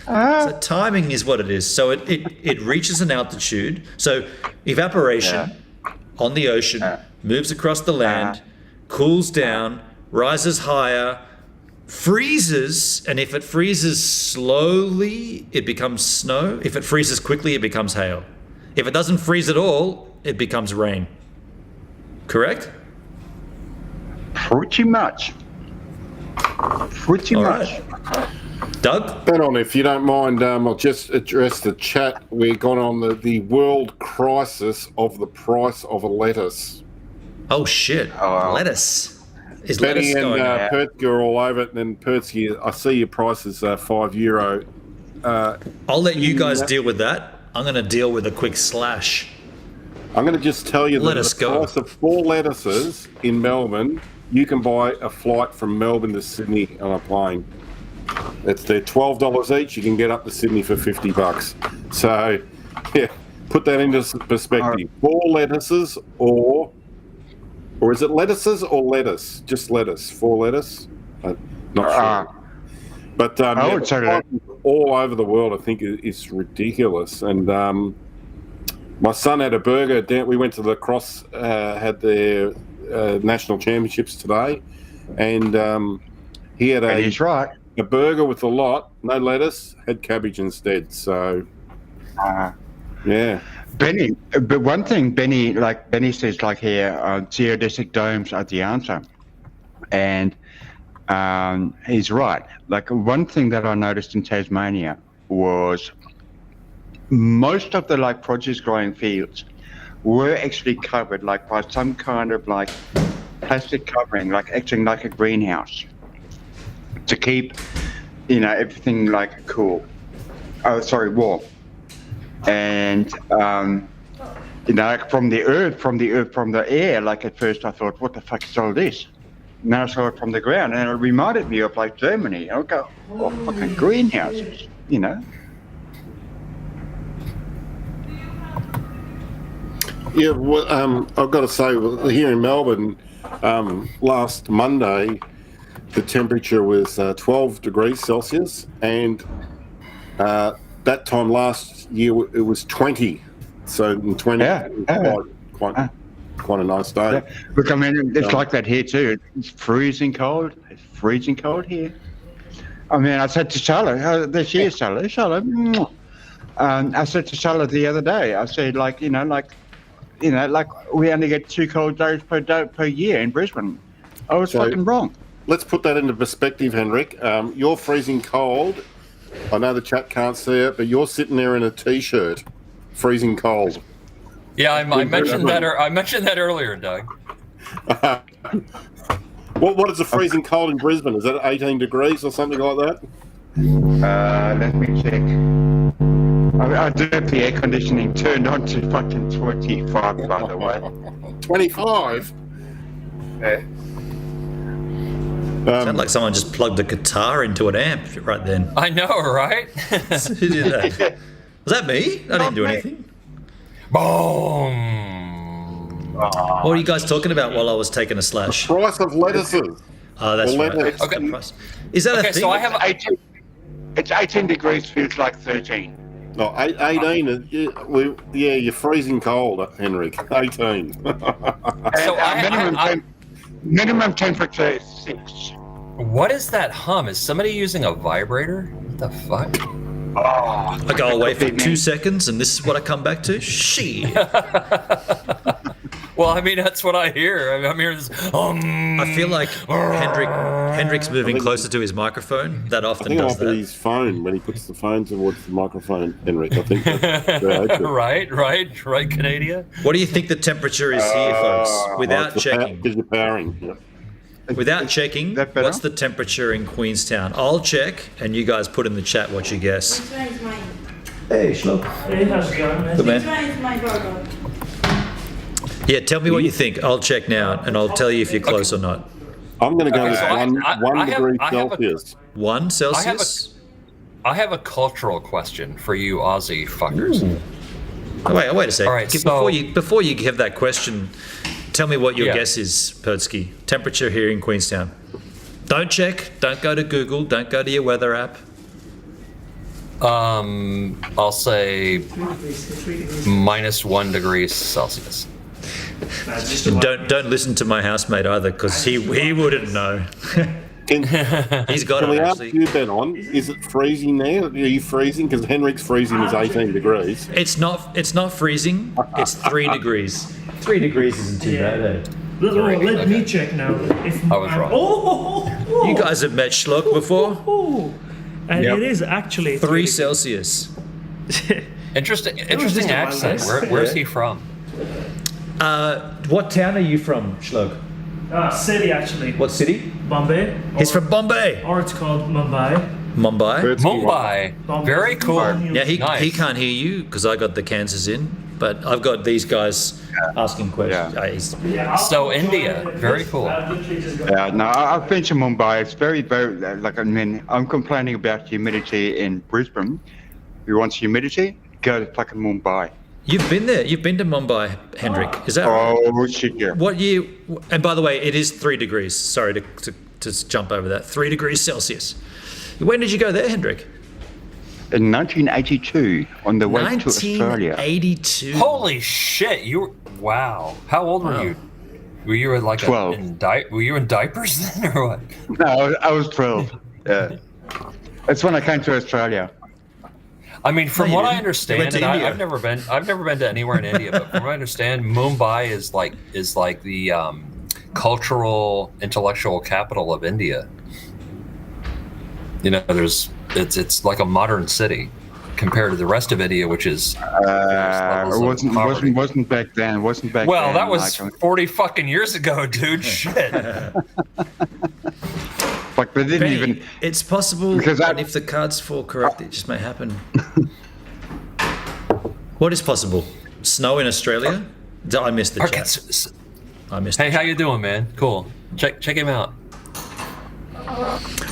So timing is what it is. So it reaches an altitude. So evaporation on the ocean moves across the land, cools down, rises higher, freezes, and if it freezes slowly, it becomes snow. If it freezes quickly, it becomes hail. If it doesn't freeze at all, it becomes rain. Correct? Pretty much. Pretty All much. right. Doug? Ben, on, if you don't mind, I'll just address the chat. We've gone on the world crisis of the price of a lettuce. Oh, shit. wow. Lettuce. Is Benny lettuce and going up? Pertsky are all over it, and then Pertsky, I see your price is €5. I'll let you guys deal with that. I'm going to deal with a quick slash. I'm going to just tell you Let that us the go. price of 4 lettuces in Melbourne, you can buy a flight from Melbourne to Sydney on a plane. They're $12 each. You can get up to Sydney for $50. So, yeah, put that into perspective. 4 lettuces, or is it lettuces or lettuce? Just lettuce. 4 lettuce. Not sure. But I would say that. all over the world, I think is ridiculous. And my son had a burger. We went to the Cross, had their national championships today, and he had And he's right. a burger with a lot, no lettuce, had cabbage instead. So, yeah. Benny, but one thing Benny says, like here, geodesic domes are the answer. And he's right. Like one thing that I noticed in Tasmania was most of the like produce growing fields were actually covered like by some kind of like plastic covering, like acting like a greenhouse to keep, everything like cool. Warm. And like from the air, like at first I thought, what the fuck is all this? Now I saw it from the ground, and it reminded me of like Germany. I go, oh, fucking greenhouses, you know. Yeah, well, I've got to say, here in Melbourne, last Monday, the temperature was 12 degrees Celsius, and that time last year it was 20. So in 20, quite a nice day. Yeah. Look, I mean, it's like that here too. It's freezing cold. It's freezing cold here. I mean, I said to Charlotte, this year, Charlotte, I said to Charlotte the other day, I said, like we only get 2 cold days per year in Brisbane. I was fucking wrong. Let's put that into perspective, Henrik. You're freezing cold. I know the chat can't see it, but you're sitting there in a t-shirt, freezing cold. Yeah, I mentioned that. I mentioned that earlier, Doug. What is the freezing cold in Brisbane? Is that 18 degrees or something like that? Let me check. I do have the air conditioning turned on to fucking 25, by the way. 25? Yeah. Sounded like someone just plugged a guitar into an amp right then. I know, right? Who did that? Was that me? I didn't do anything. Boom. What were you guys talking about while I was taking a slash? Price of lettuces. Oh, that's right. lettuce. Okay. Is that a thing? So I have 18, it's 18 degrees, feels like 13. No, 18. You're freezing cold, Henrik. 18. Minimum temperature is 6. What is that hum? Is somebody using a vibrator? What the fuck? Oh, I go away for 2 seconds, and this is what I come back to. Shit. Well, I mean, that's what I hear. I'm hearing this. I feel like Hendrik's moving closer to his microphone. That I often think does after that. his phone, when he puts the phone towards the microphone, Henrik, I think that's right, Canada. What do you think the temperature is here, folks? Without checking. Because you're powering. Yep. Without checking, that better? what's the temperature in Queenstown? I'll check, and you guys put in the chat what you guess. Which one is mine? Hey, Schlock. Hey, how's it going? Good Which man. one is my burger? Yeah, tell me what you think. I'll check now, and I'll tell you if you're close or not. I'm going to go Okay, with so I one have- degree I have a- Celsius. 1 Celsius? I have a cultural question for you Aussie fuckers. Oh, wait a sec. All right, Before you give that question, tell me what your Yeah. guess is, Pertsky. Temperature here in Queenstown. Don't check. Don't go to Google. Don't go to your weather app. I'll say -1 degrees Celsius. And don't listen to my housemate either, because he wouldn't know. Can He's got we it ask actually. you, Ben, on? Is it freezing there? Are you freezing? Because Henrik's freezing is 18 degrees. It's not freezing. It's 3 degrees. 3 degrees isn't too bad, eh? Let me check now. If I was wrong. You guys have met Schlock before. And Yep. it is actually 3 Celsius. Interesting just a accent. while Where's he from? What town are you from, Schlock? City actually. What city? Bombay. He's from Bombay. Or it's called Mumbai. Mumbai. Mumbai. Very cool. Yeah, he Nice. can't hear you because I got the Kansas in, but I've got these guys asking questions. Yeah. So India, very cool. Yeah, no, I've been to Mumbai. It's very, very, I'm complaining about humidity in Brisbane. Who wants humidity? Go to fucking Mumbai. You've been there. You've been to Mumbai, Hendrik. Is that right? Oh, shit, yeah. What year? And by the way, it is 3 degrees. Sorry to jump over that. 3 degrees Celsius. When did you go there, Hendrik? In 1982, on the way to Australia. 1982. Holy shit! Wow. How old were you? Were you like 12. Were you in diapers then, or what? No, I was 12. Yeah. That's when I came to Australia. I mean, from No, you what I didn't. You understand, went to and India. I've never been to anywhere in India, but from what I understand, Mumbai is like the cultural, intellectual capital of India. You know, it's like a modern city compared to the rest of India, which is Wasn't back then. Wasn't back well, then. that was like, 40 fucking years ago, dude. Shit. like they didn't Benny, even. it's possible, Because and if the cards fall correct, it just may happen. What is possible? Snow in Australia? I missed the chat. I missed Hey, the how chat. you doing, man? Cool. Check him out.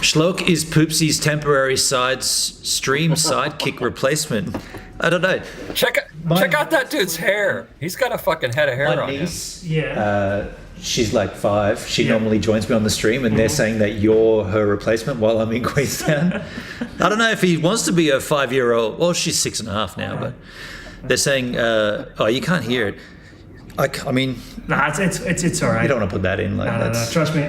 Schlock is Poopsy's temporary stream sidekick replacement. I don't know. Check out that dude's hair. He's got a fucking head of hair My on him. niece, Yeah. she's like 5. She normally joins me on the stream, and they're saying that you're her replacement while I'm in Queenstown. I don't know if he wants to be a 5-year-old. Well, she's 6.5 now, but they're saying, oh, you can't hear it. I mean, Nah, it's all right. you don't want to put that in. Like, No, that's, trust me,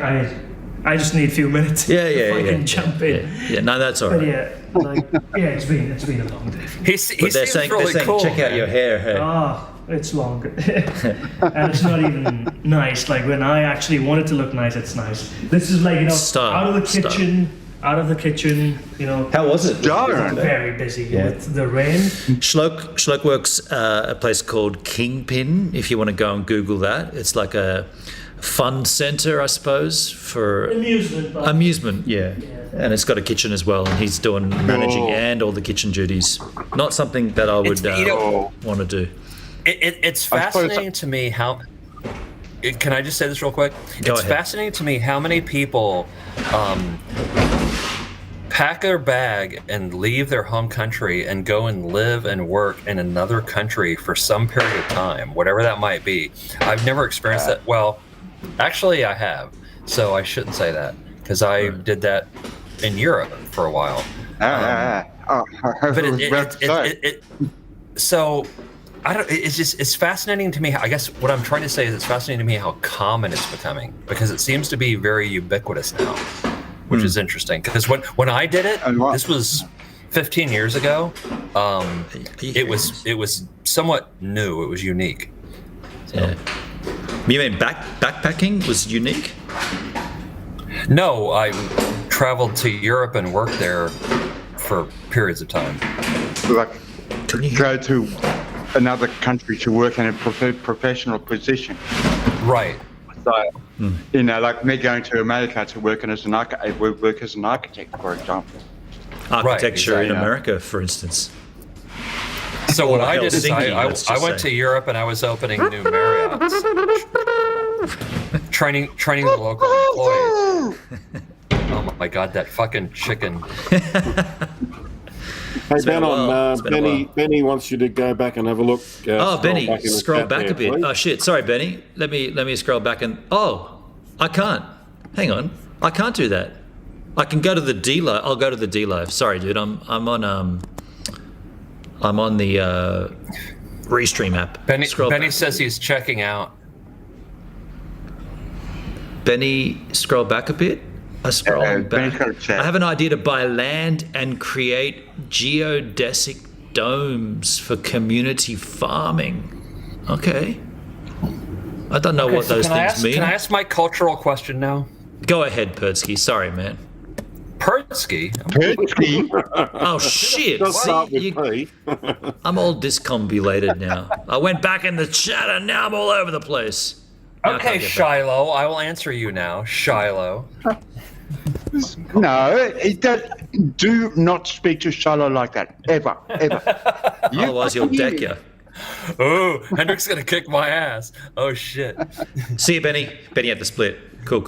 I just need a few minutes. Yeah, if I can yeah. jump in. Yeah, no, that's all But right. it's been a long day. He But they're seems saying, really cool. check out your hair. Hey. Oh, it's long. And it's not even nice. Like when I actually want it to look nice, it's nice. This is like, Stop, out of the kitchen, How was it? Darn. very busy Yeah. with the rain. Schlock works a place called Kingpin, if you want to go and Google that. It's like a fun center, I suppose, for amusement, yeah. And it's got a kitchen as well, and he's doing managing and all the kitchen duties. Not something that I would want to do. It's I suppose- fascinating to me how. Can I just say this real quick? Go It's ahead. fascinating to me how many people pack their bag and leave their home country and go and live and work in another country for some period of time, whatever that might be. I've never experienced that. Well, actually, I have. So I shouldn't say that because I did that in Europe for a while. But so I don't. It's fascinating to me. I guess what I'm trying to say is it's fascinating to me how common it's becoming because it seems to be very ubiquitous now, which is interesting. Because when I did it, this was 15 years ago. It was somewhat new. It was unique. So. Yeah. You mean backpacking was unique? No, I traveled to Europe and worked there for periods of time. Like, go to another country to work in a professional position. Right. So, like me going to America to work as an architect, for example. Architecture Right, in exactly. America, for instance. So what I did is Helsinki, let's I just went say. to Europe and I was opening new Marriotts, training the local employees. Oh my God, that fucking chicken! Hey, It's been a while. It's been a while. Benny wants you to go back and have a look. Benny, back in the scroll chat back there, a bit. please. Oh shit, sorry, Benny. Let me scroll back and I can't. Hang on, I can't do that. I can go to the D Live. I'll go to the D Live. Sorry, dude. I'm on the Restream app. Benny back. says he's checking out. Benny, scroll back a bit. I scroll Benny's back. got a chat. I have an idea to buy land and create geodesic domes for community farming. Okay. I don't know what those things mean. Can I ask my cultural question now? Go ahead, Pertsky. Sorry, man. Pertsky? Oh shit! Does start See, with P. I'm all discombobulated now. I went back in the chat and now I'm all over the place. Now I Okay, can't get back. Shiloh, I will answer you now. Shiloh. No, do not speak to Shiloh like that, ever. Otherwise, he'll deck you. Oh, Hendric's gonna kick my ass. Oh shit. See you, Benny. Benny at the split. Cool.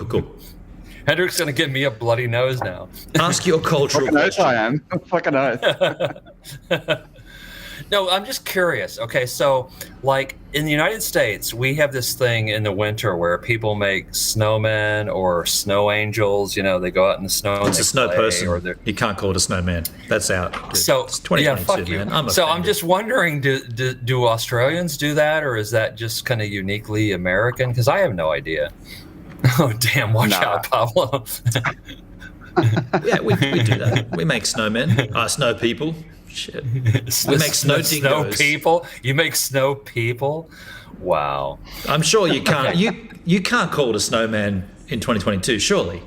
Hendric's gonna give me a bloody nose now. Ask your cultural Fucking oath question. I am. Fucking oath. No, I'm just curious. Okay, so like in the United States, we have this thing in the winter where people make snowmen or snow angels. You know, they go out in the snow. And It's they a snow play, person. Or they're- You can't call it a snowman. That's out. Dude. So it's 2022, yeah, fuck you. man. I'm I'm just wondering, do Australians do that, or is that just kind of uniquely American? Because I have no idea. Oh damn! Watch out, Pablo. Yeah, we do that. We make snowmen. Snow people. Shit. We make snow Snow dingoes. people. You make snow people. Wow. I'm sure you can't. You can't call it a snowman in 2022. Surely,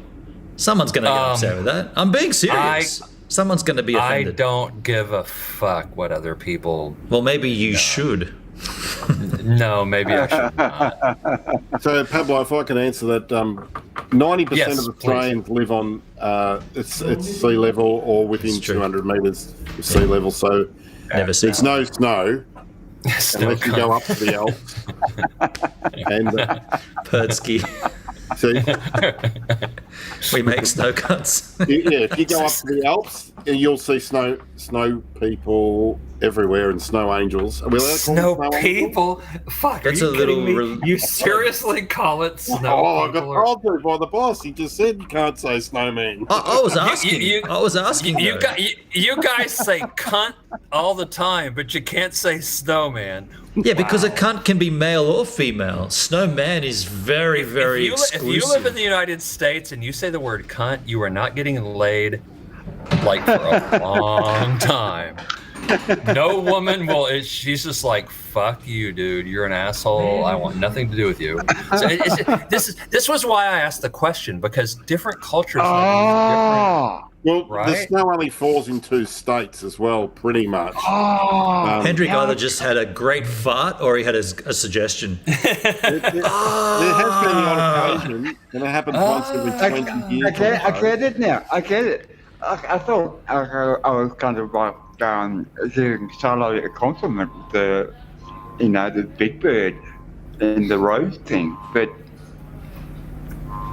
someone's going to get upset with that. I'm being serious. Someone's going to be I offended. don't give a fuck what other people. Well, maybe you should. No, maybe I should not. So, Pablo, if I can answer that, 90% Yes, of Australians live on it's sea level or within It's true. 200 metres of sea level. So Never seen. there's no snow Snow unless you go up to the Alps. And Pertsky. See, We make snow cunts. yeah, if you go up to the Alps, you'll see snow people everywhere and snow angels. Are we allowed to call them Snow angels? people? Fuck, That's are you a kidding little me? You seriously call it snow Oh, I got people? told to by the boss. He just said you can't say snowman. I was asking. I was asking. You, though. you guys say cunt all the time, but you can't say snowman. Yeah, because a cunt can be male or female. Snowman is very, very If exclusive. you live in the United States and you say the word cunt, you are not getting laid like for a long time. No woman will. She's just like, "Fuck you, dude. You're an asshole. I want nothing to do with you." So this was why I asked the question, because different cultures have different. Well, the Right? snow only falls in 2 states as well, pretty much. Hendrik either just had a great fart or he had a suggestion. There has been the odd occasion, and it happens once every 20 years. I get it now. I get it. I thought I was kind of like giving Charlotte a compliment with the big bird and the rose thing, but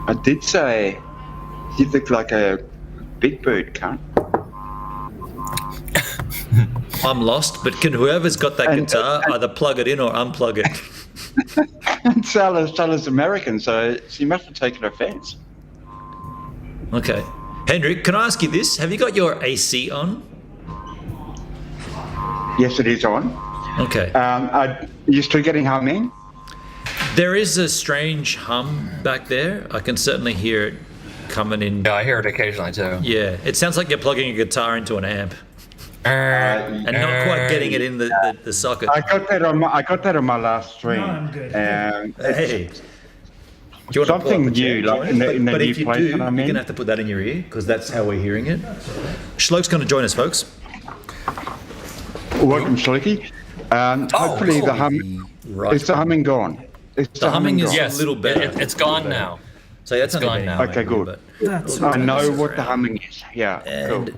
I did say she looked like a big bird cunt. I'm lost, but can whoever's got that guitar either plug it in or unplug it? And Charlotte's American, so she must have taken offence. Okay. Hendrik, can I ask you this? Have you got your AC on? Yes, it is on. Okay. Are you still getting humming? There is a strange hum back there. I can certainly hear it coming in. Yeah, I hear it occasionally too. Yeah, it sounds like you're plugging a guitar into an amp and not quite getting it in the socket. I got that on my last stream. No, I'm good. Hey. Do you want to pull Something up the new, chat? like in the But new if you place do, that I'm you're in. going to have to put that in your ear because that's how we're hearing it. Schloke's going to join us, folks. Welcome, Shlicky. Hopefully the hum. Right. Is the humming gone? Is The humming is gone? Yes, a little better. It's gone now. So that's It's only gone been now. Okay, good. but- That's I know what the humming is. Yeah, And cool.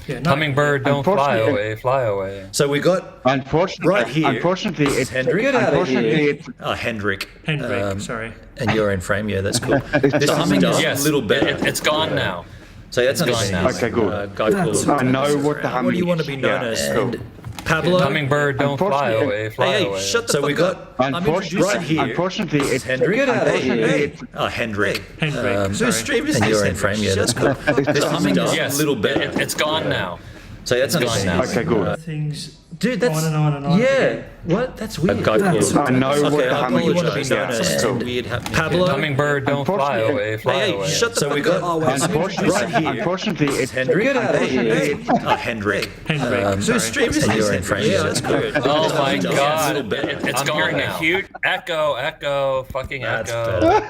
yeah, no, Hummingbird, don't fly Unfortunately- away, fly away. so we got Unfortunately, right here. Unfortunately, it's Hendrik. unfortunately Hendrik. Hendrik, sorry. And you're in frame, yeah, that's cool. It's The humming is Yes, a little better. It's gone now. So that's It's only gone been now. Okay, good. Guy called. I know what the humming What do you want to is. be known Yeah, as? cool. And Pablo. Hummingbird, don't fly Unfortunately- away, fly Hey, away. shut the So fuck we got up. I'm introducing unfortunately, here. unfortunately, it's Hendrik. unfortunately, Hendrik. Hendrik, Whose sorry. stream is And this? you're And in frame, yeah, that's cool. The humming is Yes, a little better. It's gone now. So that's only gone been- now. Okay, good. Things Dude, that's on and on and on. Yeah. What? That's weird. Guy That's- called. I know what Okay, the I humming probably want to be is. known Yeah, as cool. weird happening. Pablo. Hummingbird, don't fly Unfortunately- away, fly Hey, away. shut the So fuck we got. up. Unfortunately, unfortunately, it's Hendrik. unfortunately, Hendrik. Hendrik, Whose sorry. stream is And this? you're in frame, Yeah, yeah. that's good. Oh my It's a god. little better. It's I'm gone hearing now. a Huge echo, fucking That's echo.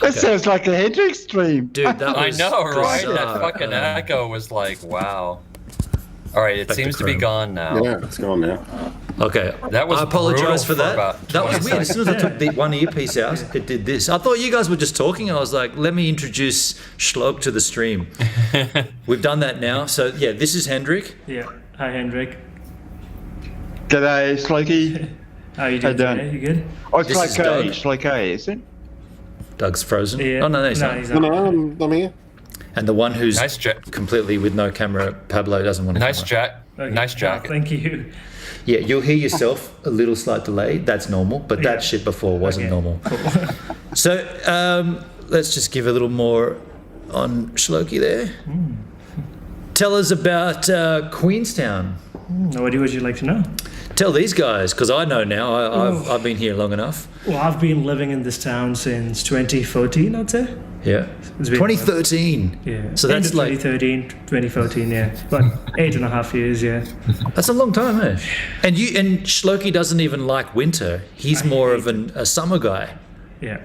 that sounds like a Hendrik stream. Dude, that I was know, right? bizarre. That fucking echo was like, wow. All right, it Back to seems to be Chrome. gone now. Yeah, it's gone now. Okay, That was I apologize brutal for for that. about That was 20 weird. As soon as I took the one earpiece out, it did this. I thought you guys were just talking. I was like, let me introduce Schloke to the stream. We've done that now. So yeah, this is Hendrik. Yeah. Hi, Hendrik. G'day, Slokey. How you How doing you doing? today? You good? Oh, it's This like is Doug. it's like is it? Doug's frozen. Yeah. Oh no, he's no, not. he's No, not. no, I'm here. And the one who's Nice jack. completely with no camera, Pablo doesn't want to. Nice jack. Okay. Nice Oh, jacket. thank you. Yeah, you'll hear yourself a little slight delay. That's normal, but Yeah. that shit before wasn't Okay. normal. So let's just give a little more on Shloki there. Tell us about Queenstown. What would you like to know? Tell these guys, because I know now. I've been here long enough. Well, I've been living in this town since 2014, I'd say. Yeah. It's been- 2013. Yeah. So that's End of like 2013, 2014, yeah. About 8.5 years, yeah. that's a long time, eh? And Shloki doesn't even like winter. He's more of a summer guy. Yeah.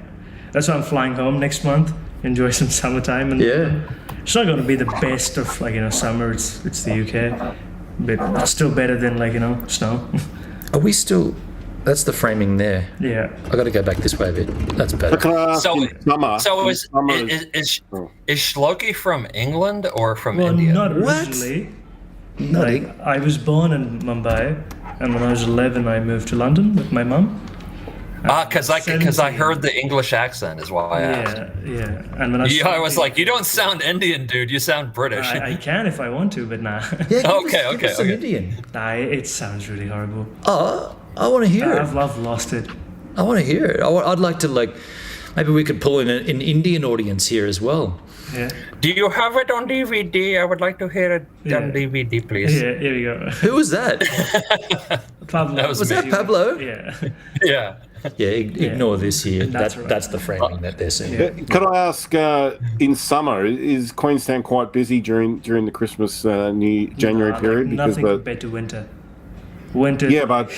That's why I'm flying home next month. Enjoy some summertime. And Yeah. it's not going to be the best of, summer. It's the UK. But it's still better than, snow. Are we still? That's the framing there. Yeah. I got to go back this way a bit. That's better. Can I ask So, in summer? so in is summer is Shloki from England or from Well, India? not What? originally. Nutty. I was born in Mumbai, and when I was 11, I moved to London with my mum. Because I heard the English accent is why I asked. Yeah. And when I was like, you don't sound Indian, dude. You sound British. I can if I want to, but nah. Yeah, Okay. Some Indian. Nah, it sounds really horrible. Oh, I want to hear it. I've lost it. I want to hear it. I'd like to maybe we could pull in an Indian audience here as well. Yeah. Do you have it on DVD? I would like to hear it on DVD, please. Yeah, here we go. Who was that? Pablo. Was that Pablo? Yeah. Yeah. Yeah, ignore this here. That's right. That's the framing that they're seeing. Could I ask, in summer, is Queenstown quite busy during the Christmas January period? Nothing compared to winter. Yeah, but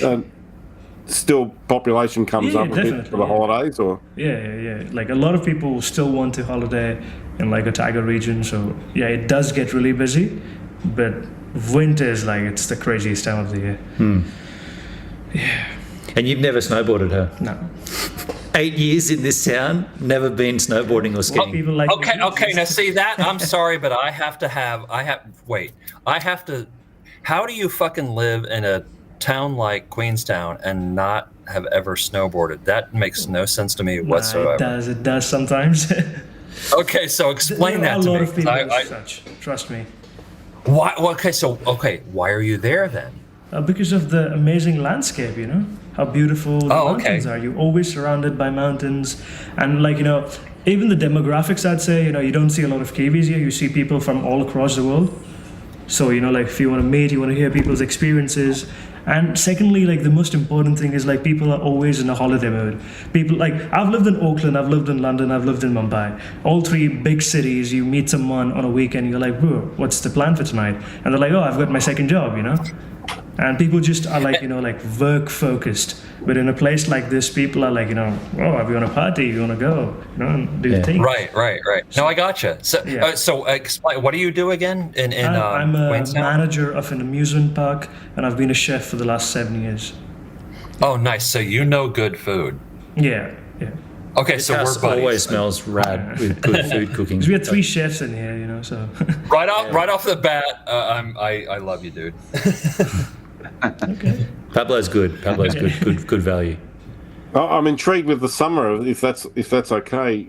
still population comes up a bit for the holidays, or? Yeah. Like a lot of people still want to holiday in like Otago region, so yeah, it does get really busy, but winter is like, it's the craziest time of the year. Yeah. And you've never snowboarded, huh? No. 8 years in this town, never been snowboarding or skiing. People like Okay. Now see that? I'm sorry, but I have to. How do you fucking live in a town like Queenstown and not have ever snowboarded? That makes no sense to me whatsoever. It does sometimes. Okay, so explain that to me. A lot of people do such. Trust me. Why? Why are you there then? Because of the amazing landscape, you know, how beautiful the mountains are. You're always surrounded by mountains, and like, you know, even the demographics, I'd say, you know, you don't see a lot of Kiwis here. You see people from all across the world. So, you know, like if you want to meet, you want to hear people's experiences. And secondly, like the most important thing is like people are always in a holiday mode. People like, I've lived in Auckland, I've lived in London, I've lived in Mumbai. All three big cities, you meet someone on a weekend, you're like, bro, what's the plan for tonight? And they're like, oh, I've got my second job, you know? And people just are like, you know, like work focused. But in a place like this, people are like, you know, oh, if you want to party, you want to go, you know, and do things. Right. No, I gotcha. So, explain. What do you do again I'm a Queenstown? manager of an amusement park, and I've been a chef for the last 7 years. Oh, nice. So you know good food. Yeah. Okay, This so house we're buddies. always smells rad with good food cooking. 'Cause we had 3 chefs in here, you know, so. Right off the bat, I love you, dude. Okay. Pablo's good. Good value. I'm intrigued with the summer, if that's okay.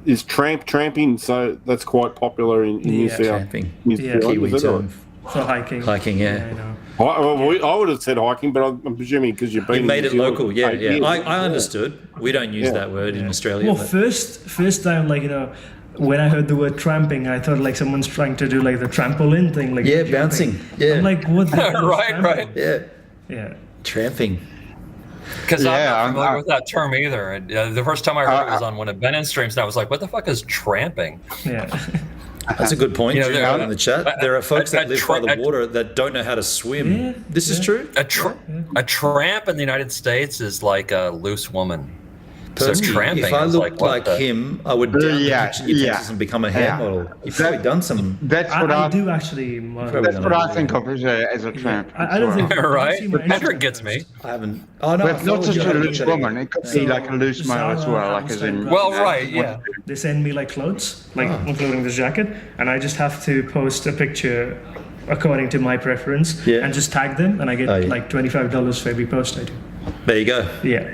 Is tramping? So that's quite popular in New Zealand. Tramping. New Zealand, Kiwi is it, or? term. For hiking. Hiking, yeah. I know. I would have said hiking, but I'm presuming because you've been. You made it New Zealand local, yeah. 8 years. I understood. We don't use that word in Australia. Well, but first time, like, you know, when I heard the word tramping, I thought like someone's trying to do like the trampoline thing, like yeah, jumping. bouncing. Yeah, I'm like, what the hell is Right. tramping? yeah, Yeah. tramping. Because I'm Yeah, not familiar I'm- with that term either. And, the first time I heard it was on one of Ben's streams, and I was like, "What the fuck is tramping?" Yeah. That's a good point. You know, Drew, there- in the chat, there are folks that live by the a- water that don't know how to swim. Yeah, This is true. A tramp in the United States is like a loose woman. So Personally, tramping if I is looked what like the- him, I would down the Yeah, kitchen utensils yeah. and become a hair Yeah. model. You've probably done some. That's what I I, do actually. model. Probably that's what I think of as a tramp. I don't think. Right? you see my Patrick Instagram gets me. post. I haven't. Oh no, I But not followed just you. I a haven't loose looked at it woman. yet. It could be like a loose male as well, like as in. Well, right, yeah. They send me like clothes, like including this jacket, and I just have to post a picture according to my preference, Yeah. and just tag them, and I get Oh, yeah. like $25 for every post I do. There you go. Yeah,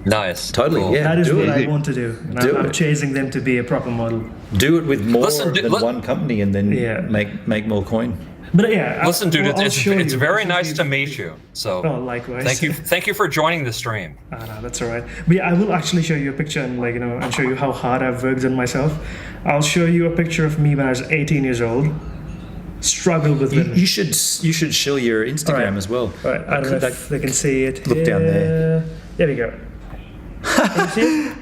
Nice. Totally. Cool. Yeah. that is do what it. I want to do. And Do I'm it. chasing them to be a proper model. Do it with more Listen, than one company, and then Yeah. make more coin. But yeah, Listen, dude, I'll it's show it's you. very This is nice the- to meet you. So Oh, likewise. thank you for joining the stream. No, that's all right. But yeah, I will actually show you a picture and like, you know, and show you how hard I've worked on myself. I'll show you a picture of me when I was 18 years old. Struggled with women. You should share your Instagram Alright. as well. All right, I don't know if they can see it. Look down there. There we go. Can you see it?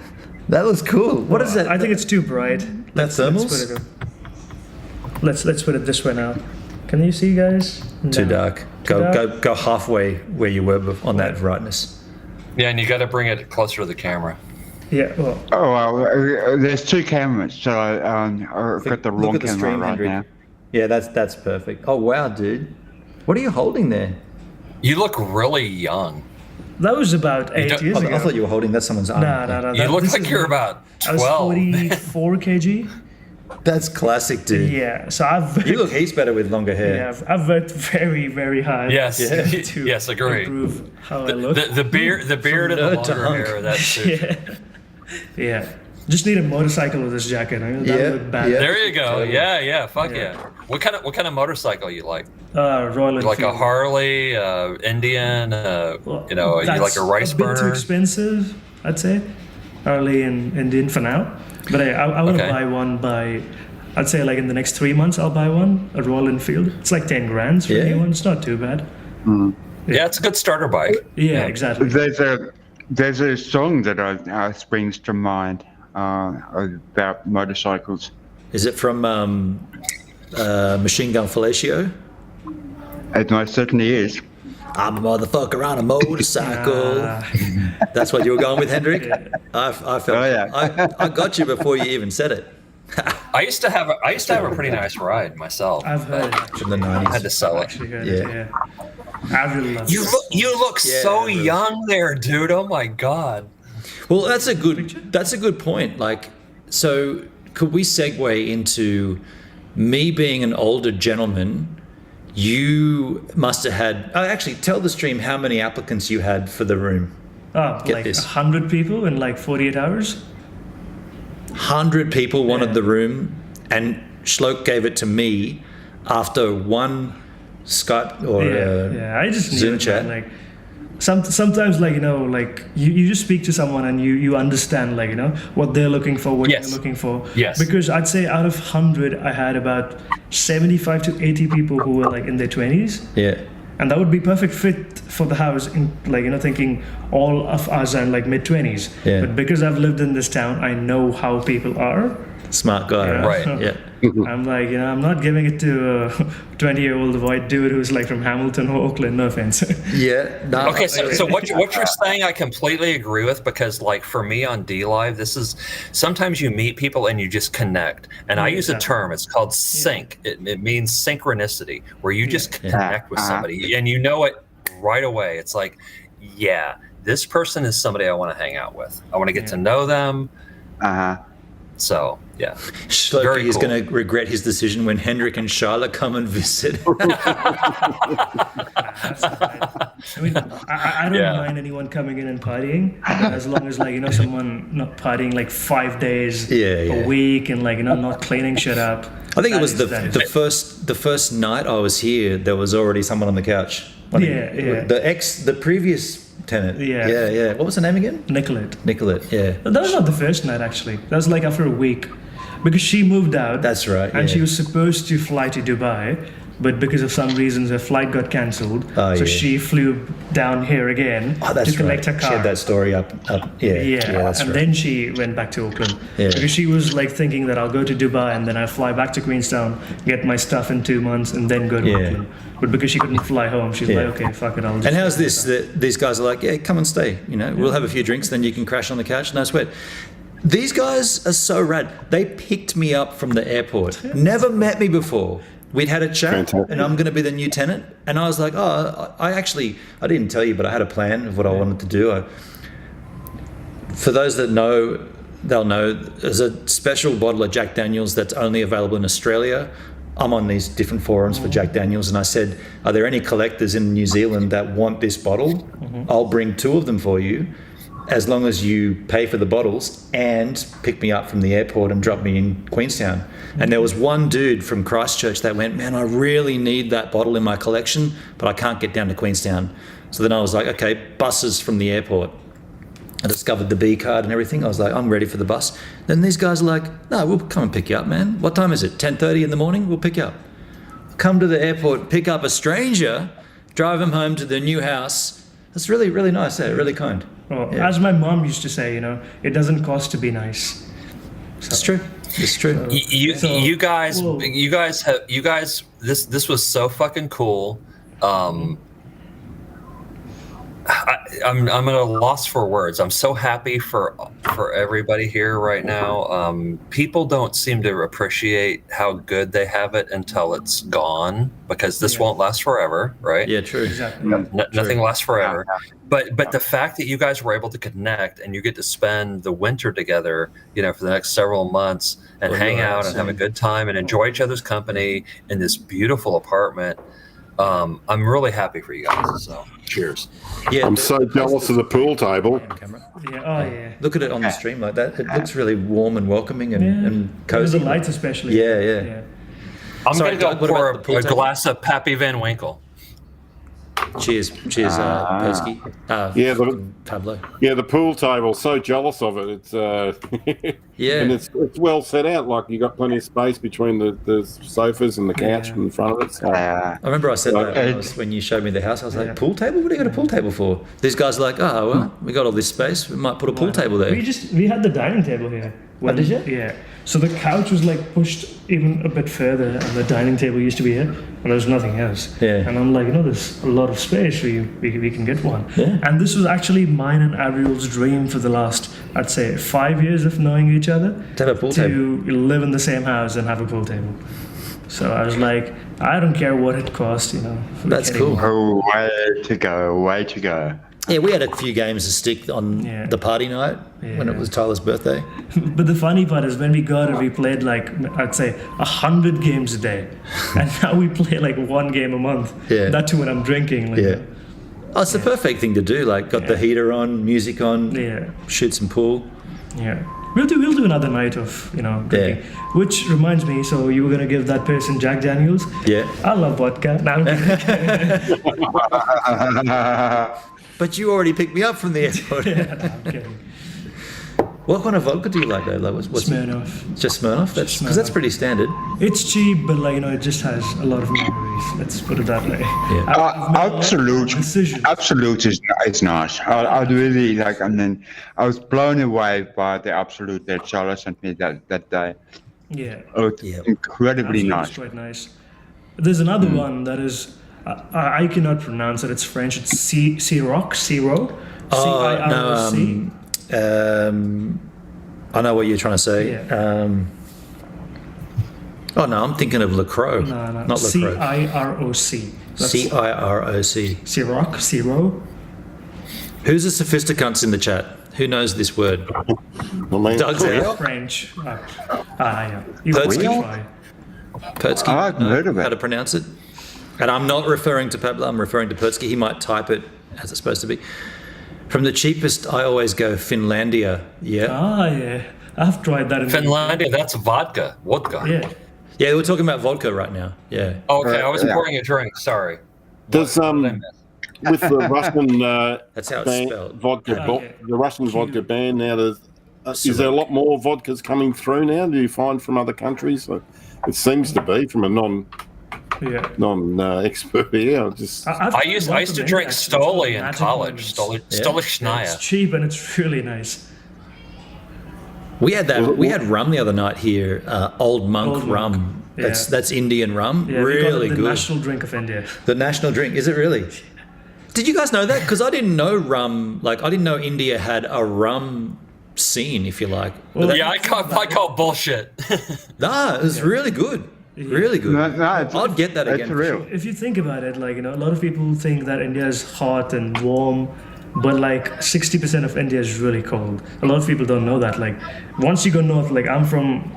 That was cool. What is that? I think it's too bright. That's Let's thermals. put it in. Let's put it this way now. Can you see, guys? Too No. dark. Go dark? go halfway where you were on that brightness. Yeah, and you got to bring it closer to the camera. Yeah. Well, Oh well, there's 2 cameras, so I've got the Look wrong at the camera stream, right Hendrik. now. Yeah, that's perfect. Oh wow, dude. What are you holding there? You look really young. that was about 8 don't- years ago. I thought you were holding that's someone's arm. No. You look like you're about I was 12. 44 kg. That's classic, dude. Yeah, so I've You look heaps better with longer hair. yeah, I've worked very, very hard. Yes, to yes, agree. improve how I look. The beard and the nerd to longer hunk. hair. That's it. Yeah, just need a motorcycle with this jacket. I mean, that Yeah, look bad. yeah. There you go. Totally. Yeah. Fuck yeah. What kind of motorcycle you like? Royal Enfield. Like a Harley, Indian, Well, you like that's a rice a bit too burner? expensive, I'd say. Harley and Indian for now, but I want to Okay. buy one I'd say like in the next 3 months I'll buy one, a Royal Enfield. It's like 10 grand for a Yeah. new one. It's not too bad. Yeah, it's a good starter bike. Yeah, exactly. There's a song that springs to mind about motorcycles. Is it from Machine Gun Fellatio? It most certainly is. I'm a motherfucker on a motorcycle. That's what you were going with, Hendrik? I felt. Oh, yeah. I got you before you even said it. I used to have a pretty nice ride myself. I've heard it. From the I had 90s. to sell it. Actually heard Yeah. it, yeah. I really love You it. look Yeah, so bro. young there, dude. Oh my god. Well, that's a good point. Like, so could we segue into me being an older gentleman? You must have had. Oh, actually, tell the stream how many applicants you had for the room. Oh, Get like this. 100 people in like 48 hours? 100 people wanted Yeah. the room, and Schloke gave it to me after one Skype or Yeah, I just knew Zoom it, chat. man. Like, sometimes, like, like you just speak to someone and you understand, like, what they're looking for, what Yes. you're looking for. Yes. Because I'd say out of 100, I had about 75 to 80 people who were like in their 20s. Yeah. And that would be perfect fit for the house, in like, thinking all of us are in like mid 20s. Yeah. But because I've lived in this town, I know how people are. Smart guy, Yeah. right? Right. Yeah. I'm like, I'm not giving it to a 20-year-old white dude who's like from Hamilton or Oakland, no offense. Yeah. No, Okay, so what you're saying, I completely agree with, because like for me on D Live, this is sometimes you meet people and you just connect, and I use a term. It's called sync. It means synchronicity, where you just connect with somebody and you know it right away. It's like, yeah, this person is somebody I want to hang out with. I want to get to know them. So yeah, Schloke Very is cool. going to regret his decision when Hendrik and Charlotte come and visit. I mean, I don't Yeah. mind anyone coming in and partying, as long as like someone not partying like 5 days Yeah. a week and like not cleaning shit up. I think it That was is- the that is- the first night I was here. There was already someone on the couch. Yeah. The previous tenant. Yeah. Yeah. What was her name again? Nicolette. Nicolette. Yeah. But that was not the first night actually. That was like after a week, because she moved out. That's right. And yeah. she was supposed to fly to Dubai, but because of some reasons her flight got cancelled. Oh, so yeah. she flew down here again Oh, that's to collect right. her She car. had that story up. Yeah. Yeah, that's and right. then she went back to Auckland Yeah. because she was like thinking that I'll go to Dubai and then I'll fly back to Queenstown, get my stuff in 2 months, and then go to Yeah. Auckland. But because she couldn't fly home, she's Yeah. like, okay, fuck it, I'll just. And how's this? These guys are like, yeah, come and stay. We'll have a few drinks, then you can crash on the couch. No sweat. These guys are so rad. They picked me up from the airport. Never met me before. We'd had a chat, Fantastic. and I'm going to be the new tenant. And I was like, oh, I didn't tell you, but I had a plan of what I wanted to do. For those that know, they'll know there's a special bottle of Jack Daniels that's only available in Australia. I'm on these different forums for Jack Daniels, and I said, are there any collectors in New Zealand that want this bottle? I'll bring 2 of them for you, as long as you pay for the bottles and pick me up from the airport and drop me in Queenstown. And there was one dude from Christchurch that went, man, I really need that bottle in my collection, but I can't get down to Queenstown. So then I was like, okay, buses from the airport. I discovered the B card and everything. I was like, I'm ready for the bus. Then these guys are like, no, we'll come and pick you up, man. What time is it? 10:30 in the morning? We'll pick you up. Come to the airport, pick up a stranger, drive him home to their new house. That's really, really nice. Really kind. Well, Yeah. as my mom used to say, it doesn't cost to be nice. It's true. It's true. You guys, Whoa. this was so fucking cool. I'm at a loss for words. I'm so happy for for everybody here right now. People don't seem to appreciate how good they have it until it's gone, because this won't last forever, right? Yeah, true. Exactly. Nothing lasts forever. But the fact that you guys were able to connect and you get to spend the winter together, for the next several months and hang out and have a good time and enjoy each other's company in this beautiful apartment. I'm really happy for you guys. So cheers. Yeah, I'm so jealous of the pool table. Camera. Yeah. Oh yeah. Look at it on the stream like that. It looks really warm and welcoming and cozy. The lights especially. Yeah. I'm Sorry, going to Doug, go what pour about the pool a table? glass of Pappy Van Winkle. Cheers, Persky. Pablo. Yeah, the pool table. So jealous of it. It's Yeah. and it's well set out. Like you got plenty of space between the sofas and the couch in front of it. So. I remember I said that when you showed me the house. I was like, pool table? What do you got a pool table for? These guys are like, oh, well, we got all this space. We might put a pool table there. We had the dining table here. Oh, did you? Yeah. So the couch was like pushed even a bit further, and the dining table used to be here, and there was nothing else. Yeah. And I'm like, there's a lot of space for you. We can get one. Yeah. And this was actually mine and Ariel's dream for the last, I'd say, 5 years of knowing each other. To have a pool table. To live in the same house and have a pool table. So I was like, I don't care what it costs, That's cool. Oh, way to go. Yeah, we had a few games to stick on the party night when it was Tyler's birthday. But the funny part is when we got it, we played like, I'd say 100 games a day. And now we play like one game a month. Yeah. That too when I'm drinking. Oh, it's the perfect thing to do. Like, got the heater on, music on, shoot some pool. Yeah. We'll do another night of, drinking. Which reminds me, so you were going to give that person Jack Daniels? Yeah. I love vodka. No, I'm kidding. But you already picked me up from the airport. I'm kidding. What kind of vodka do you like though? Like, what's Smirnoff. Just Smirnoff? Because that's pretty standard. It's cheap, but it just has a lot of memories. Let's put it that way. Yeah. Absolute is nice. I really like. I was blown away by the Absolute that Charlotte sent me that day. Yeah. Oh, it's incredibly Absolute nice. is quite nice. There's another one that is. I cannot pronounce it. It's French. It's Ciroc. C-I-R-O-C. I know what you're trying to say. Yeah. I'm thinking of LaCroix. No. Not LaCroix. C-I-R-O-C. C-I-R-O-C. Ciroc. Ciro. Who's the sophisticants in the chat? Who knows this word? Doug's out. French. Yeah. Persky? Persky? I haven't heard of it. How to pronounce it? And I'm not referring to Pablo, I'm referring to Persky. He might type it as it's supposed to be. From the cheapest, I always go Finlandia. Yeah. Yeah. I've tried that in Finlandia, that's vodka. Yeah. Yeah, we're talking about vodka right now. Yeah. Okay, I was pouring a drink. Sorry. Does with the Russian That's how it's spelled. vodka, the Russian vodka ban now, is there a lot more vodkas coming through now? Do you find from other countries? It seems to be from a non-expert here. I used to drink Stoli in college. Stolichnaya. It's cheap and it's really nice. We had that. We had rum the other night here. Old Monk rum. Yeah. That's Indian rum. Yeah, really the good. national drink of India. The national drink. Is it really? Did you guys know that? Because I didn't know rum. Like I didn't know India had a rum scene, if you like. Well, I call bullshit. Nah, it was really good. Really good. I'd get that again. Real. If you think about it, a lot of people think that India is hot and warm, but 60% of India is really cold. A lot of people don't know that. Once you go north, I'm from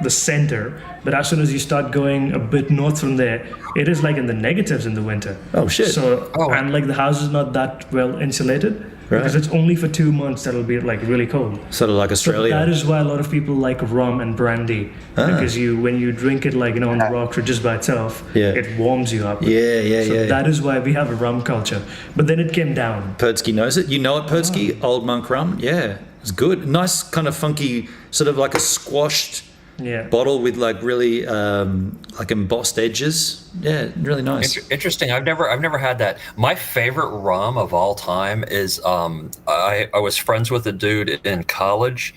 the center, but as soon as you start going a bit north from there, it is in the negatives in the winter. Oh shit. So and the house is not that well insulated. Right. Because it's only for 2 months that'll be really cold. Sort of like Australia. So that is why a lot of people like rum and brandy, because when you drink it on the rocks or just by itself, it warms you up. Yeah. That is why we have a rum culture. But then it came down. Persky knows it. You know it, Persky? Old Monk rum. Yeah, it's good. Nice, kind of funky, sort of like a squashed bottle with really embossed edges. Yeah, really nice. Interesting. I've never had that. My favorite rum of all time is I was friends with a dude in college.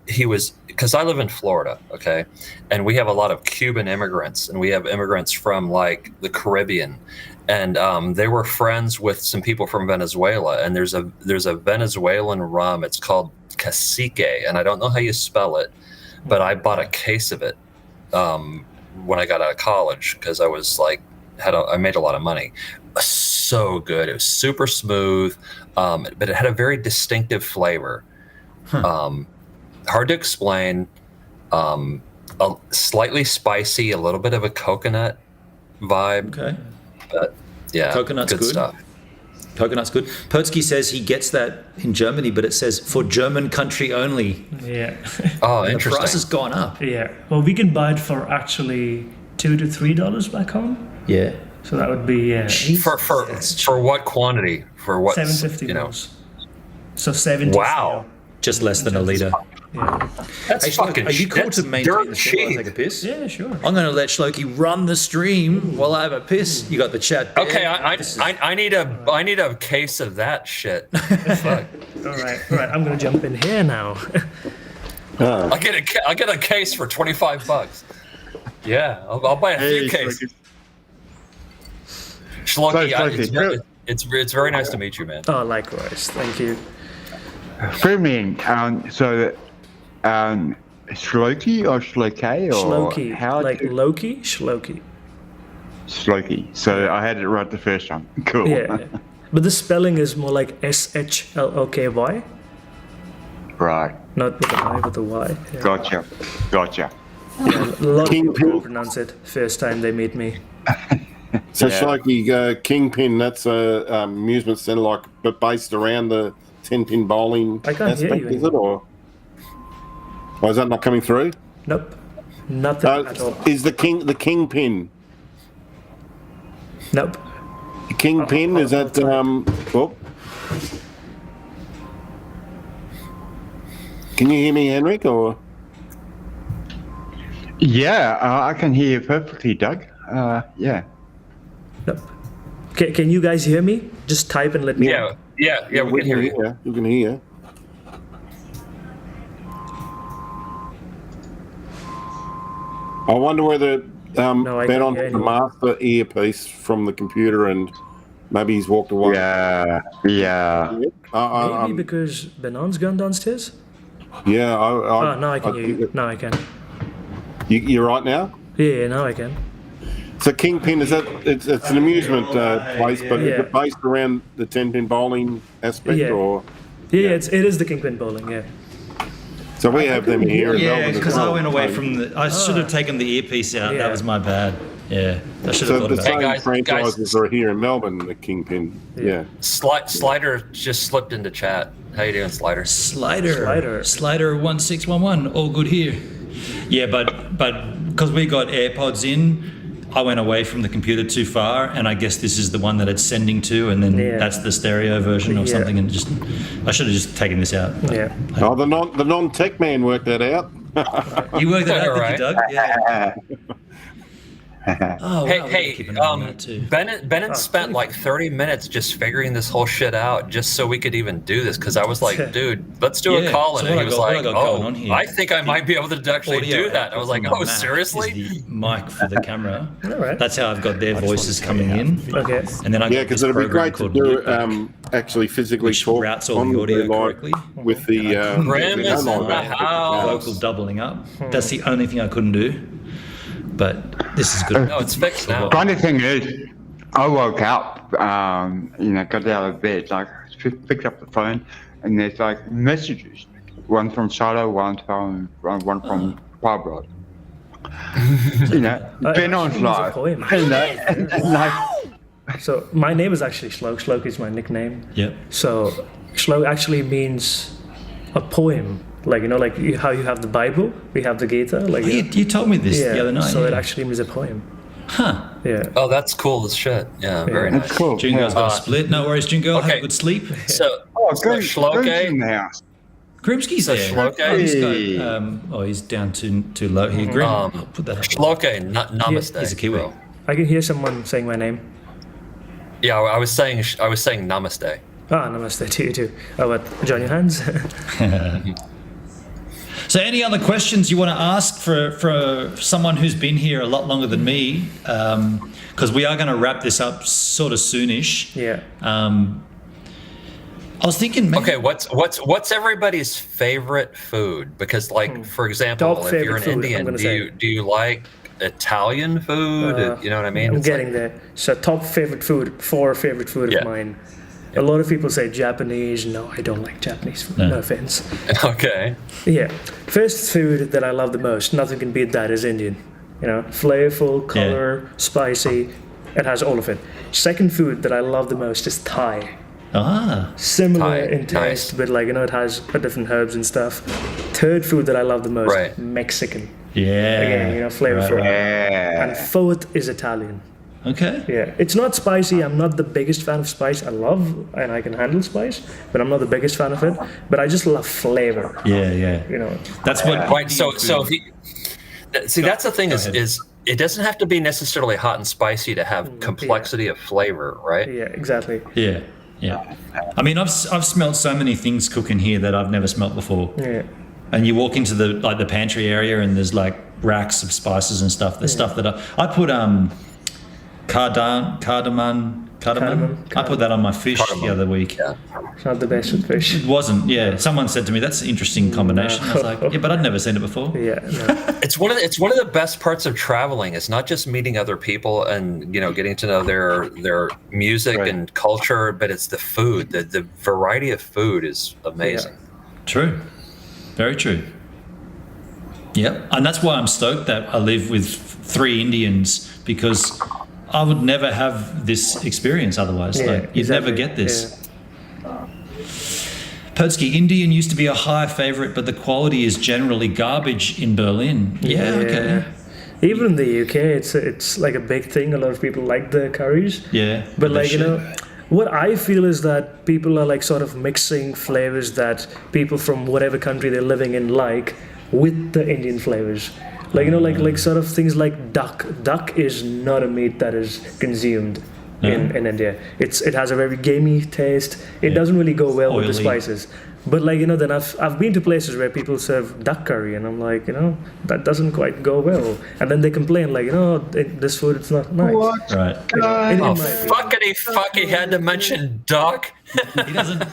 He was, because I live in Florida, okay, and we have a lot of Cuban immigrants, and we have immigrants from the Caribbean, and they were friends with some people from Venezuela, and there's a Venezuelan rum. It's called cacique, and I don't know how you spell it, but I bought a case of it when I got out of college because I was like, I made a lot of money. So good. It was super smooth, but it had a very distinctive flavor. Hard to explain. Slightly spicy, a little bit of a coconut vibe. Okay. But yeah, Coconut's good. Stuff. Coconut's good. Pertsky says he gets that in Germany, but it says for German country only. Yeah. Oh, The interesting. price has gone up. Yeah. Well, we can buy it for actually $2 to $3 back home. Yeah. So that would be For what quantity? For what? 750 mils. So 70. Wow. Just less than a litre. Yeah. That's Hey, fucking. are you cool that's to maintain dirt the stream while I cheap. take a piss? Yeah, sure. I'm going to let Shloki run the stream while I have a piss. You got the chat there. Okay, I need a case of that shit. Fuck. All right. I'm gonna jump in here now. I get a case for $25. Yeah, I'll buy a few cases. Shloki, it's very nice to meet you, man. Oh, likewise. Thank you. Fill me in. Shloki or Shloke or Shloki, how? like Loki, Shloki. Shloki. So I had it right the first time. Cool. Yeah. But the spelling is more like SHLOKY, Right. not with an I, with a Y. Yeah. Gotcha. Yeah, a lot of people Kingpin. can't pronounce it first time they meet me. So Yeah. Shloki, Kingpin, that's a amusement centre, like, but based around the 10-pin bowling I can't hear aspect, you is it? Or is that not coming through? Nope, nothing at all. Is the Kingpin? Nope. The Kingpin, is that, oh. Can you hear me, Henrik, or? Yeah, I can hear you perfectly, Doug. Yeah. Nope. Can you guys hear me? Just type and let me know. Yeah, we can hear you. Yeah, you can hear. I wonder whether No, I Ben can't on hear the you. master earpiece from the computer and maybe he's walked away. Yeah. Maybe because Benon's gone downstairs? Yeah. Oh, now I can hear you. think Now I can. You're right now? Yeah, now I can. So Kingpin, is that it's an amusement place, but is Yeah. it based around the 10-pin bowling aspect, Yeah. or Yeah, it is the Kingpin bowling, yeah. so we have them here in Yeah, Melbourne as because I well. went away from the. I should have taken the earpiece out. Yeah. That was my bad. Yeah, I should have So thought the about same it. guys, franchises are here in Melbourne, the Kingpin. Yeah. Slider just slipped into chat. How you doing, Slider? Slider 1611. All good here. Yeah, but because we got AirPods in, I went away from the computer too far, and I guess this is the one that it's sending to, and then Yeah. that's the stereo version or Yeah. something. And I should have just taken this out. but Yeah. Oh, the non-tech man worked that out. You worked that out, did Right. you, Doug? Yeah. Oh, wow, we gotta Hey, keep an eye on that too. Bennett spent like 30 minutes just figuring this whole shit out just so we could even do this, because I was like, dude, let's do Yeah, a call. so And what he I was got- what I like, got going on here- I think I might be able to actually Audio do that. I was like, output from oh, my Mac seriously? is the mic for the camera. All right. That's how I've got their voices coming in. Okay. And then I Yeah, got because this it'd be program great to called do Loopback, actually physically which talk routes all on the audio live correctly. with the Graham is in the live house. vocal doubling up. That's the only thing I couldn't do. But this is good. No, it's fixed now. Funny thing is, I woke up, got out of bed, like picked up the phone, and there's like messages. One from Salo, one from Pablo. Been on actually live. use a poem. Like, So my name is actually Shlok. Shlok is my nickname. Yep. So Shlok actually means a poem. Like, how you have the Bible, we have the Gita. Like, You told me this the other night. So it yeah. actually means a poem. Huh. Yeah. Oh, that's cool as shit. Yeah, very nice. that's cool. Jungo's got a split. No worries, Jungo. Have okay. a good sleep. So, Oh, so good. Shloke, in the house. Grimsky's there. Shloke? Oh, this Hey. guy, he's down too low here. Grim, I'll put that up. Shloke, namaste. He's a Kiwi. bro. I can hear someone saying my name. Yeah, I was saying namaste. Ah, namaste to you too. Oh, what? Join your hands. So, any other questions you want to ask for someone who's been here a lot longer than me? Because we are going to wrap this up sort of soonish. Yeah. I was thinking, maybe, Okay, what's everybody's favorite food? Because, like, for example, Top if you're favorite an food, I'm Indian, gonna do you like Italian food? You know what I mean? I'm It's getting there. So top favorite food, 4 favorite food Yeah. of mine. A lot of people say Japanese. No, I don't like Japanese food. No offense. okay. Yeah. First food that I love the most, nothing can beat that, is Indian. You know, flavorful, color, spicy. It has all of it. Second food that I love the most is Thai. Similar Thai, in taste, nice. but like, you know, it has different herbs and stuff. Third food that I love the most, Right. Mexican. yeah, Again, you know, flavorful. Yeah. And fourth is Italian. okay, Yeah, it's not spicy. I'm not the biggest fan of spice. I love and I can handle spice, but I'm not the biggest fan of it. But I just love flavor. yeah. You know, That's what. Right. So if you, see, that's the thing ahead. is it doesn't have to be necessarily hot and spicy to have complexity of flavor, right? yeah, exactly. Yeah. I mean, I've smelt so many things cooking here that I've never smelt before. Yeah, And you walk into the pantry area and there's like racks of spices and stuff. There's stuff that I put cardamom. I put that on my fish the other week. Yeah. it's not the best with fish. It wasn't. Yeah, someone said to me, "That's an interesting combination." I was like, "Yeah, but I'd never seen it before." Yeah, no. It's one of the best parts of traveling. It's not just meeting other people and getting to know their music Right. and culture, but it's the food. The variety of food is amazing. True. Very true. Yep. And that's why I'm stoked that I live with 3 Indians, because I would never have this experience otherwise. Yeah, Like, you'd never exactly. get this. Pertsky, Indian used to be a high favorite, but the quality is generally garbage in Berlin. Yeah, okay. Even in the UK, it's like a big thing. A lot of people like the curries. Yeah. But they like, you should. know, what I feel is that people are like sort of mixing flavors that people from whatever country they're living in like with the Indian flavors. Like, you know, like sort of things like duck. Duck is not a meat that is consumed in India. It has a very gamey taste. It doesn't really go well with the Oily. spices. But like, you know, then I've been to places where people serve duck curry, and I'm like, you know, that doesn't quite go well. And then they complain like, you know, this food, it's not nice. What? Right. It Oh, might be. fuck, he had to mention duck. He doesn't know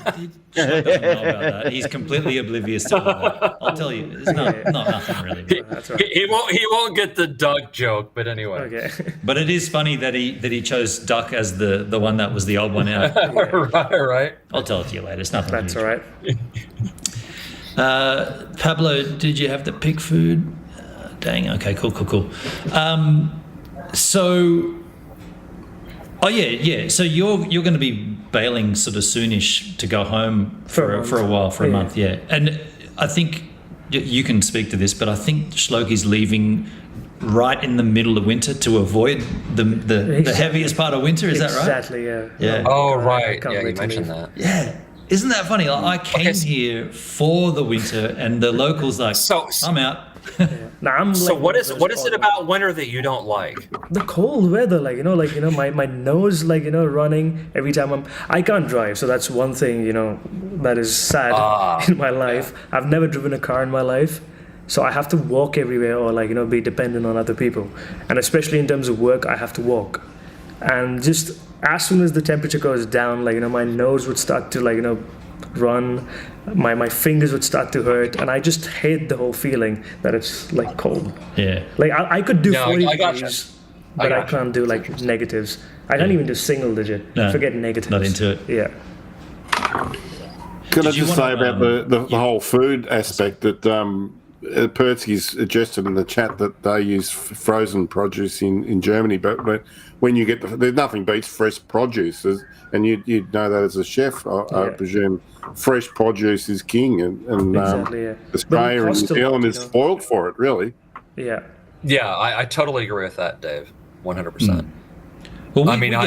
about that. He's completely oblivious to all that. I'll tell you. It's not nothing really. That's right. He won't get the duck joke, but anyway. Okay. But it is funny that he chose duck as the one that was the old one out. right. I'll tell it to you later. It's nothing. That's huge. all right. Pablo, did you have the pig food? Dang. Okay. Cool. So, oh yeah. So you're going to be bailing sort of soonish to go home for a while, for a month. Yeah. And I think you can speak to this, but I think Shloki's leaving right in the middle of winter to avoid the heaviest part of winter. Is that right? Exactly, yeah. Yeah. Oh, right. can't Yeah, you wait to mentioned leave. that. Yeah. Isn't that funny? Like, I came here for the winter, and the locals like, So- I'm out. Nah, I'm So like what one is of what those is it odd about winter that you don't like? the cold weather, like my nose, like, running every time I can't drive, so that's one thing, that is sad in my life. I've never driven a car in my life, so I have to walk everywhere, or like, be dependent on other people. And especially in terms of work, I have to walk. And just as soon as the temperature goes down, like, my nose would start to, like, run, my fingers would start to hurt, and I just hate the whole feeling that it's like cold. Yeah. Like I could do No, 40 I gotcha. degrees, but I gotcha. can't do like negatives. I can't even do single digit. No, Forget negatives. not into it. Yeah. Could I Did you just say wanna, about the whole food aspect that Pertsky's suggested in the chat that they use frozen produce in Germany, but when you get there's nothing beats fresh produce, and you'd know that as a chef, I presume. Fresh produce is king, and Exactly, yeah. Australia But it and New costs a lot, Zealand is spoiled for it, really. Yeah. Yeah, I totally agree with that, Dave. 100%. Well, I mean, when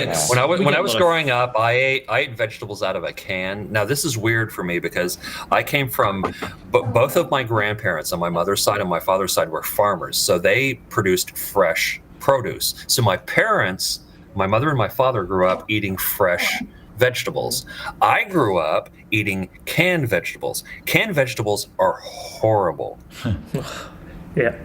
I was growing growing up, I ate vegetables out of a can. Now, this is weird for me because I came from both of my grandparents on my mother's side and my father's side were farmers, so they produced fresh produce. So my parents, my mother and my father, grew up eating fresh vegetables. I grew up eating canned vegetables. Canned vegetables are horrible. Yeah.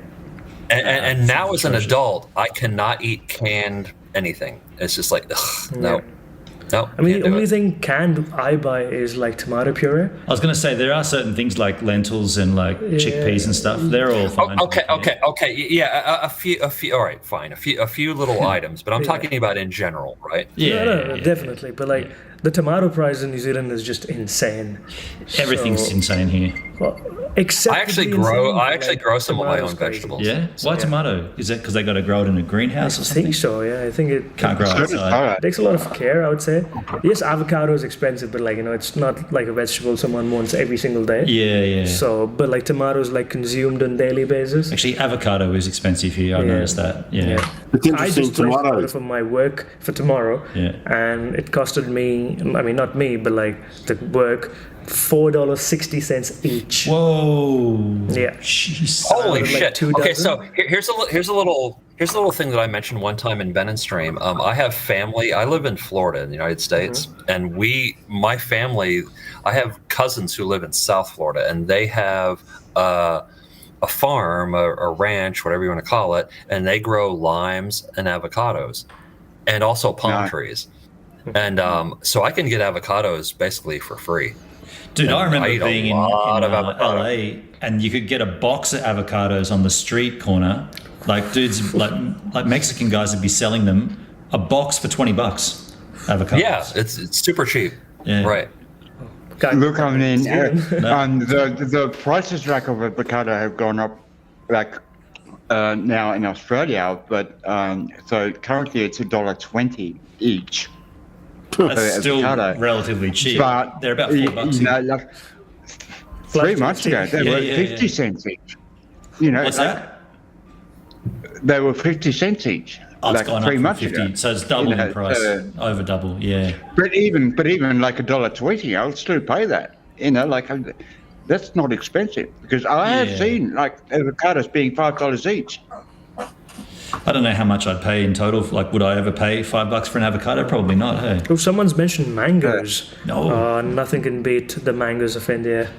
And now as an adult, I cannot eat canned anything. It's just like, ugh, no. No, I mean, can't the do only it. thing canned I buy is like tomato puree. I was going to say there are certain things like lentils and like chickpeas and stuff. They're all fine. Okay. Yeah, a few. All right, fine. A few little items, but I'm talking about in general, right? Yeah, No, definitely. But like the tomato price in New Zealand is just insane. Everything's So, insane here. well, except I actually for the grow. insane, I actually like, grow some of my tomatoes own crazy. vegetables. Yeah. Why tomato? Is it because they got to grow it in a greenhouse or I something? think so. Yeah, I think it Can't grow outside. takes a lot of care, I would say. Yes, avocado is expensive, but like it's not like a vegetable someone wants every single day. Yeah. So, but like tomatoes, like consumed on daily basis. Actually, avocado is expensive here. I've noticed that. Yeah. It's I interesting. just placed an order Tomatoes. for my work for tomorrow, Yeah. and it costed me. I mean, not me, but like the work, $4.60 each. Whoa. Yeah. Jeez. Holy like shit! 2 Okay, dozen. so here's a little thing that I mentioned one time in Ben and Stream. I have family. I live in Florida in the United States, and my family. I have cousins who live in South Florida, and they have a farm, a ranch, whatever you want to call it, and they grow limes and avocados, and also palm trees. And so I can get avocados basically for free. Dude, I remember eat a being in lot of avocado. LA, and you could get a box of avocados on the street corner. Like dudes, like Mexican guys would be selling them a box for $20. Avocados. Yeah, it's super cheap. Yeah. Right. Look, I mean, the prices like of avocado have gone up, like now in Australia, but so currently it's $1.20 each. That's still avocado. relatively cheap. But They're about $4 you know, like 3 months ago, they were Yeah. 50 cents each. You know, What's like, that? they were 50 cents each. Oh, it's like gone 3 up months from 50, ago. so it's double You know, in price, over double. Yeah. But even like $1.20, I'll still pay that. You know, like that's not expensive because I have Yeah. seen like avocados being $5 each. I don't know how much I'd pay in total. Like, would I ever pay $5 for an avocado? Probably not. Hey. Oh, someone's mentioned mangoes. No. Nothing can beat the mangoes of India.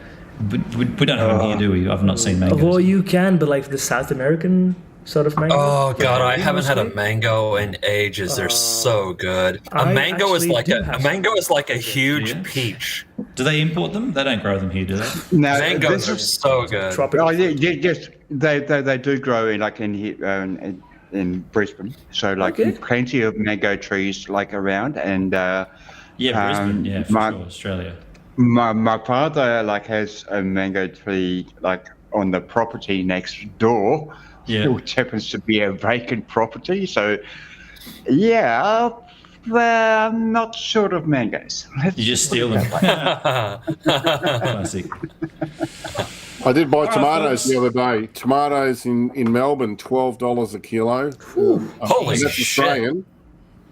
We don't have them here, do we? I've not seen mangoes. Well, you can, but like the South American sort of mango. Oh god, I Yeah, haven't had a mostly. mango in ages. They're so good. A I mango is actually like do a have mango is like a huge Yeah. peach. Do they import them? They don't grow them here, do they? Now, Mangoes this are is- so good. Tropical. Oh, yes, they do grow in like in here in Brisbane. So like Okay. plenty of mango trees like around, and Yeah, Brisbane. Yeah, for my- sure. Australia. my father like has a mango tree like on the property next door, Yeah. which happens to be a vacant property. So yeah, I'm not short of mangoes. You just steal them. Classic. I did buy right, tomatoes folks. the other day. Tomatoes in Melbourne, $12 a kilo. Holy That's shit. Australian.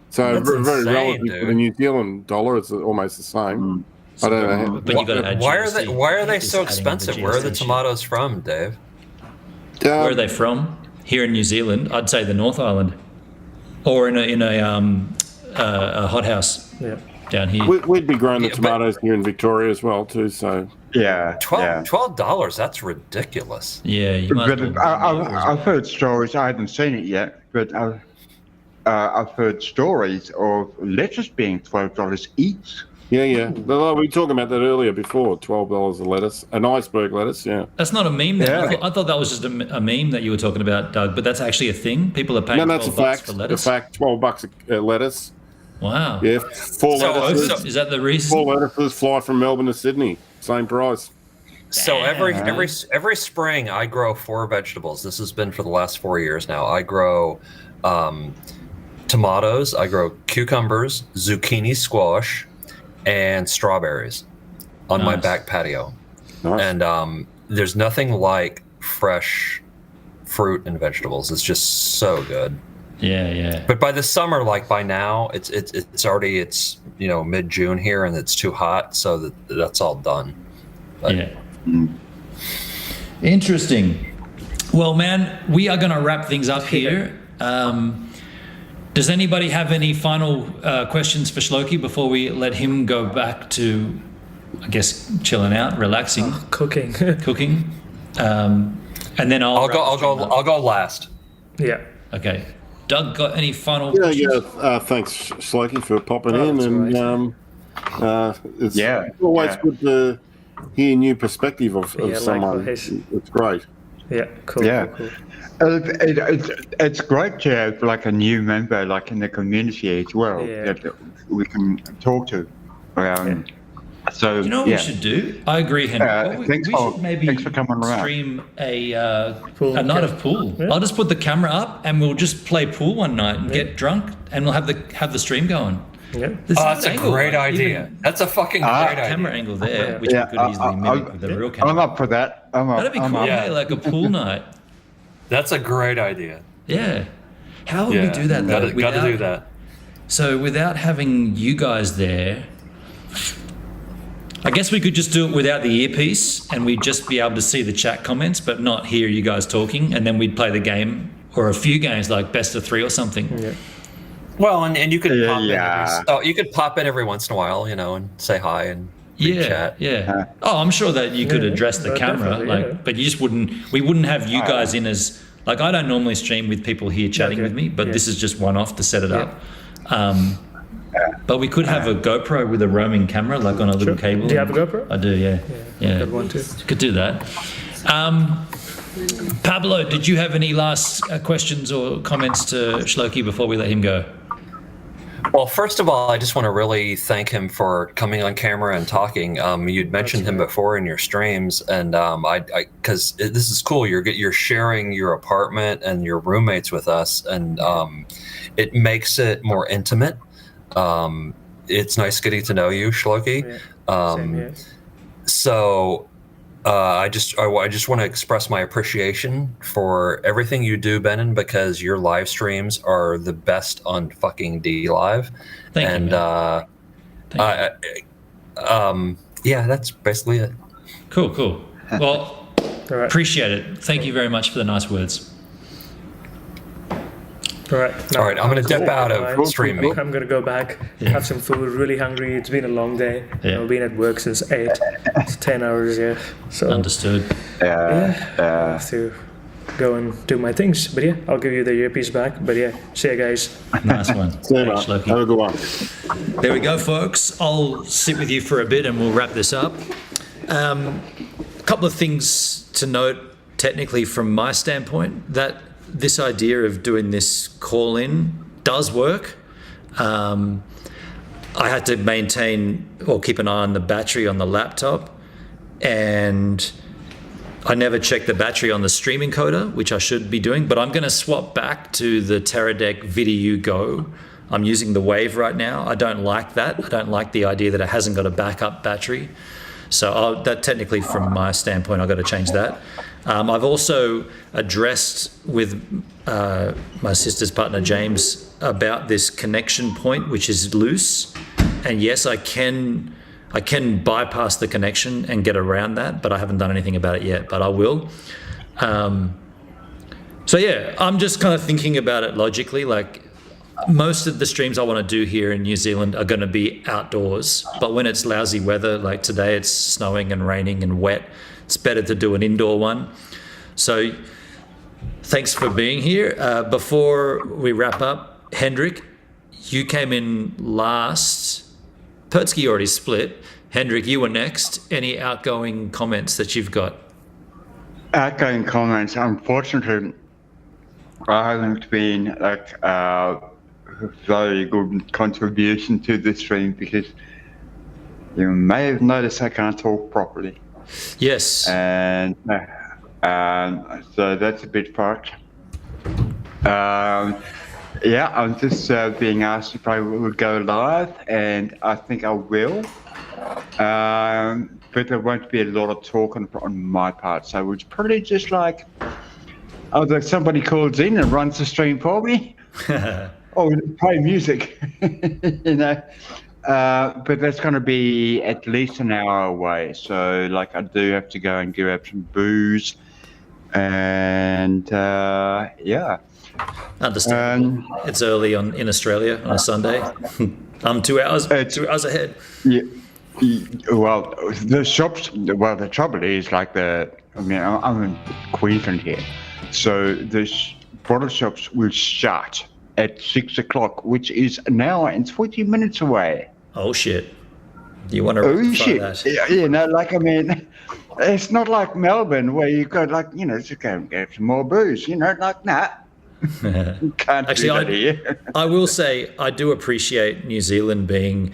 So That's very insane, relative to the dude. New Zealand dollar. It's almost the same. I don't know. How, But you got to add Why are GST. they It's so adding the expensive? Where are the GST. tomatoes from, Dave? Where are they from? Here in New Zealand, I'd say the North Island, or in a hothouse Yeah. down here. We'd be growing the Yeah, but- tomatoes here in Victoria as well too. So Yeah, yeah. $12, that's ridiculous. Yeah, you might. But as well- I've heard stories. I haven't seen it yet, but I've heard stories of lettuce being $12 each. yeah. Well, we were talking about that earlier before. $12 a lettuce, an iceberg lettuce. Yeah. That's not a meme. Then. Yeah. I thought that was just a meme that you were talking about, Doug. But that's actually a thing. People are paying No, that's a $12 fact. for A lettuce. fact. $12 a lettuce. Wow. Yeah. Four So- lettuces. Is that the reason? Four lettuces fly from Melbourne to Sydney. Same price. So every spring I grow 4 vegetables. This has been for the last 4 years now. I grow tomatoes, I grow cucumbers, zucchini squash, and strawberries on my Nice. back patio. Nice. And there's nothing like fresh fruit and vegetables. It's just so good. Yeah. But by the summer, like by now, it's already mid-June here, and it's too hot, so that's all done. But- Yeah. Interesting. Well, man, we are going to wrap things up here. Does anybody have any final questions for Shloki before we let him go back to, I guess, chilling out, relaxing, Cooking. cooking? And then I'll I'll go last. Yeah. Okay. Doug, got any final Yeah, questions? thanks, Slokey, for popping in, that's and it's always good to hear new perspective of someone. Likewise. It's great. Yeah, cool. Yeah. Cool. It's great to have like a new member like in the community as well that we can talk to. So You know what we should do? I agree, Henry. We should maybe thanks for coming around. stream a night of pool. Yeah. I'll just put the camera up and we'll just play pool one night and get drunk, and we'll have the stream going. Yeah. That's a great idea. That's a fucking great idea. Camera angle there, which we could easily mimic with the real camera. I'm up for that. That'd be cool. Hey, like a pool night. That's a great idea. Yeah. How would we do that though? Got to do that. So without having you guys there, I guess we could just do it without the earpiece, and we'd just be able to see the chat comments, but not hear you guys talking, and then we'd play the game or a few games like best of 3 or something. Yeah. Well, and you could pop in every once in a while, and say hi and chat. Yeah. Oh, I'm sure that you could address the camera, but you just wouldn't. We wouldn't have you guys in as like. I don't normally stream with people here chatting with me, but this is just one off to set it up. But we could have a GoPro with a roaming camera, like on a little cable. Do you have a GoPro? I do, yeah. Good one too. Could do that. Pablo, did you have any last questions or comments to Shloki before we let him go? Well, first of all, I just want to really thank him for coming on camera and talking. You'd mentioned him before in your streams, and because this is cool. You're sharing your apartment and your roommates with us, and it makes it more intimate. It's nice getting to know you, Shloki. So I just want to express my appreciation for everything you do, Benin, because your live streams are the best on fucking D Live. Thank you. Yeah, that's basically it. Cool. Well, appreciate it. Thank you very much for the nice words. All right, I'm going to dip out of streaming. I'm going to go back, have some food. Really hungry. It's been a long day. I've been at work since 8. It's 10 hours, So understood. I have to go and do my things. But I'll give you the earpiece back. But see you guys. Nice one. Thanks, Loki. Have a good one. There we go, folks. I'll sit with you for a bit and we'll wrap this up. A couple of things to note technically from my standpoint, that this idea of doing this call-in does work. I had to maintain or keep an eye on the battery on the laptop, and I never checked the battery on the stream encoder, which I should be doing, but I'm going to swap back to the Teradek VDU Go. I'm using the Wave right now. I don't like that. I don't like the idea that it hasn't got a backup battery. So that technically, from my standpoint, I've got to change that. I've also addressed with my sister's partner, James, about this connection point, which is loose. And yes, I can bypass the connection and get around that, but I haven't done anything about it yet, but I will. I'm just kind of thinking about it logically. Like, most of the streams I want to do here in New Zealand are going to be outdoors, but when it's lousy weather, like today it's snowing and raining and wet, it's better to do an indoor one. So thanks for being here. Before we wrap up, Hendrik, you came in last. Pertsky already split. Hendrik, you were next. Any outgoing comments that you've got? Outgoing comments, unfortunately, I haven't been like very good contribution to the stream, because you may have noticed I can't talk properly. Yes. And so that's a bit fucked. I'm just being asked if I will go live, and I think I will. But there won't be a lot of talk on my part, so it's probably just like, either somebody calls in and runs the stream for me, or play music, but that's going to be at least an hour away. So, like, I do have to go and grab some booze, and Understand. It's early in Australia on a Sunday. I'm 2 hours ahead. Yeah. Well, the shops. Well, the trouble is, like, I'm in Queensland here, so the bottle shops will shut at 6 o'clock, which is an hour and 20 minutes away. Oh shit! You want to Oh rectify shit! that? Yeah, I mean, it's not like Melbourne where you go just go and get some more booze. Nah. You can't Actually, do that here. I will say I do appreciate New Zealand being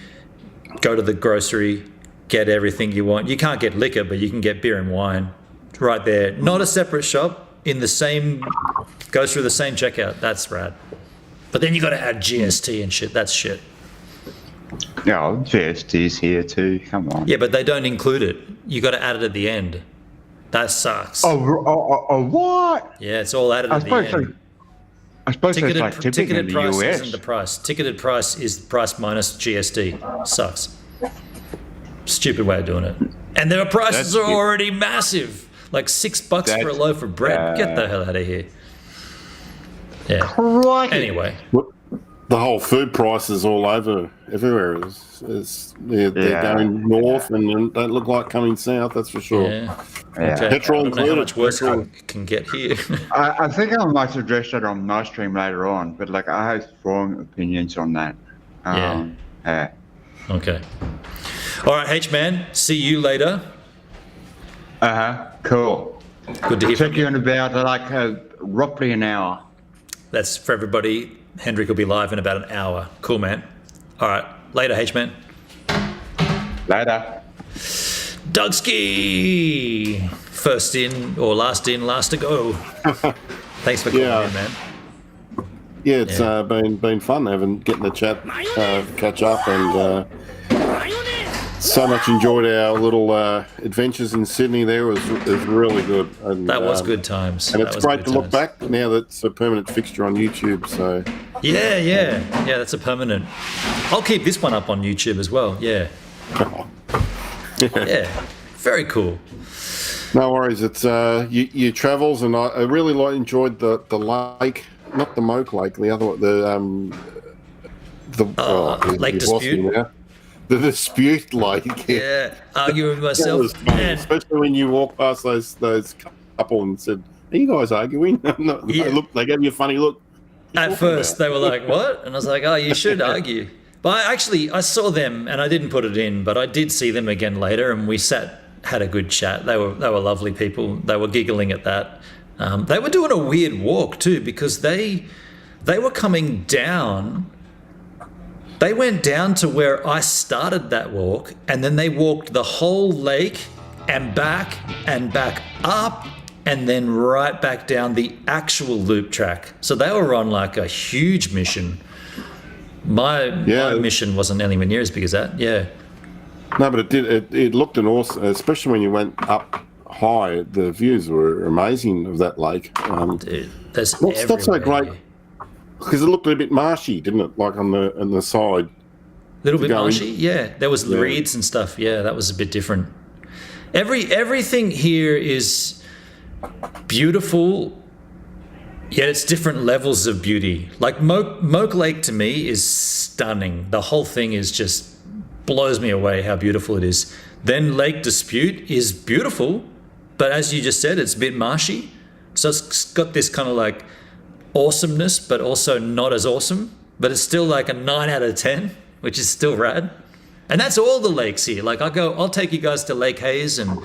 go to the grocery, get everything you want. You can't get liquor, but you can get beer and wine right there. Not a separate shop in the same, goes through the same checkout. That's rad. But then you got to add GST and shit. That's shit. No, GST's here too. Come on. Yeah, but they don't include it. You got to add it at the end. That sucks. Oh, what? Yeah, it's all added at the end. I suppose that's like tipping in Ticketed the price US. isn't the price. Ticketed price is price minus GST. Sucks. Stupid way of doing it. And their prices are already massive. Like $6 for a loaf of bread. Get the hell out of here. Yeah. Crikey. Anyway. The whole food prices all over everywhere. They're going north and don't look like coming south. That's for sure. Yeah. Yeah. Petrol I don't know how included. much worse it can get here. I think I might address that on my stream later on, but I have strong opinions on that. Yeah. Okay. All right, H-Man. See you later. Cool. Good to hear Check from you you. in about roughly an hour. That's for everybody. Hendrik will be live in about an hour. Cool, man. All right. Later, H-Man. Later. Dougski! First in, or last to go. Thanks for calling in, man. Yeah, it's been fun getting the chat, catch up, and so much enjoyed our little adventures in Sydney. There was really good. And, That was good times. And That it's was great good to look times. back now that it's a permanent fixture on YouTube. So Yeah, that's a permanent. I'll keep this one up on YouTube as well. Yeah. Yeah. Very cool. no worries. It's your travels, and I really enjoyed the lake, not the Moke Lake, the other one, Lake you've lost me Dispute? now. The Dispute Lake. Yeah. Arguing with That myself. was funny, Man, especially when you walk past those couple and said, "Are you guys arguing?" No, Yeah. they gave you a funny look. at first they were like, what? And I was like, oh, you should argue. But I saw them and I didn't put it in, but I did see them again later and we had a good chat. They were lovely people. They were giggling at that. They were doing a weird walk too because they were coming down. They went down to where I started that walk and then they walked the whole lake and back up and then right back down the actual loop track. So they were on like a huge mission. My mission wasn't anywhere near as big as that. Yeah. No, but it looked an awesome, especially when you went up high. The views were amazing of that lake. Dude, there's That's so everywhere. great because it looked a bit marshy, didn't it? Like on the side. Little bit go in. marshy, yeah. There was reeds and stuff. Yeah, that was a bit different. Everything here is beautiful, yet it's different levels of beauty. Like Moke Lake to me is stunning. The whole thing is just blows me away how beautiful it is. Then Lake Dispute is beautiful, but as you just said, it's a bit marshy. So it's got this kind of like awesomeness, but also not as awesome. But it's still like a 9 out of 10, which is still rad. And that's all the lakes here. Like I'll take you guys to Lake Hayes and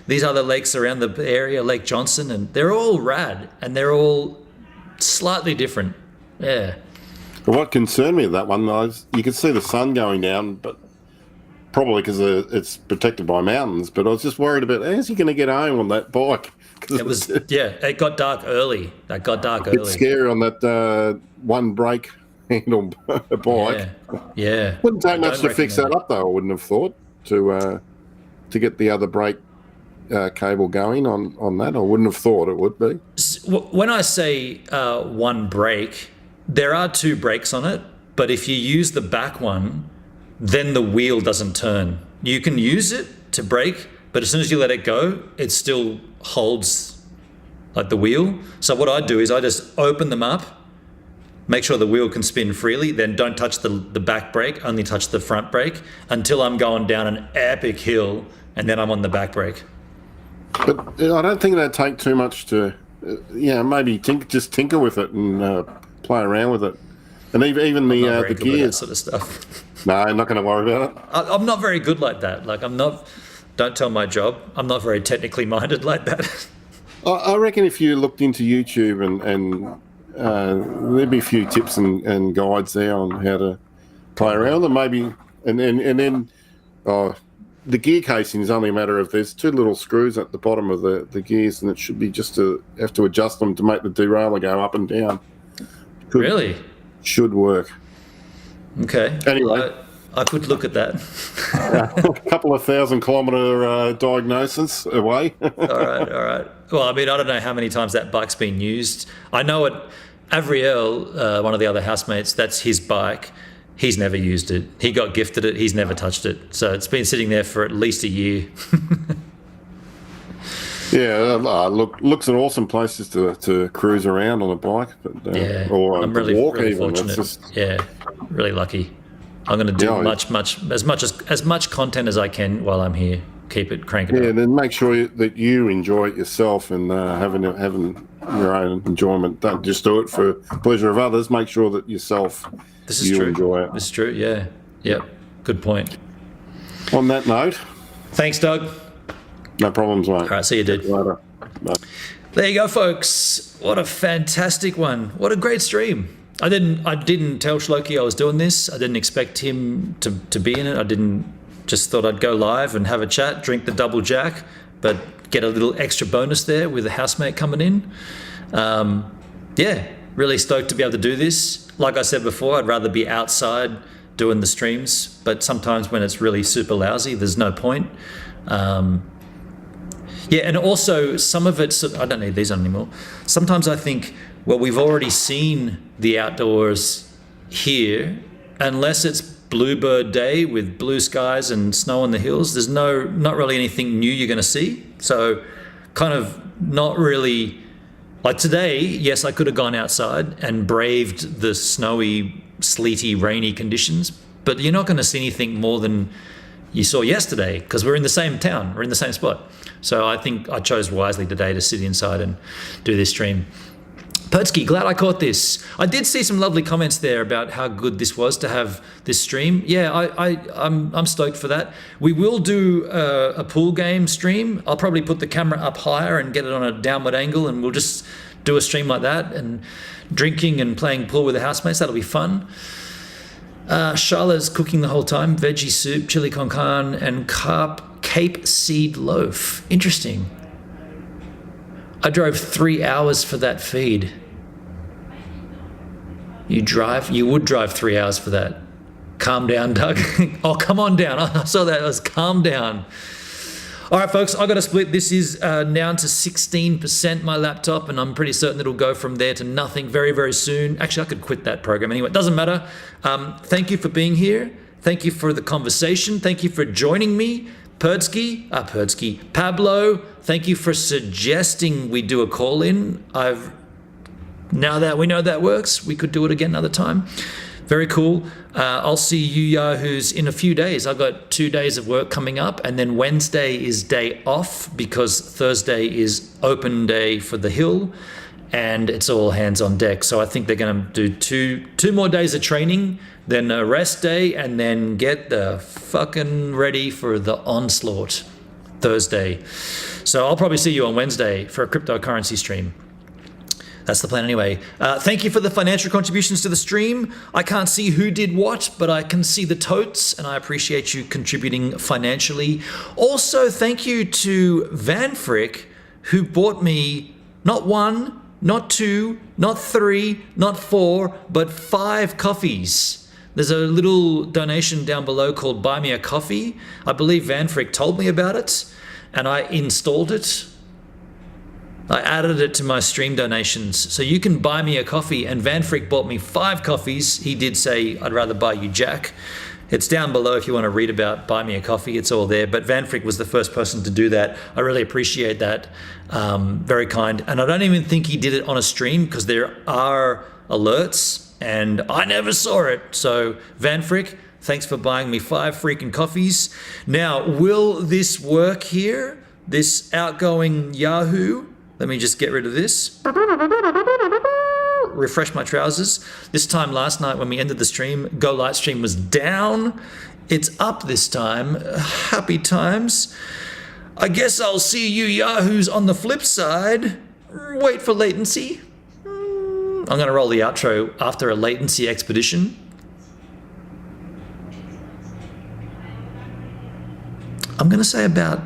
these other lakes around the area, Lake Johnson, and they're all rad and they're all slightly different. Yeah. But what concerned me with that one was you could see the sun going down, but probably because it's protected by mountains. But I was just worried about how's he going to get home on that bike? It was it got dark early. That got dark early. It's scary on that one brake handle bike. Yeah. Wouldn't take I much don't to fix recommend that up, though. I wouldn't have thought to get the other brake cable going on that. I wouldn't have thought it would be. When I say one brake, there are 2 brakes on it, but if you use the back one, then the wheel doesn't turn. You can use it to brake, but as soon as you let it go, it still holds like the wheel. So what I do is I just open them up, make sure the wheel can spin freely, then don't touch the back brake, only touch the front brake until I'm going down an epic hill and then I'm on the back brake. But I don't think that'd take too much to, maybe just tinker with it and play around with it. And even I'm not very the good with that gears. sort of stuff. No, I'm not going to worry about it. I'm not very good like that. Like I'm not. Don't tell my job. I'm not very technically minded like that. I reckon if you looked into YouTube and there'd be a few tips and guides there on how to play around, and maybe and then the gear casing is only a matter of there's two little screws at the bottom of the gears, and it should be just to have to adjust them to make the derailleur go up and down. Really? Should work. Okay. Anyway. I could look at that. A couple of 1,000-kilometre diagnosis away. All right. Well, I mean, I don't know how many times that bike's been used. I know it. Avriel, one of the other housemates, that's his bike. He's never used it. He got gifted it. He's never touched it. So it's been sitting there for at least a year. Yeah, looks an awesome places to cruise around on a bike, but or I'm really, walk really even. fortunate. Yeah, really lucky. I'm going to do as much content as I can while I'm here. Keep it cranking. Yeah, up. then make sure that you enjoy it yourself and having your own enjoyment. Don't just do it for pleasure of others. Make sure that yourself enjoy it. This is true. Yeah. Yep. Good point. On that note, thanks, Doug. No problems, mate. All right, see you, dude. Later. Bye. There you go, folks. What a fantastic one. What a great stream. I didn't tell Shloki I was doing this. I didn't expect him to be in it. Just thought I'd go live and have a chat, drink the double jack, but get a little extra bonus there with a housemate coming in. Yeah, really stoked to be able to do this. Like I said before, I'd rather be outside doing the streams, but sometimes when it's really super lousy, there's no point. Yeah, and also some of it, I don't need these on anymore. Sometimes I think, well, we've already seen the outdoors here. Unless it's Bluebird Day with blue skies and snow on the hills, there's not really anything new you're going to see. So kind of not really, like today, yes, I could have gone outside and braved the snowy, sleety, rainy conditions, but you're not going to see anything more than you saw yesterday because we're in the same town, we're in the same spot. So I think I chose wisely today to sit inside and do this stream. Pertsky, glad I caught this. I did see some lovely comments there about how good this was to have this stream. Yeah, I'm stoked for that. We will do a pool game stream. I'll probably put the camera up higher and get it on a downward angle, and we'll just do a stream like that and drinking and playing pool with the housemates. That'll be fun. Charlotte's cooking the whole time. Veggie soup, chili con carne, and Cape seed loaf. Interesting. I drove 3 hours for that feed. You would drive 3 hours for that. Calm down, Doug. Oh, come on down. I saw that. It was calm down. All right, folks, I got to split. This is down to 16%, my laptop, and I'm pretty certain it'll go from there to nothing very, very soon. Actually, I could quit that program anyway. It doesn't matter. Thank you for being here. Thank you for the conversation. Thank you for joining me. Perdsky, Pablo, thank you for suggesting we do a call-in. Now that we know that works, we could do it again another time. Very cool. I'll see you Yahoos in a few days. I've got 2 days of work coming up, and then Wednesday is day off because Thursday is open day for the hill, and it's all hands on deck. So I think they're going to do two more days of training, then a rest day, and then get the fucking ready for the onslaught Thursday. So I'll probably see you on Wednesday for a cryptocurrency stream. That's the plan anyway. Thank you for the financial contributions to the stream. I can't see who did what, but I can see the totes, and I appreciate you contributing financially. Also, thank you to Van Frick, who bought me not one, not two, not three, not four, but 5 coffees. There's a little donation down below called Buy Me a Coffee. I believe Van Frick told me about it, and I installed it. I added it to my stream donations. So you can buy me a coffee, and Van Frick bought me 5 coffees. He did say, I'd rather buy you Jack. It's down below if you want to read about Buy Me a Coffee. It's all there. But Van Frick was the first person to do that. I really appreciate that. Very kind. And I don't even think he did it on a stream because there are alerts and I never saw it. So Van Frick, thanks for buying me 5 freaking coffees. Now, will this work here? This outgoing Yahoo? Let me just get rid of this. refresh my trousers. This time last night when we ended the stream, Go Light Stream was down. It's up this time. Happy times. I guess I'll see you yahoos on the flip side. Wait for latency. I'm going to roll the outro after a latency expedition. I'm going to say about